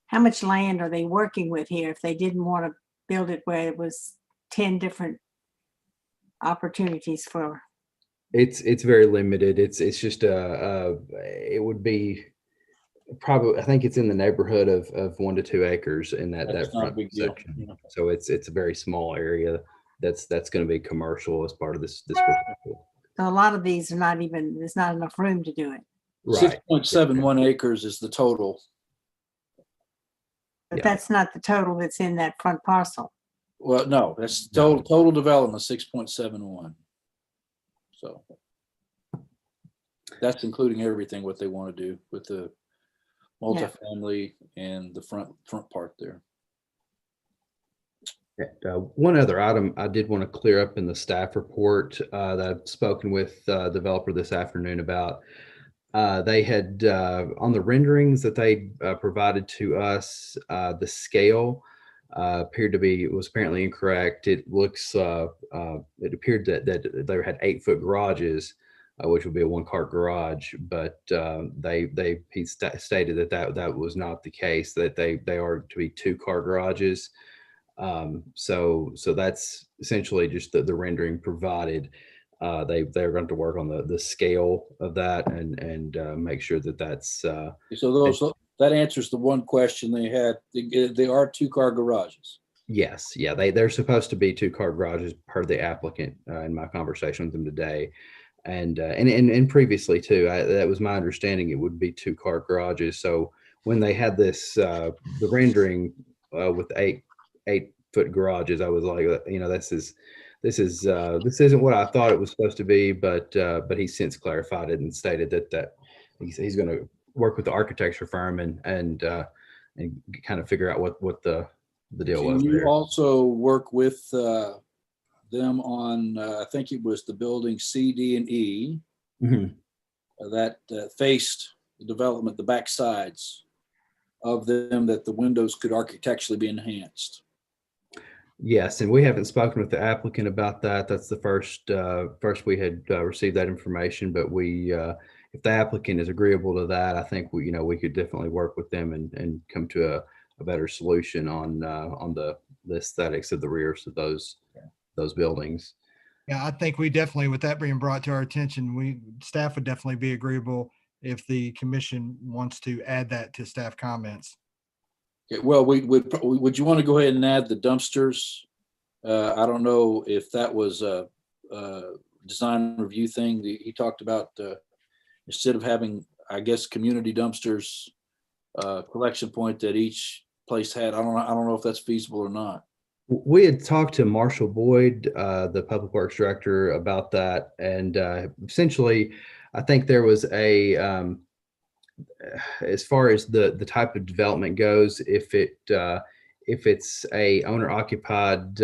how much land are they working with here if they didn't want to build it where it was 10 different opportunities for? It's very limited. It's just it would be probably, I think it's in the neighborhood of 1 to 2 acres in that That's not a front big deal. section. Yeah. So it's a very small area that's going to be commercial as part of this proposal. So a lot of these are not even, there's not enough room to do it. Right. 6.71 acres is the total. But Yeah. that's not the total that's in that front parcel. Well, no, that's total development, 6.71. So that's including everything, what they want to do with the multifamily and the front part there. One other item I did want to clear up in the staff report that I've spoken with the developer this afternoon about. They had on the renderings that they provided to us, the scale was apparently incorrect. It looks it appeared that they had 8-foot garages, which would be a 1-car garage, but he stated that was not the case, that they are to be 2-car garages. So that's essentially just the rendering provided. They're going to work on the scale of that and make sure that's so that answers the one question they had. They are 2-car garages. Yes, yeah, they're supposed to be 2-car garages per the applicant in my conversation with them today, and previously too. That was my understanding. It would be 2-car garages. So when they had this the rendering with 8-foot garages, I was like, this isn't what I thought it was supposed to be. But he's since clarified it and stated that he's going to work with the architecture firm and kind of figure out what the deal was. Can you there. also work with them on, I think it was the building C, D, and E that faced the development, the back sides of them, that the windows could architecturally be enhanced? Yes, and we haven't spoken with the applicant about that. That's the first we had received that information, but if the applicant is agreeable to that, I think we could definitely work with them and come to a better solution on the aesthetics of the rears of those buildings. Yeah, I think we definitely, with that being brought to our attention, staff would definitely be agreeable if the commission wants to add that to staff comments. Okay, well, would you want to go ahead and add the dumpsters? I don't know if that was a design review thing. He talked about instead of having, I guess, community dumpsters, collection point that each place had. I don't know if that's feasible or not. We had talked to Marshall Boyd, the Public Works Director, about that, and essentially, I think there was as far as the type of development goes, if it's a owner occupied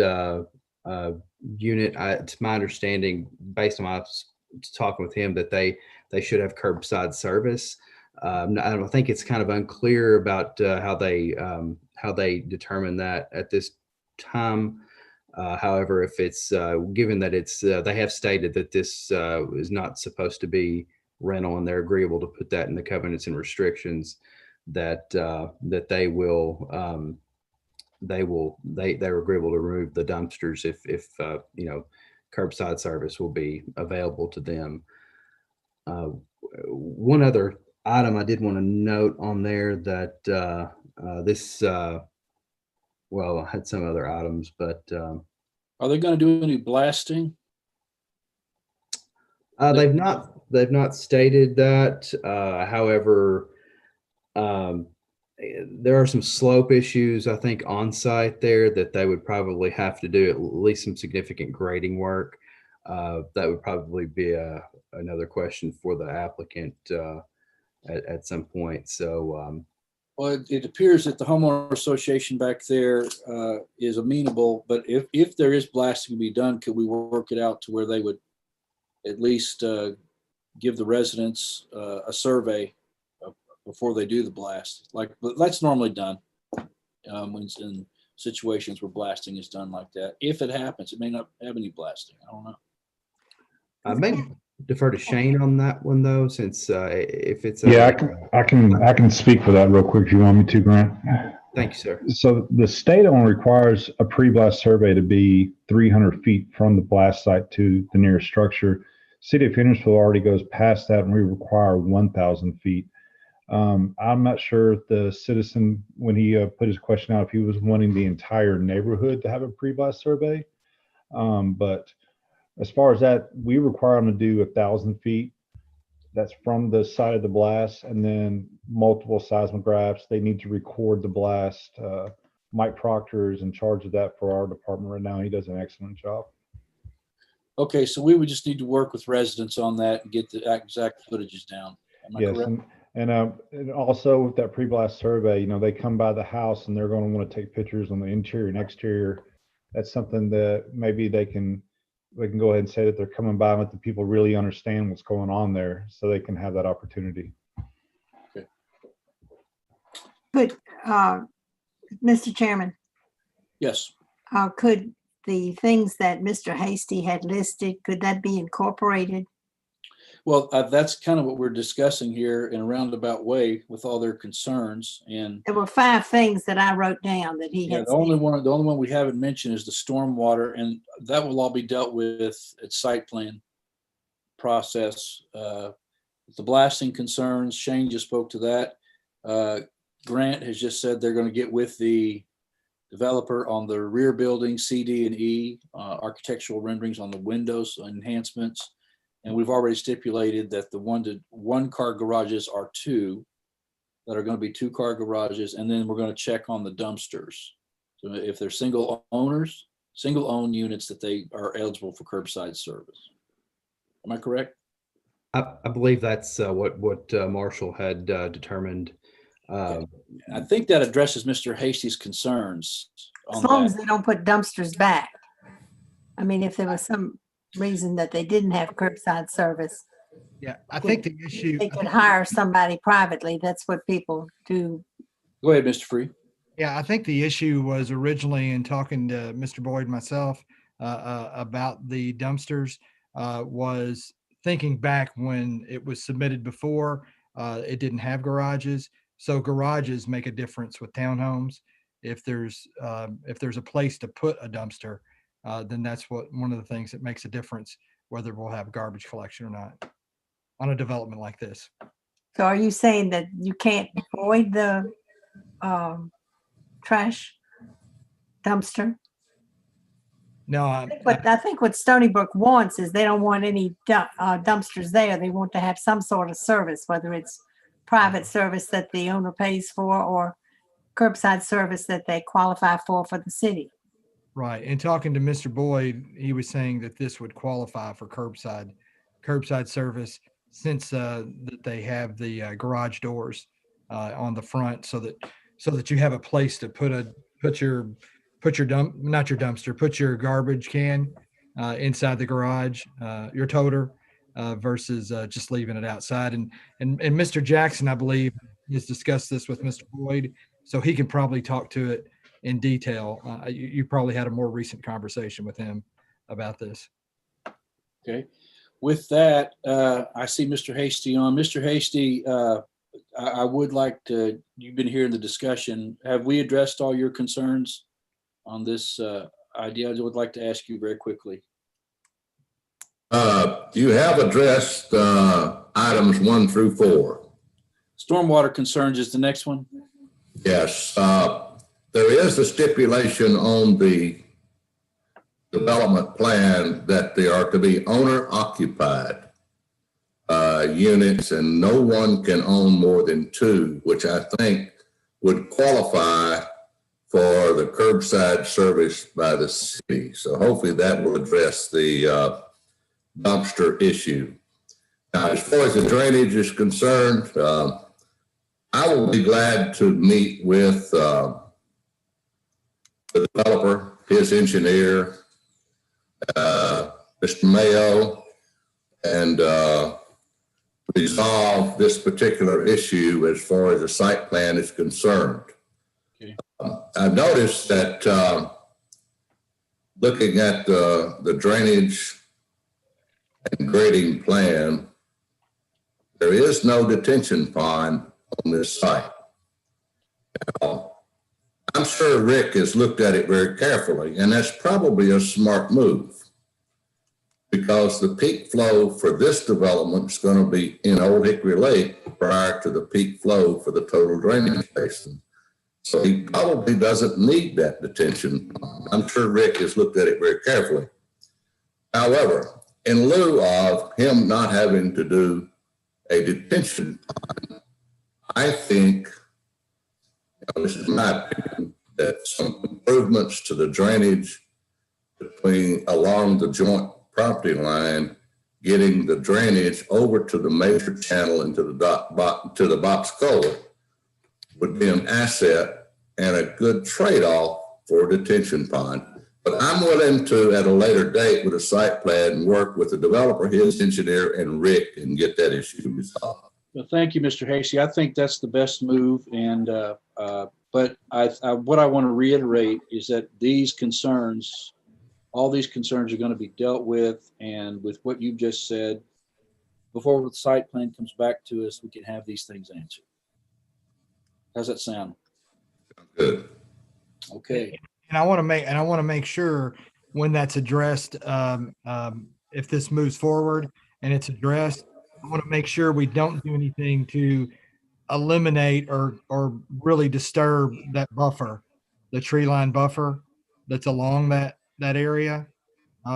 unit, it's my understanding, based on my talking with him, that they should have curbside service. I think it's kind of unclear about how they determine that at this time. However, if it's given that it's they have stated that this is not supposed to be rental, and they're agreeable to put that in the covenants and restrictions, that they're agreeable to remove the dumpsters if curbside service will be available to them. One other item I did want to note on there, that well, I had some other items, but are they going to do any blasting? They've not stated that. However, there are some slope issues, I think, on site there that they would probably have to do at least some significant grading work. that would probably be another question for the applicant at some point. So, well, it appears that the homeowner association back there is amenable, but if there is blasting to be done, could we work it out to where they would at least give the residents a survey before they do the blast? Like that's normally done when in situations where blasting is done like that. If it happens, it may not have any blasting. I don't know. I may defer to Shane on that one though, since if it's yeah, I can speak for that real quick if you want me to, Grant. Thank you, sir. So the state only requires a pre-blast survey to be 300 feet from the blast site to the nearest structure. City of Hendersonville already goes past that, and we require 1,000 feet. I'm not sure if the citizen, when he put his question out, if he was wanting the entire neighborhood to have a pre-blast survey. But as far as that, we require them to do 1,000 feet. That's from the site of the blast, and then multiple seismographs. They need to record the blast. Mike Proctor is in charge of that for our department right now. He does an excellent job. Okay, so we would just need to work with residents on that and get the exact footages down. Am I Yes, correct? and also with that pre-blast survey, they come by the house and they're going to want to take pictures on the interior and exterior. That's something that maybe they can go ahead and say that they're coming by and let the people really understand what's going on there, so they can have that opportunity. Okay. But Mr. Chairman. Yes. Could the things that Mr. Hasty had listed, could that be incorporated? Well, that's kind of what we're discussing here in a roundabout way with all their concerns. And there were 5 things that I wrote down that he had. The only one we haven't mentioned is the stormwater, and that will all be dealt with at site plan process. The blasting concerns, Shane just spoke to that. Grant has just said they're going to get with the developer on the rear building, C, D, and E, architectural renderings on the windows enhancements. And we've already stipulated that the 1-car garages are 2, that are going to be 2-car garages. And then we're going to check on the dumpsters. So if they're single owned units, that they are eligible for curbside service. Am I correct? I believe that's what Marshall had determined. I think that addresses Mr. Hasty's concerns. As long as they don't put dumpsters back. I mean, if there was some reason that they didn't have curbside service. Yeah, I think the issue. They could hire somebody privately. That's what people do. Go ahead, Mr. Free. Yeah, I think the issue was originally in talking to Mr. Boyd and myself about the dumpsters was thinking back when it was submitted before, it didn't have garages. So garages make a difference with townhomes. If there's a place to put a dumpster, then that's one of the things that makes a difference whether we'll have garbage collection or not on a development like this. So are you saying that you can't avoid the trash dumpster? No, I think what Stony Brook wants is they don't want any dumpsters there. They want to have some sort of service, whether it's private service that the owner pays for or curbside service that they qualify for the city. Right. And talking to Mr. Boyd, he was saying that this would qualify for curbside service since that they have the garage doors on the front, so that you have a place to put your garbage can inside the garage, your toter, versus just leaving it outside. And Mr. Jackson, I believe, has discussed this with Mr. Boyd, so he can probably talk to it in detail. You probably had a more recent conversation with him about this. Okay. With that, I see Mr. Hasty on. Mr. Hasty, I would like to, you've been hearing the discussion. Have we addressed all your concerns on this idea? I would like to ask you very quickly. You have addressed items 1 through 4. Stormwater concerns is the next one. Yes. There is a stipulation on the development plan that they are to be owner occupied units, and no one can own more than 2, which I think would qualify for the curbside service by the city. So hopefully that will address the dumpster issue. Now, as far as the drainage is concerned, I will be glad to meet with the developer, his engineer, Mr. Mayo, and resolve this particular issue as far as the site plan is concerned. Okay. I've noticed that looking at the drainage and grading plan, there is no detention pond on this site. Now, I'm sure Rick has looked at it very carefully, and that's probably a smart move because the peak flow for this development is going to be in Old Hickory Lake prior to the peak flow for the total drainage basin. So he probably doesn't need that detention pond. I'm sure Rick has looked at it very carefully. However, in lieu of him not having to do a detention pond, I think, this is my opinion, that some improvements to the drainage along the joint property line, getting the drainage over to the major channel and to the box culvert would be an asset and a good trade-off for a detention pond. But I'm willing to, at a later date with a site plan, work with the developer, his engineer, and Rick and get that issue resolved. Well, thank you, Mr. Hasty. I think that's the best move. And but what I want to reiterate is that these concerns, all these concerns are going to be dealt with. And with what you just said, before the site plan comes back to us, we can have these things answered. How's that sound? Good. Okay. And I want to make sure when that's addressed, if this moves forward and it's addressed, I want to make sure we don't do anything to eliminate or really disturb that buffer, the tree line buffer that's along that area,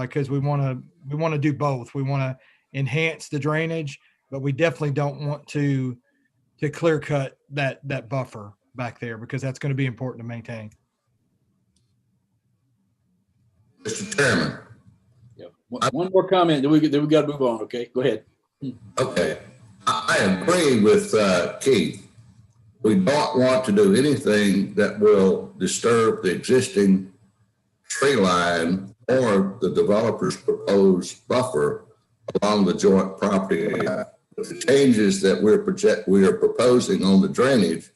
because we want to do both. We want to enhance the drainage, but we definitely don't want to clear cut that buffer back there because that's going to be important to maintain. Mr. Chairman. Yeah. One more comment, then we got to move on. Okay, go ahead. Okay, I agree with Keith. We don't want to do anything that will disturb the existing tree line or the developer's proposed buffer along the joint property line. The changes that we are proposing on the drainage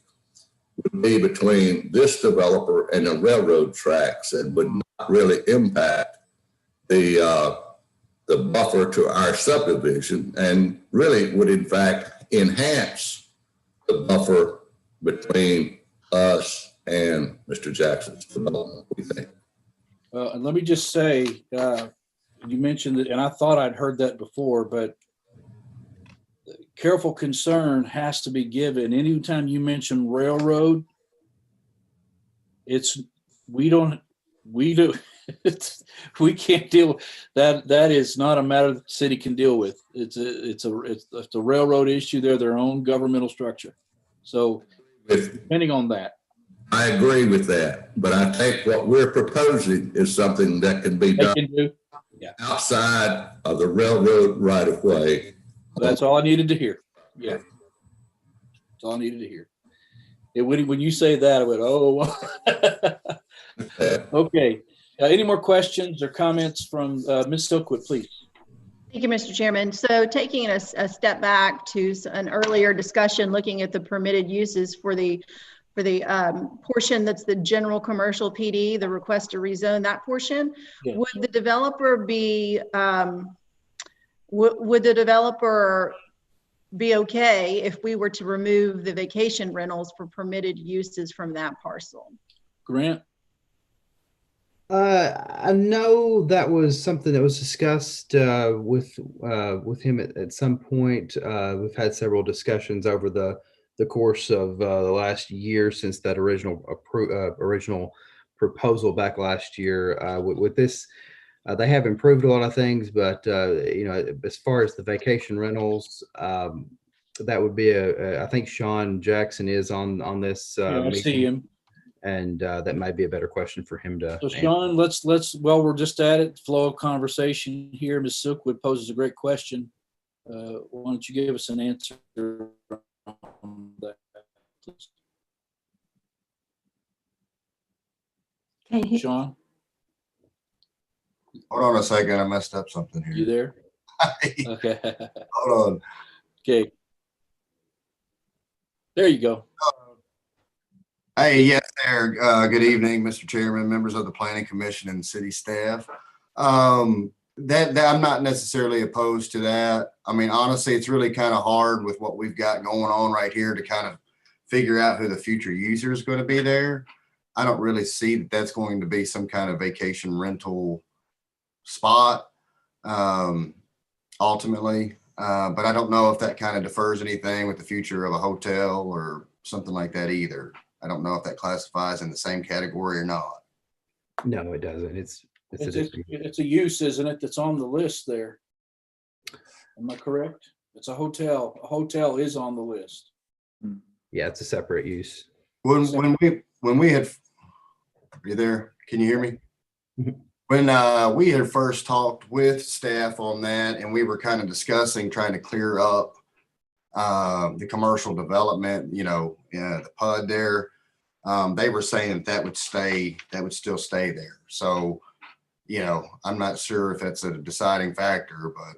would be between this developer and the railroad tracks and would not really impact the buffer to our subdivision and really would in fact enhance the buffer between us and Mr. Jackson's development, we think. And let me just say, you mentioned it, and I thought I'd heard that before, but careful concern has to be given. Anytime you mention railroad, we can't deal with that. That is not a matter that the city can deal with. It's a railroad issue. They're their own governmental structure. So depending on that. I agree with that, but I think what we're proposing is something that can be done outside of the railroad right of way. That's all I needed to hear. Yeah. That's all I needed to hear. When you say that, I went, oh. Okay. Any more questions or comments from Ms. Silkwood, please? Thank you, Mr. Chairman. So taking a step back to an earlier discussion, looking at the permitted uses for the portion that's the general commercial PD, the request to rezone that portion, yes. Would the developer be okay if we were to remove the vacation rentals for permitted uses from that parcel? Grant? I know that was something that was discussed with him at some point. We've had several discussions over the course of the last year since that original proposal back last year. With this, they have improved a lot of things, but as far as the vacation rentals, that would be I think Sean Jackson is on this. I see him. And that might be a better question for him to So answer. Sean, let's, well, we're just at it, flow of conversation here. Ms. Silkwood poses a great question. Why don't you give us an answer on that, please? Sean, Hold on a second. I messed up something here. you there? Okay. Hold on. Okay. There you go. Hey, yes, there. Good evening, Mr. Chairman, members of the Planning Commission and city staff. That I'm not necessarily opposed to that. I mean, honestly, it's really kind of hard with what we've got going on right here to kind of figure out who the future user is going to be there. I don't really see that that's going to be some kind of vacation rental spot ultimately. But I don't know if that kind of defers anything with the future of a hotel or something like that either. I don't know if that classifies in the same category or not. No, it doesn't. It's a use, isn't it, that's on the list there? Am I correct? It's a hotel. A hotel is on the list. Yeah, it's a separate use. When we had, are you there? Can you hear me? When we had first talked with staff on that, and we were kind of discussing trying to clear up the commercial development, the PUD there, they were saying that would still stay there. So, I'm not sure if that's a deciding factor, but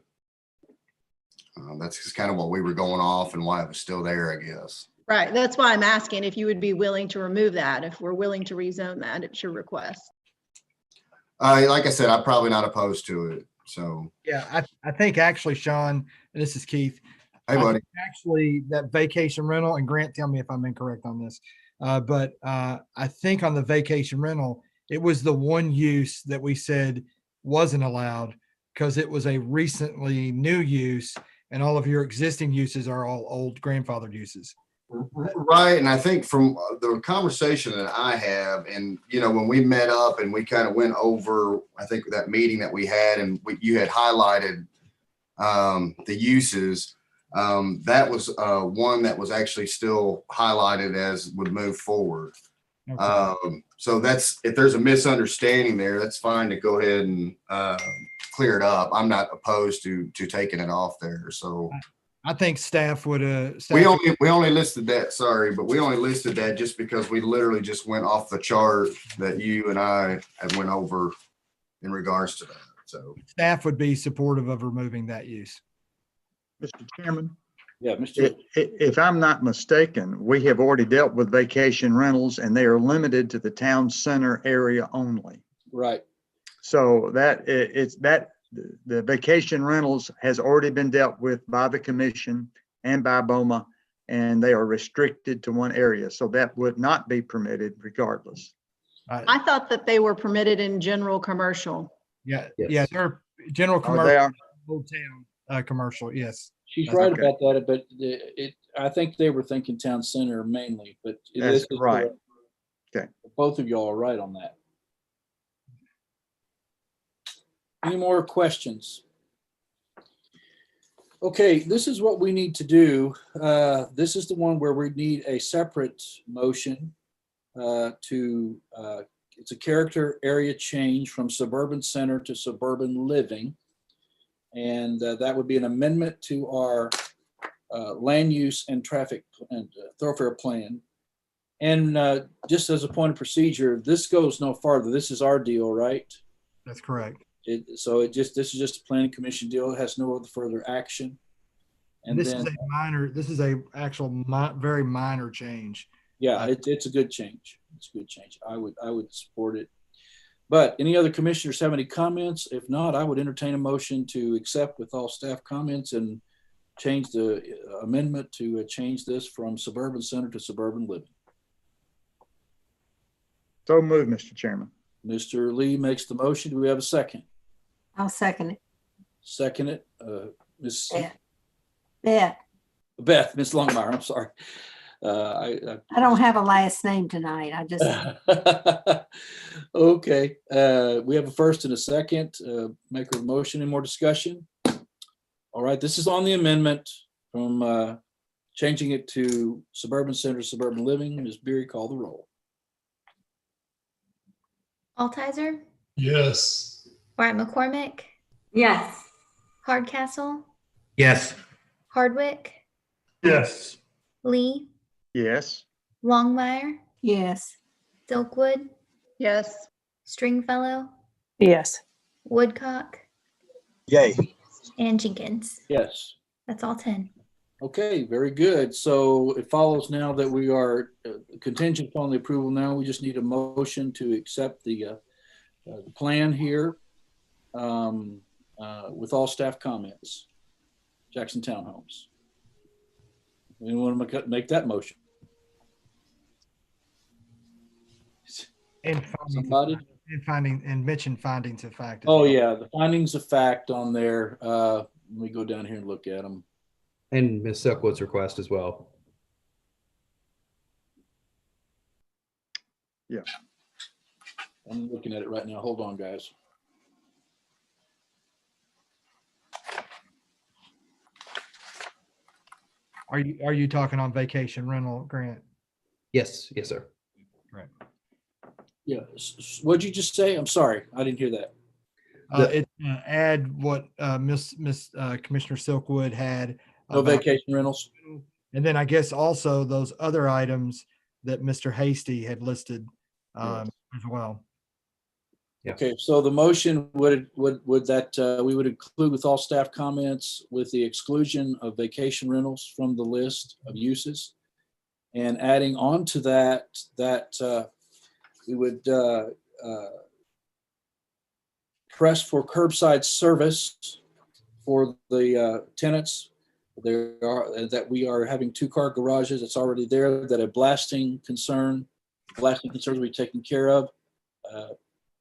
that's just kind of what we were going off and why it was still there, I guess. Right. That's why I'm asking if you would be willing to remove that, if we're willing to rezone that. It's your request. Like I said, I'm probably not opposed to it. So Yeah, I think actually, Sean, and this is Keith. Hey, buddy. Actually, that vacation rental, and Grant, tell me if I'm incorrect on this, but I think on the vacation rental, it was the one use that we said wasn't allowed because it was a recently new use, and all of your existing uses are all old grandfathered uses. Right. And I think from the conversation that I have, and, when we met up and we kind of went over, I think that meeting that we had, and you had highlighted the uses, that was one that was actually still highlighted as would move forward. Okay. So if there's a misunderstanding there, that's fine to go ahead and clear it up. I'm not opposed to taking it off there. So I think staff would we only listed that, sorry, but we only listed that just because we literally just went off the chart that you and I had went over in regards to that. So staff would be supportive of removing that use. Mr. Chairman? Yeah, Mr. If I'm not mistaken, we have already dealt with vacation rentals and they are limited to the town center area only. Right. So the vacation rentals has already been dealt with by the commission and by BOMA, and they are restricted to one area. So that would not be permitted regardless. I thought that they were permitted in general commercial. Yeah. Yes. Yeah. They're general Oh, they are? commercial, old town commercial. Yes. She's That's right okay. about that, but I think they were thinking town center mainly, but That's right. Okay. Both of y'all are right on that. Any more questions? Okay, this is what we need to do. This is the one where we need a separate motion it's a character area change from suburban center to suburban living. And that would be an amendment to our land use and traffic and thoroughfare plan. And just as a point of procedure, this goes no farther. This is our deal, right? That's correct. This is just a planning commission deal. It has no other further action. And this is a actual very minor change. Yeah, it's a good change. It's a good change. I would support it. But any other commissioners have any comments? If not, I would entertain a motion to accept with all staff comments and change the amendment to change this from suburban center to suburban living. So moved, Mr. Chairman. Mr. Lee makes the motion. Do we have a second? I'll second it. Second it. Ms. Beth. Ms. Longmire, I'm sorry. I don't have a last name tonight. I just. Okay. We have a first and a second. Make a motion. Any more discussion? All right. This is on the amendment from changing it to suburban center, suburban living. Ms. Beery, call the roll. Altizer, Yes. Bryant McCormick, Yes. Hardcastle, Yes. Hardwick, Yes. Lee, Yes. Longmire, Yes. Silkwood, Yes. Stringfellow, Yes. Woodcock, Yay. and Jenkins. Yes. That's all 10. Okay, very good. So it follows now that we are contingent upon the approval now. We just need a motion to accept the plan here with all staff comments. Jackson Townhomes. Anyone want to make that motion? And Somebody? and mention findings of fact. as Oh well. yeah, the findings of fact on there. Let me go down here and look at them. And Ms. Silkwood's request as well. Yeah. I'm looking at it right now. Hold on, guys. Are you talking on vacation rental, Grant? Yes, yes, sir. Right. Yeah. What'd you just say? I'm sorry, I didn't hear that. Add what Miss Commissioner Silkwood had. No about- vacation rentals. And then I guess also those other items that Mr. Hasty had listed as well. Yeah. Okay, so the motion would that we would include with all staff comments with the exclusion of vacation rentals from the list of uses. And adding on to that we would press for curbside service for the tenants. That we are having 2-car garages. It's already there. That a blasting concerns will be taken care of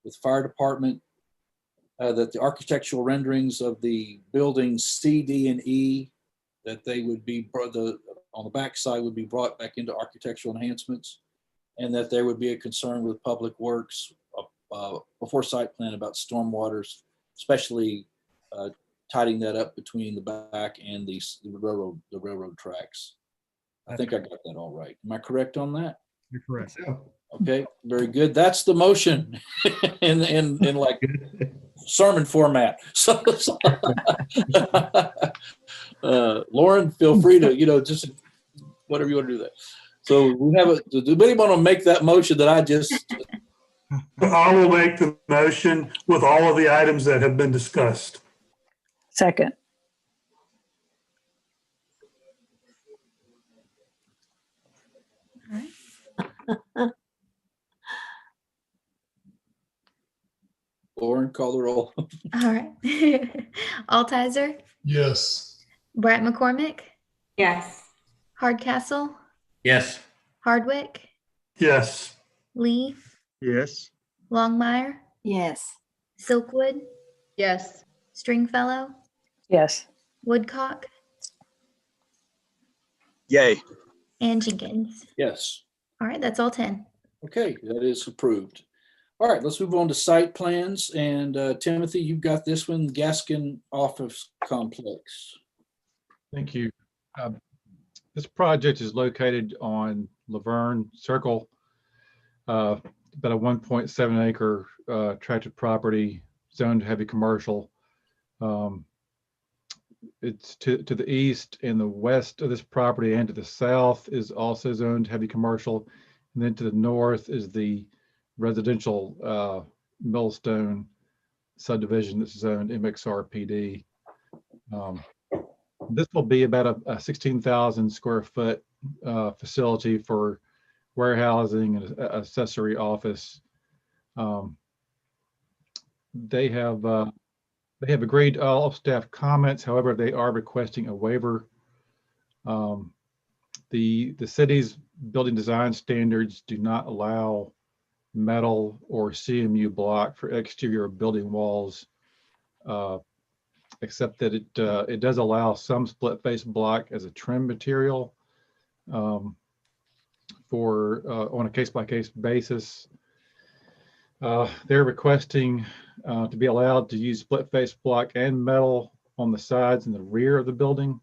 with fire department. That the architectural renderings of the buildings C, D, and E, that they would be on the back side would be brought back into architectural enhancements, and that there would be a concern with public works before site plan about stormwaters, especially tidying that up between the back and the railroad tracks. I think I got that all right. Am I correct on that? You're correct. Okay, very good. That's the motion in like sermon format. So Lauren, feel free to, just whatever you want to do that. So we have does anybody want to make that motion that I just? I will make the motion with all of the items that have been discussed. Second. Lauren, call the roll. All right. Altizer, Yes. Bryant McCormick, Yes. Hardcastle, Yes. Hardwick, Yes. Lee, Yes. Longmire, Yes. Silkwood, Yes. Stringfellow, Yes. Woodcock, Yay. and Jenkins. Yes. All right, that's all 10. Okay, that is approved. All right, let's move on to site plans. And Timothy, you've got this one, Gaskin Office Complex. Thank you. This project is located on Laverne Circle, about a 1.7 acre tract of property zoned heavy commercial. It's to the east and the west of this property, and to the south is also zoned heavy commercial. And then to the north is the residential Millstone subdivision that's zoned MXRPD. This will be about a 16,000 square foot facility for warehousing and accessory office. They have agreed all staff comments. However, they are requesting a waiver. The city's building design standards do not allow metal or CMU block for exterior building walls, except that it does allow some split face block as a trim material for on a case-by-case basis. They're requesting to be allowed to use split face block and metal on the sides and the rear of the building.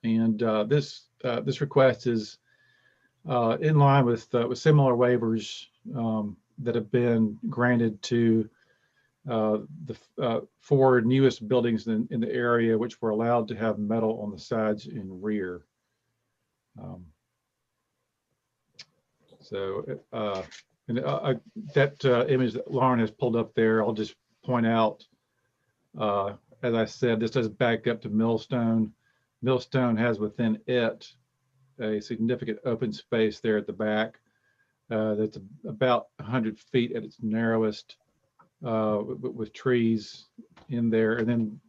And this request is in line with similar waivers that have been granted to the 4 newest buildings in the area, which were allowed to have metal on the sides and rear. That image that Lauren has pulled up there, I'll just point out, as I said, this does back up to Millstone. Millstone has within it a significant open space there at the back that's about 100 feet at its narrowest, with trees in there. And then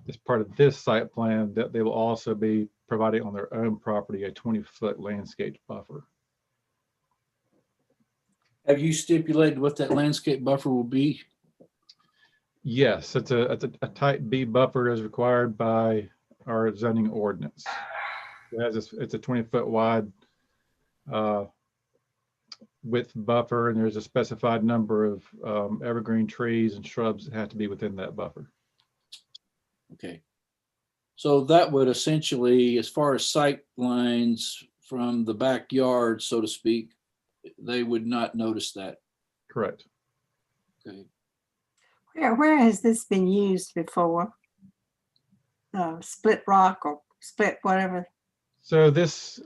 as part of this site plan, that they will also be providing on their own property a 20-foot landscape buffer. Have you stipulated what that landscape buffer will be? Yes, it's a type B buffer as required by our zoning ordinance. It's a 20-foot wide width buffer, and there's a specified number of evergreen trees and shrubs that have to be within that buffer. Okay. So that would essentially, as far as sight lines from the backyard, so to speak, they would not notice that. Correct. Okay. Where has this been used before? Split rock or split whatever? So this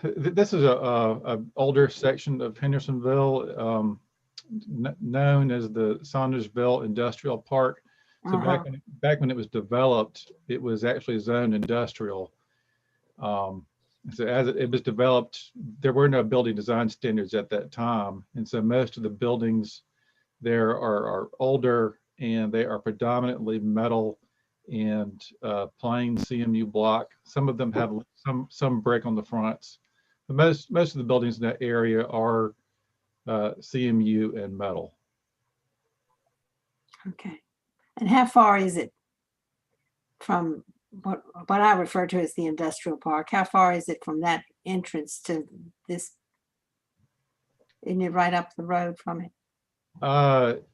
this is a older section of Hendersonville, known as the Saundersville Industrial Park. So back when it was developed, it was actually zoned industrial. So as it was developed, there were no building design standards at that time, and so most of the buildings there are older, and they are predominantly metal and plain CMU block. Some of them have some brick on the fronts, but most of the buildings in that area are CMU and metal. Okay. And how far is it from what I refer to as the industrial park? How far is it from that entrance to this? Isn't it right up the road from it?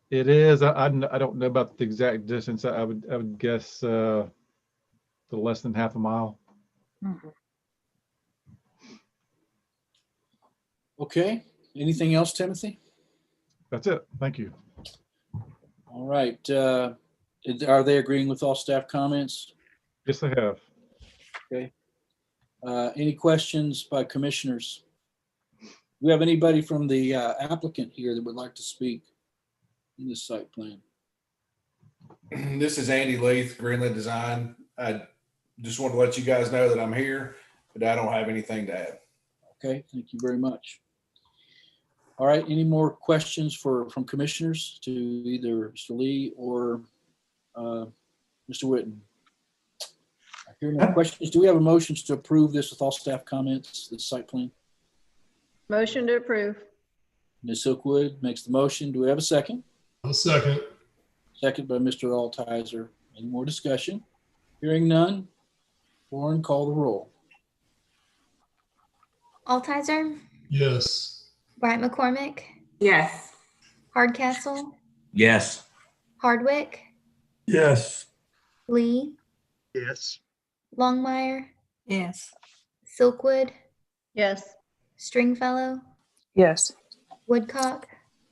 It is. I don't know about the exact distance. I would guess less than half a mile. Mm-hmm. Okay. Anything else, Timothy? That's it. Thank you. All right. Are they agreeing with all staff comments? Yes, they have. Okay. Any questions by commissioners? Do we have anybody from the applicant here that would like to speak in this site plan? This is Andy Leith, Greenlit Design. I just want to let you guys know that I'm here, but I don't have anything to add. Okay, thank you very much. All right, any more questions from commissioners to either Mr. Lee or Mr. Whitten? I hear no questions. Do we have a motion to approve this with all staff comments, this site plan? Motion to approve. Ms. Silkwood makes the motion. Do we have a second? I'll second. Second by Mr. Altizer. Any more discussion? Hearing none. Lauren, call the roll. Altizer, Yes. Bryant McCormick, Yes. Hardcastle, Yes. Hardwick, Yes. Lee, Yes. Longmire, Yes. Silkwood, Yes. Stringfellow, Yes. Woodcock,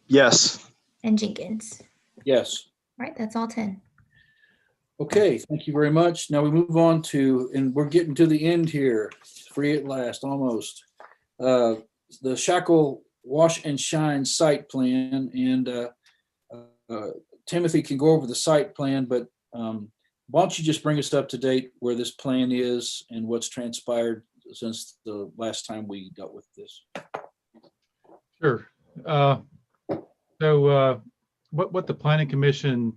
Yes. and Jenkins. Yes. All right, that's all 10. Okay, thank you very much. Now we move on to, and we're getting to the end here, free at last, almost. The Shackle Wash and Shine site plan, and Timothy can go over the site plan, but why don't you just bring us up to date where this plan is and what's transpired since the last time we dealt with this? Sure. So what the Planning Commission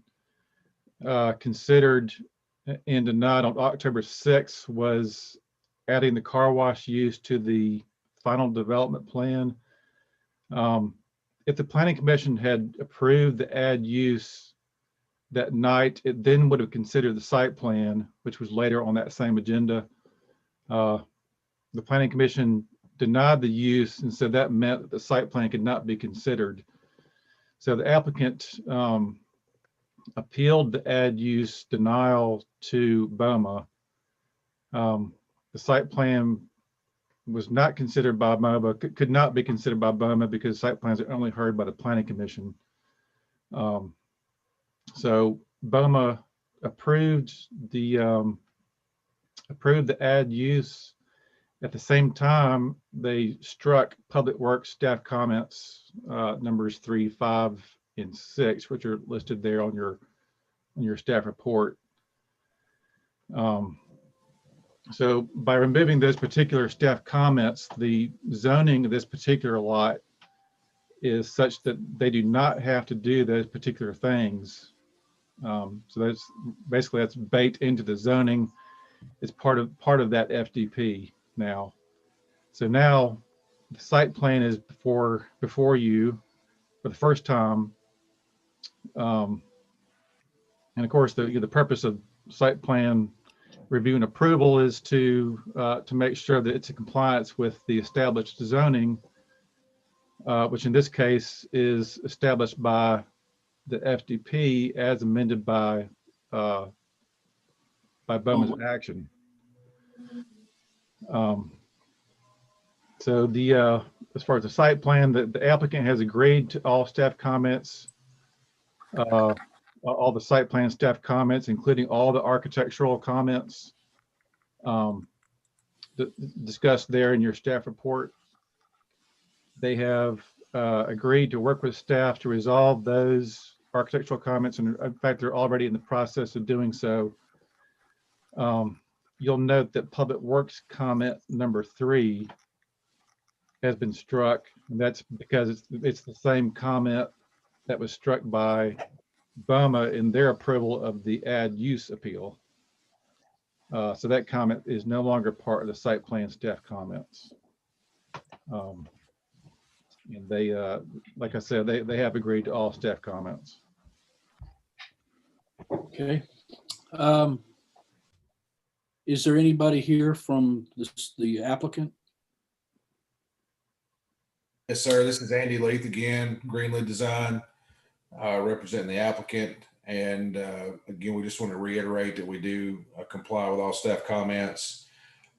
considered and denied on October 6th was adding the car wash use to the final development plan. If the Planning Commission had approved the add use that night, it then would have considered the site plan, which was later on that same agenda. The Planning Commission denied the use, and so that meant that the site plan could not be considered. So the applicant appealed the add use denial to BOMA. The site plan was not considered by BOMA, could not be considered by BOMA because site plans are only heard by the Planning Commission. So BOMA approved the ad use. At the same time, they struck Public Works staff comments numbers 3, 5, and 6, which are listed there on your staff report. So by removing those particular staff comments, the zoning of this particular lot is such that they do not have to do those particular things. So that's basically baked into the zoning. It's part of that FDP now. So now the site plan is before you for the first time. And of course, the purpose of site plan review and approval is to make sure that it's in compliance with the established zoning, which in this case is established by the FDP as amended by BOMA's action. So as far as the site plan, the applicant has agreed to all staff comments, all the site plan staff comments, including all the architectural comments discussed there in your staff report. They have agreed to work with staff to resolve those architectural comments, and in fact, they're already in the process of doing so. You'll note that Public Works comment number 3 has been struck, and that's because it's the same comment that was struck by BOMA in their approval of the ad use appeal. So that comment is no longer part of the site plan staff comments. And they, like I said, they have agreed to all staff comments. Okay. Is there anybody here from the applicant? Yes, sir. This is Andy Leith again, Greenlee Design, representing the applicant. And again, we just want to reiterate that we do comply with all staff comments.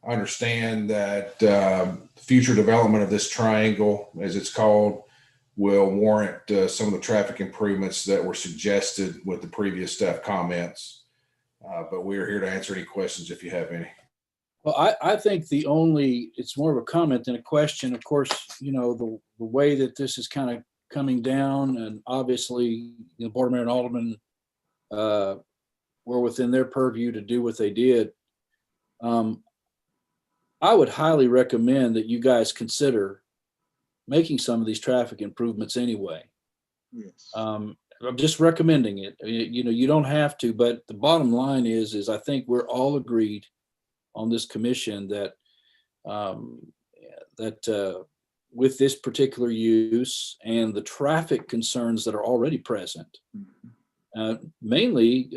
I understand that future development of this triangle, as it's called, will warrant some of the traffic improvements that were suggested with the previous staff comments. But we are here to answer any questions if you have any. Well, I think it's more of a comment than a question. Of course, you know, the way that this is kind of coming down, and obviously the board mayor and alderman were within their purview to do what they did. I would highly recommend that you guys consider making some of these traffic improvements anyway. Yes. I'm just recommending it. You know, you don't have to, but the bottom line is I think we're all agreed on this commission that with this particular use and the traffic concerns that are already present, mainly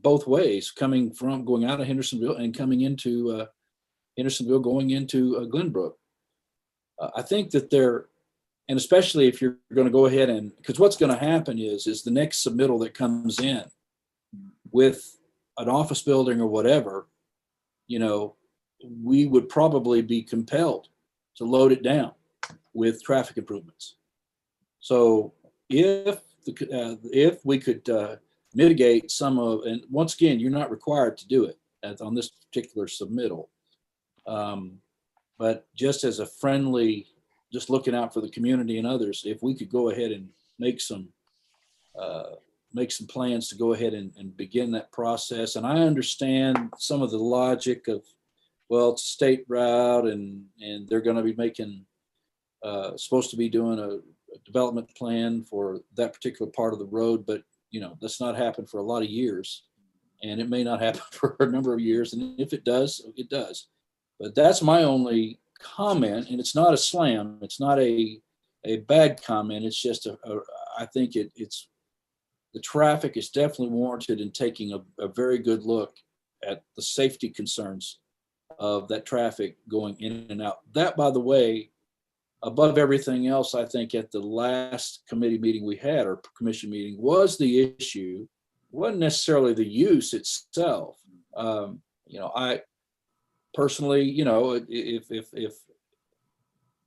both ways, going out of Hendersonville and coming into Hendersonville, going into Glenbrook. I think that and especially if you're going to go ahead and, because what's going to happen is the next submittal that comes in with an office building or whatever, you know, we would probably be compelled to load it down with traffic improvements. So if we could mitigate some of, and once again, you're not required to do it on this particular submittal, but just as a friendly, just looking out for the community and others, if we could go ahead and make some plans to go ahead and begin that process. And I understand some of the logic of, well, it's a state route and they're going to be making, supposed to be doing a development plan for that particular part of the road, but you know, that's not happened for a lot of years, and it may not happen for a number of years. And if it does, it does. But that's my only comment, and it's not a slam. It's not a bad comment. It's just I think it's the traffic is definitely warranted in taking a very good look at the safety concerns of that traffic going in and out. That, by the way, above everything else, I think at the last committee meeting we had, or commission meeting, was the issue, wasn't necessarily the use itself. You know, I personally, you know, if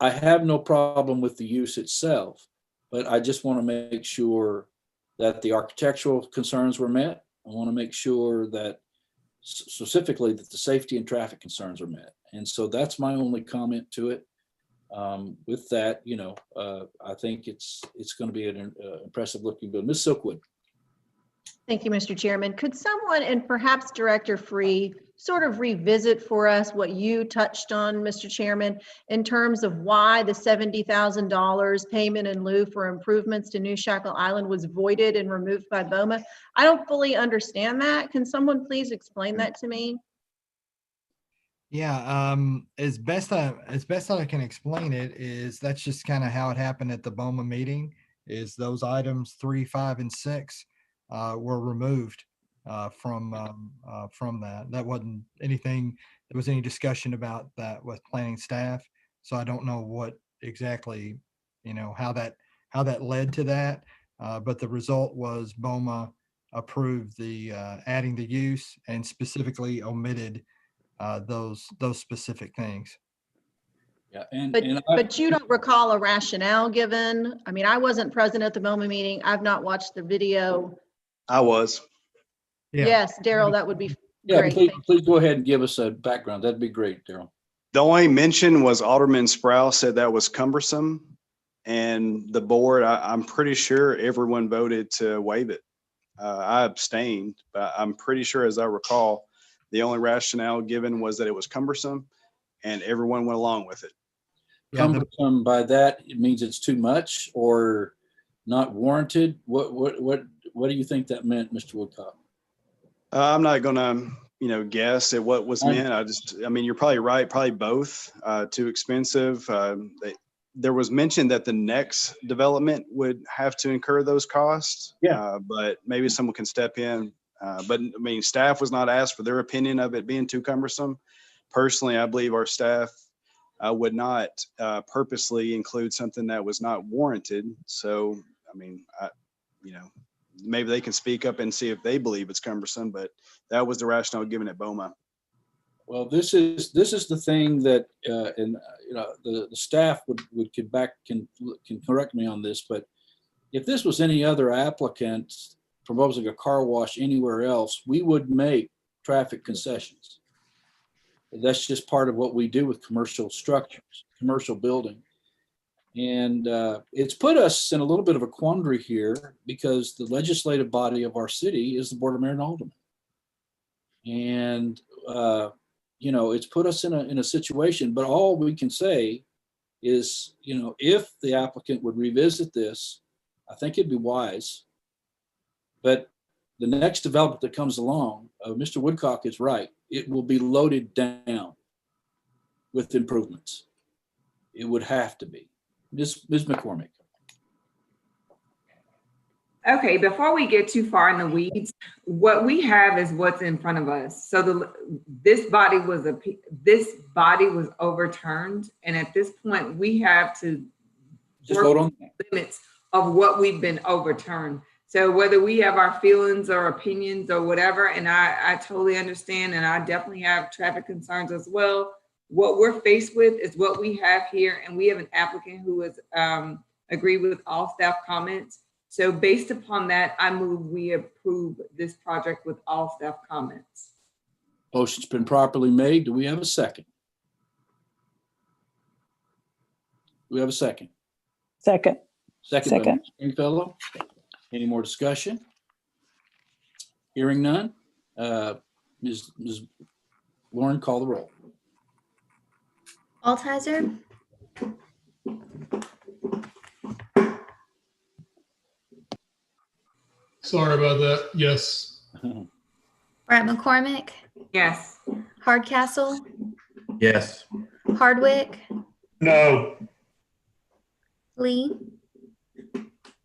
I have no problem with the use itself, but I just want to make sure that the architectural concerns were met. I want to make sure that specifically that the safety and traffic concerns are met. And so that's my only comment to it. With that, I think it's going to be an impressive looking building. Ms. Silkwood. Thank you, Mr. Chairman. Could someone, and perhaps Director Free, sort of revisit for us what you touched on, Mr. Chairman, in terms of why the $70,000 payment in lieu for improvements to New Shackle Island was voided and removed by BOMA? I don't fully understand that. Can someone please explain that to me? Yeah, as best I can explain it is that's just kind of how it happened at the BOMA meeting. Is those items 3, 5, and 6 were removed from that. That wasn't anything. There was any discussion about that with planning staff. So I don't know what exactly, how that led to that. But the result was BOMA approved the adding the use and specifically omitted those specific things. Yeah, but you don't recall a rationale given? I mean, I wasn't present at the BOMA meeting. I've not watched the video. I was. Yeah. Yes, Daryl, that would be Yeah, great. please go ahead and give us a background. That'd be great, Daryl. The only mention was Alderman Sproul said that was cumbersome, and the board, I'm pretty sure everyone voted to waive it. I abstained, but I'm pretty sure, as I recall, the only rationale given was that it was cumbersome, and everyone went along with it. Cumbersome, by that, it means it's too much or not warranted. What do you think that meant, Mr. Woodcock? I'm not gonna, guess at what was meant. I mean, you're probably right. Probably both. Too expensive. There was mention that the next development would have to incur those costs. Yeah. But maybe someone can step in. But I mean, staff was not asked for their opinion of it being too cumbersome. Personally, I believe our staff would not purposely include something that was not warranted. So, I mean, maybe they can speak up and see if they believe it's cumbersome, but that was the rationale given at BOMA. Well, this is the thing that, the staff can correct me on this, but if this was any other applicant proposing a car wash anywhere else, we would make traffic concessions. That's just part of what we do with commercial structures, commercial building. And it's put us in a little bit of a quandary here because the legislative body of our city is the Board of Mayor and Aldermen. And, it's put us in a situation, but all we can say is, if the applicant would revisit this, I think it'd be wise. But the next development that comes along, Mr. Woodcock is right. It will be loaded down with improvements. It would have to be. Ms. McCormick. Okay, before we get too far in the weeds, what we have is what's in front of us. So this body was overturned, and at this point, we have to just vote on the limits of what we've been overturned. So whether we have our feelings or opinions or whatever, and I totally understand, and I definitely have traffic concerns as well. What we're faced with is what we have here, and we have an applicant who has agreed with all staff comments. So based upon that, I move we approve this project with all staff comments. Motion's been properly made. Do we have a second? Do we have a second? Second. Second. By Ms. Stringfellow. Any more discussion? Hearing none. Ms. Lauren, call the roll. Altizer, Sorry about that. Yes. Brett McCormick, Yes. Hardcastle, Yes. Hardwick, No. Lee.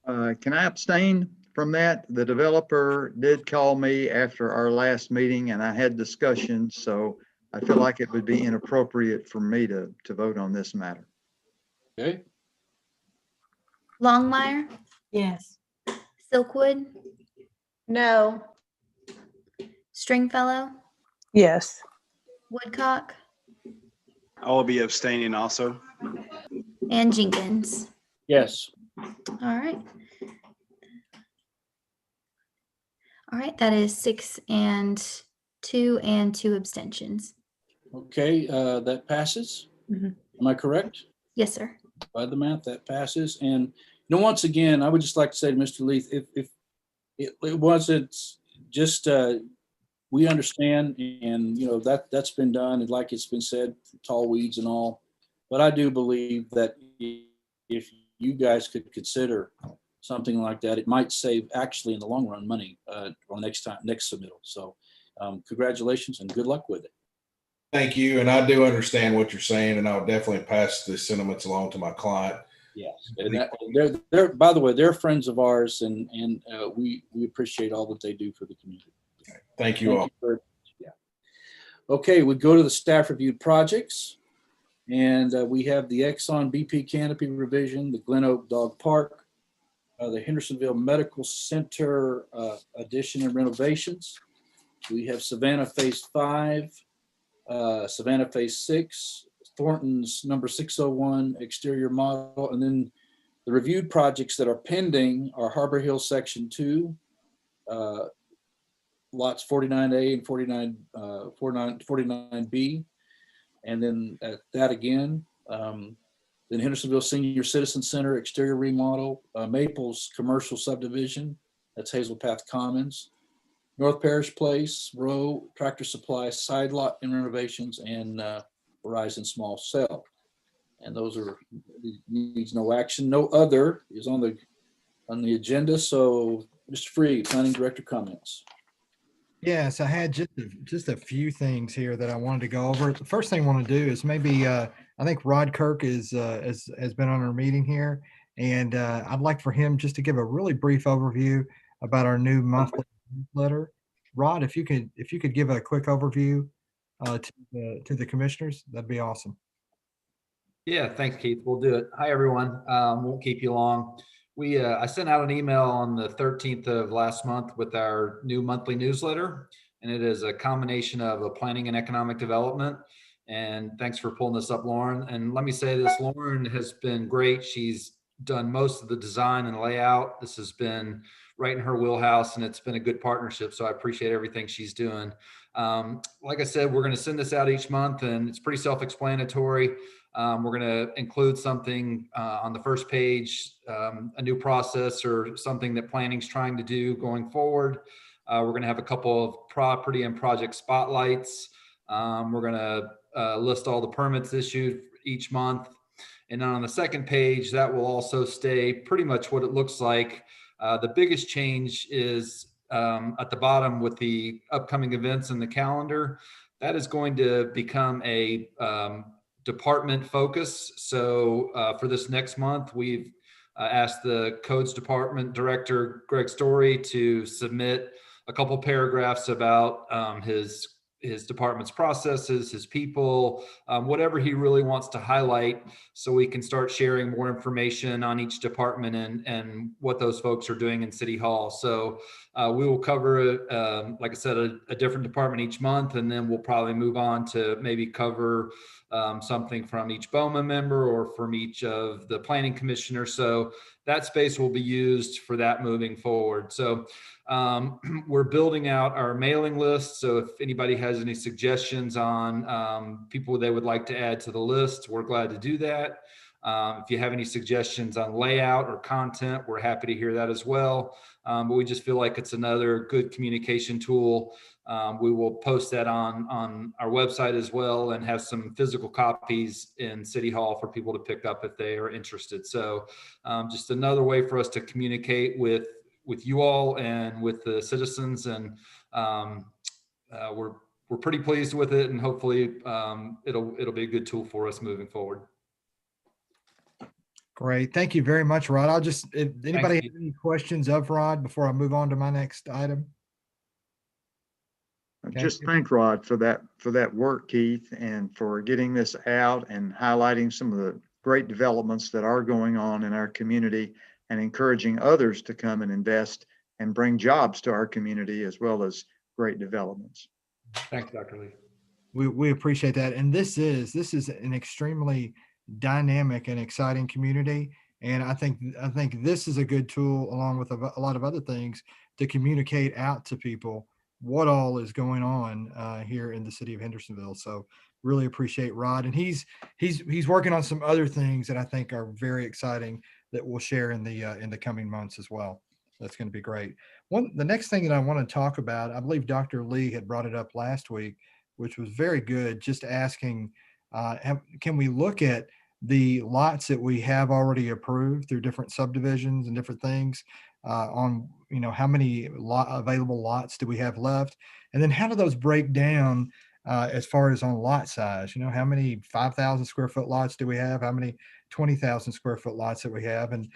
Can I abstain from that? The developer did call me after our last meeting and I had discussions, so I feel like it would be inappropriate for me to vote on this matter. Okay. Longmire, Yes. Silkwood, No. Stringfellow, Yes. Woodcock, I will be abstaining also. And Jenkins. Yes. All right. All right, that is 6 and 2 and 2 abstentions. Okay, that passes. Mhm. Am I correct? Yes, sir. By the math, that passes. And once again, I would just like to say to Mr. Leith, if it wasn't just, we understand, and that's been done, and like it's been said, tall weeds and all. But I do believe that if you guys could consider something like that, it might save actually in the long run money on next submittal. So congratulations and good luck with it. Thank you. And I do understand what you're saying, and I'll definitely pass the sentiments along to my client. Yes. And they're by the way, they're friends of ours, and we appreciate all that they do for the community. Thank you all. Yeah. Okay, we go to the staff reviewed projects, and we have the Exxon BP canopy revision, the Glen Oak Dog Park, the Hendersonville Medical Center addition and renovations. We have Savannah Phase 5, Savannah Phase 6, Thornton's number 601 exterior model, and then the reviewed projects that are pending are Harbor Hill Section 2, lots 49A and 49B, and then that again. Then Hendersonville Senior Citizen Center exterior remodel, Maples Commercial Subdivision, that's Hazel Path Commons, North Parish Place, Row, Tractor Supply, side lot and renovations, and Verizon Small Cell. And those are, needs no action. No other is on the agenda. So Mr. Freed, Planning Director, comments. Yes, I had just a few things here that I wanted to go over. The first thing I want to do is maybe I think Rod Kirk has been on our meeting here, and I'd like for him just to give a really brief overview about our new monthly newsletter. Rod, if you could give a quick overview to the commissioners, that'd be awesome. Yeah, thanks, Keith. We'll do it. Hi, everyone. Won't keep you long. I sent out an email on the 13th of last month with our new monthly newsletter, and it is a combination of a planning and economic development. And thanks for pulling this up, Lauren. And let me say this, Lauren has been great. She's done most of the design and layout. This has been right in her wheelhouse, and it's been a good partnership. So I appreciate everything she's doing. Like I said, we're going to send this out each month, and it's pretty self-explanatory. We're going to include something on the first page, a new process or something that planning's trying to do going forward. We're going to have a couple of property and project spotlights. We're going to list all the permits issued each month. And then on the second page, that will also stay pretty much what it looks like. The biggest change is at the bottom with the upcoming events in the calendar. That is going to become a department focus. So for this next month, we've asked the Codes Department Director, Greg Story, to submit a couple paragraphs about his department's processes, his people, whatever he really wants to highlight, so we can start sharing more information on each department and what those folks are doing in City Hall. So we will cover, like I said, a different department each month, and then we'll probably move on to maybe cover something from each BOMA member or from each of the planning commissioners. So that space will be used for that moving forward. So we're building out our mailing list. So if anybody has any suggestions on people they would like to add to the list, we're glad to do that. If you have any suggestions on layout or content, we're happy to hear that as well. But we just feel like it's another good communication tool. We will post that on our website as well, and have some physical copies in City Hall for people to pick up if they are interested. So just another way for us to communicate with you all and with the citizens, and we're pretty pleased with it, and hopefully it'll be a good tool for us moving forward. Great. Thank you very much, Rod. I'll just, if anybody has any questions of Rod before I move on to my next item. Just thank Rod for that work, Keith, and for getting this out and highlighting some of the great developments that are going on in our community, and encouraging others to come and invest and bring jobs to our community, as well as great developments. Thanks, Dr. Lee. We appreciate that. And this is an extremely dynamic and exciting community. And I think this is a good tool, along with a lot of other things, to communicate out to people what all is going on here in the city of Hendersonville. So really appreciate Rod, and he's working on some other things that I think are very exciting that we'll share in the coming months as well. That's going to be great. The next thing that I want to talk about, I believe Dr. Lee had brought it up last week, which was very good. Just asking, can we look at the lots that we have already approved through different subdivisions and different things on, how many available lots do we have left? And then how do those break down as far as on lot size? How many 5,000 square foot lots do we have? How many 20,000 square foot lots that we have? And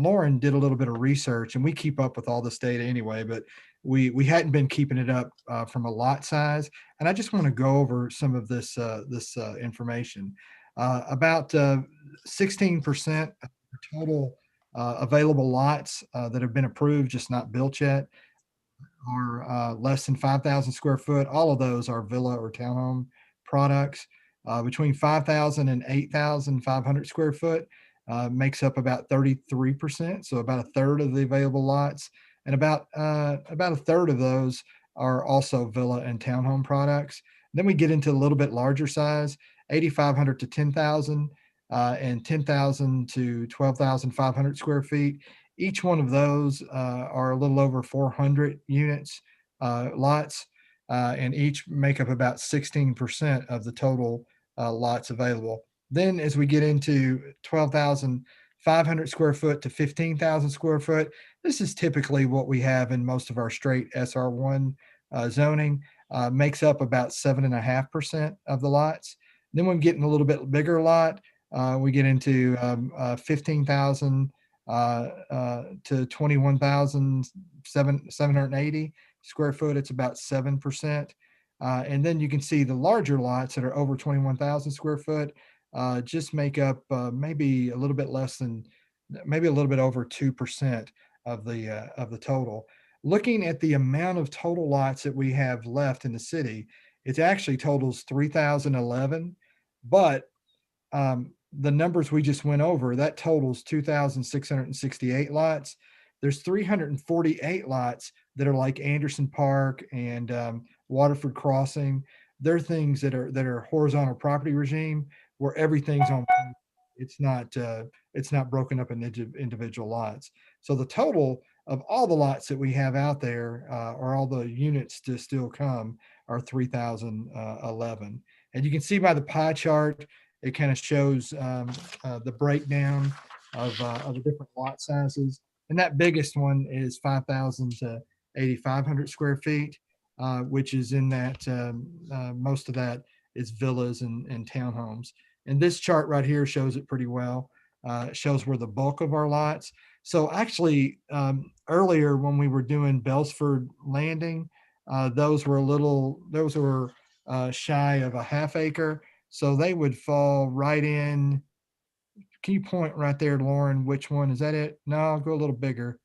Lauren did a little bit of research, and we keep up with all this data anyway, but we hadn't been keeping it up from a lot size. And I just want to go over some of this information. About 16% of the total available lots that have been approved, just not built yet, are less than 5,000 square foot. All of those are villa or townhome products. Between 5,000 and 8,500 square foot makes up about 33%, so about a third of the available lots, and about a third of those are also villa and townhome products. Then we get into a little bit larger size, 8,500 to 10,000, and 10,000 to 12,500 square feet. Each one of those are a little over 400 units, lots, and each make up about 16% of the total lots available. Then as we get into 12,500 square foot to 15,000 square foot, this is typically what we have in most of our straight SR1 zoning, makes up about 7.5% of the lots. Then when getting a little bit bigger lot, we get into 15,000 to 21,780 square foot. It's about 7%. And then you can see the larger lots that are over 21,000 square foot just make up maybe a little bit less than, maybe a little bit over 2% of the total. Looking at the amount of total lots that we have left in the city, it actually totals 3,011, but the numbers we just went over, that totals 2,668 lots. There's 348 lots that are like Anderson Park and Waterford Crossing. They're things that are horizontal property regime where everything's on. It's not broken up into individual lots. So the total of all the lots that we have out there, or all the units to still come, are 3,011. And you can see by the pie chart, it kind of shows the breakdown of the different lot sizes. And that biggest one is 5,000 to 8,500 square feet, which is in that, most of that is villas and townhomes. And this chart right here shows it pretty well. It shows where the bulk of our lots. So actually, earlier when we were doing Bellsford Landing, those were shy of a half acre. So they would fall right in. Can you point right there, Lauren? Which one? Is that it? No, I'll go a little bigger.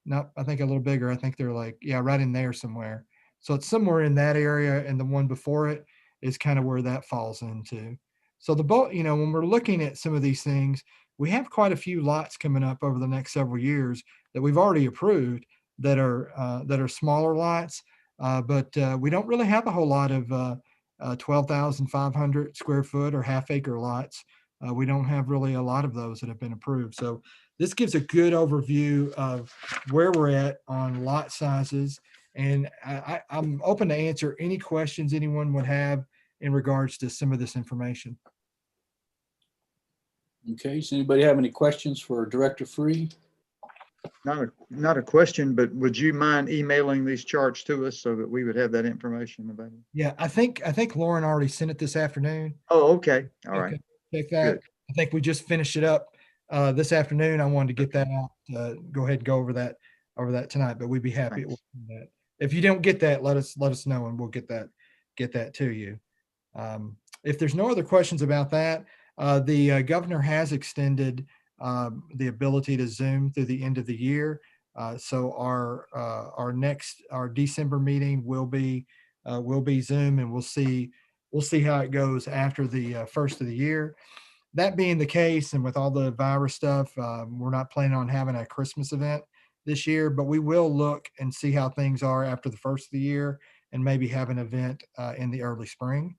No, I think a little bigger. I think they're like, yeah, right in there somewhere. So it's somewhere in that area, and the one before it is kind of where that falls into. So the boat, when we're looking at some of these things, we have quite a few lots coming up over the next several years that we've already approved that are smaller lots, but we don't really have a whole lot of 12,500 square foot or half acre lots. We don't have really a lot of those that have been approved. So this gives a good overview of where we're at on lot sizes. And I'm open to answer any questions anyone would have in regards to some of this information. Okay, does anybody have any questions for Director Free? Not a question, but would you mind emailing these charts to us so that we would have that information available? Yeah, I think Lauren already sent it this afternoon. Oh, okay. All right. Check that. Good. I think we just finished it up this afternoon. I wanted to get that out. Go ahead and go over that tonight, but we'd be happy with that. If you don't get that, let us know, and we'll get that to you. If there's no other questions about that, the governor has extended the ability to Zoom through the end of the year. So our December meeting will be Zoom, and we'll we'll see how it goes after the first of the year. That being the case, and with all the virus stuff, we're not planning on having a Christmas event this year, but we will look and see how things are after the first of the year, and maybe have an event in the early spring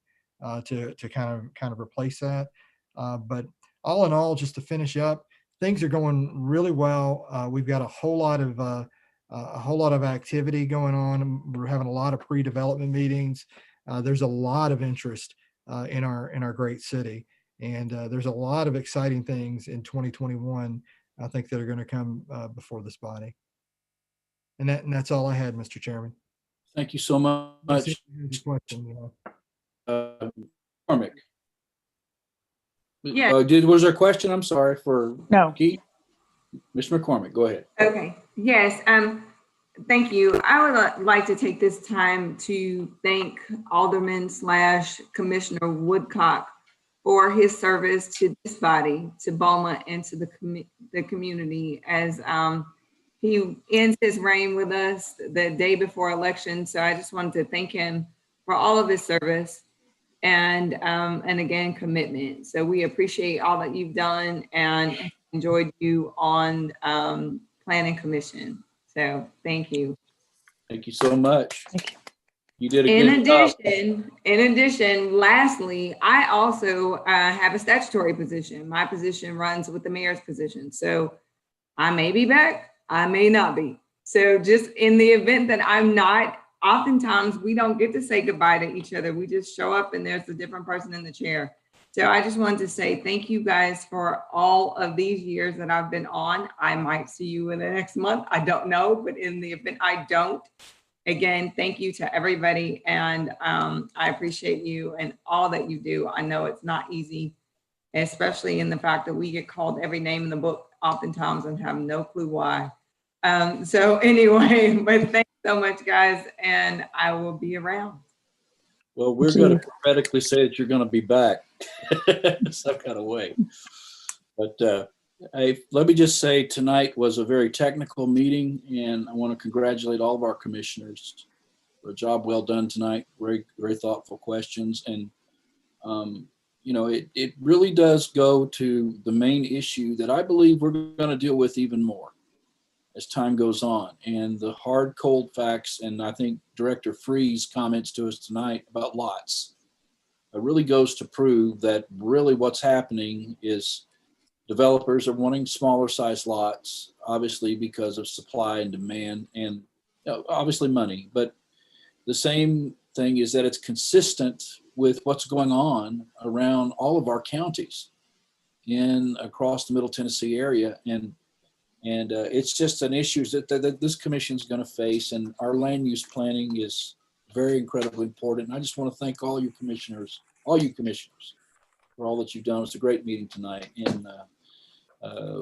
to kind of replace that. But all in all, just to finish up, things are going really well. We've got a whole lot of activity going on. We're having a lot of pre-development meetings. There's a lot of interest in our great city, and there's a lot of exciting things in 2021, I think, that are going to come before this body. And that's all I had, Mr. Chairman. Thank you so much. Question, McCormick. Yeah. Was there a question? I'm sorry for No. Keith. Mr. McCormick, go ahead. Okay. Yes. Thank you. I would like to take this time to thank Alderman / Commissioner Woodcock for his service to this body, to Beaumont, and to the community as he ends his reign with us the day before election. So I just wanted to thank him for all of his service and again, commitment. So we appreciate all that you've done and enjoyed you on Planning Commission. So thank you. Thank you so much. Thank you. You did a good job. In addition, lastly, I also have a statutory position. My position runs with the mayor's position. So I may be back, I may not be. So just in the event that I'm not, oftentimes we don't get to say goodbye to each other. We just show up and there's a different person in the chair. So I just wanted to say thank you guys for all of these years that I've been on. I might see you in the next month. I don't know, but in the event I don't, again, thank you to everybody. And I appreciate you and all that you do. I know it's not easy, especially in the fact that we get called every name in the book oftentimes and have no clue why. So anyway, but thanks so much, guys. And I will be around. Well, we're going to prophetically say that you're going to be back some kind of way. But let me just say tonight was a very technical meeting, and I want to congratulate all of our commissioners for a job well done tonight. Very, very thoughtful questions. And, you know, it really does go to the main issue that I believe we're going to deal with even more as time goes on, and the hard, cold facts. And I think Director Free's comments to us tonight about lots really goes to prove that really what's happening is developers are wanting smaller size lots, obviously because of supply and demand and, you know, obviously money. But the same thing is that it's consistent with what's going on around all of our counties across the Middle Tennessee area. And it's just an issue that this commission is going to face, and our land use planning is very incredibly important. And I just want to thank all you commissioners for all that you've done. It's a great meeting tonight, and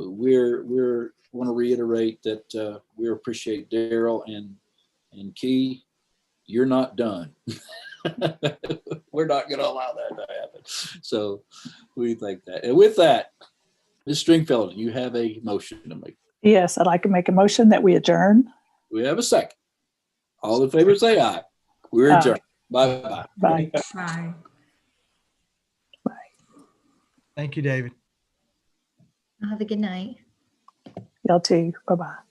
we're want to reiterate that we appreciate Daryl and Key. You're not done. We're not going to allow that to happen. So we think that. And with that, Ms. Stringfellow, you have a motion to make. Yes, I'd like to make a motion that we adjourn. We have a second. All in favor say aye. We're adjourned. Bye-bye. Bye. Bye. Thank you, David. Have a good night. Y'all too. Bye-bye.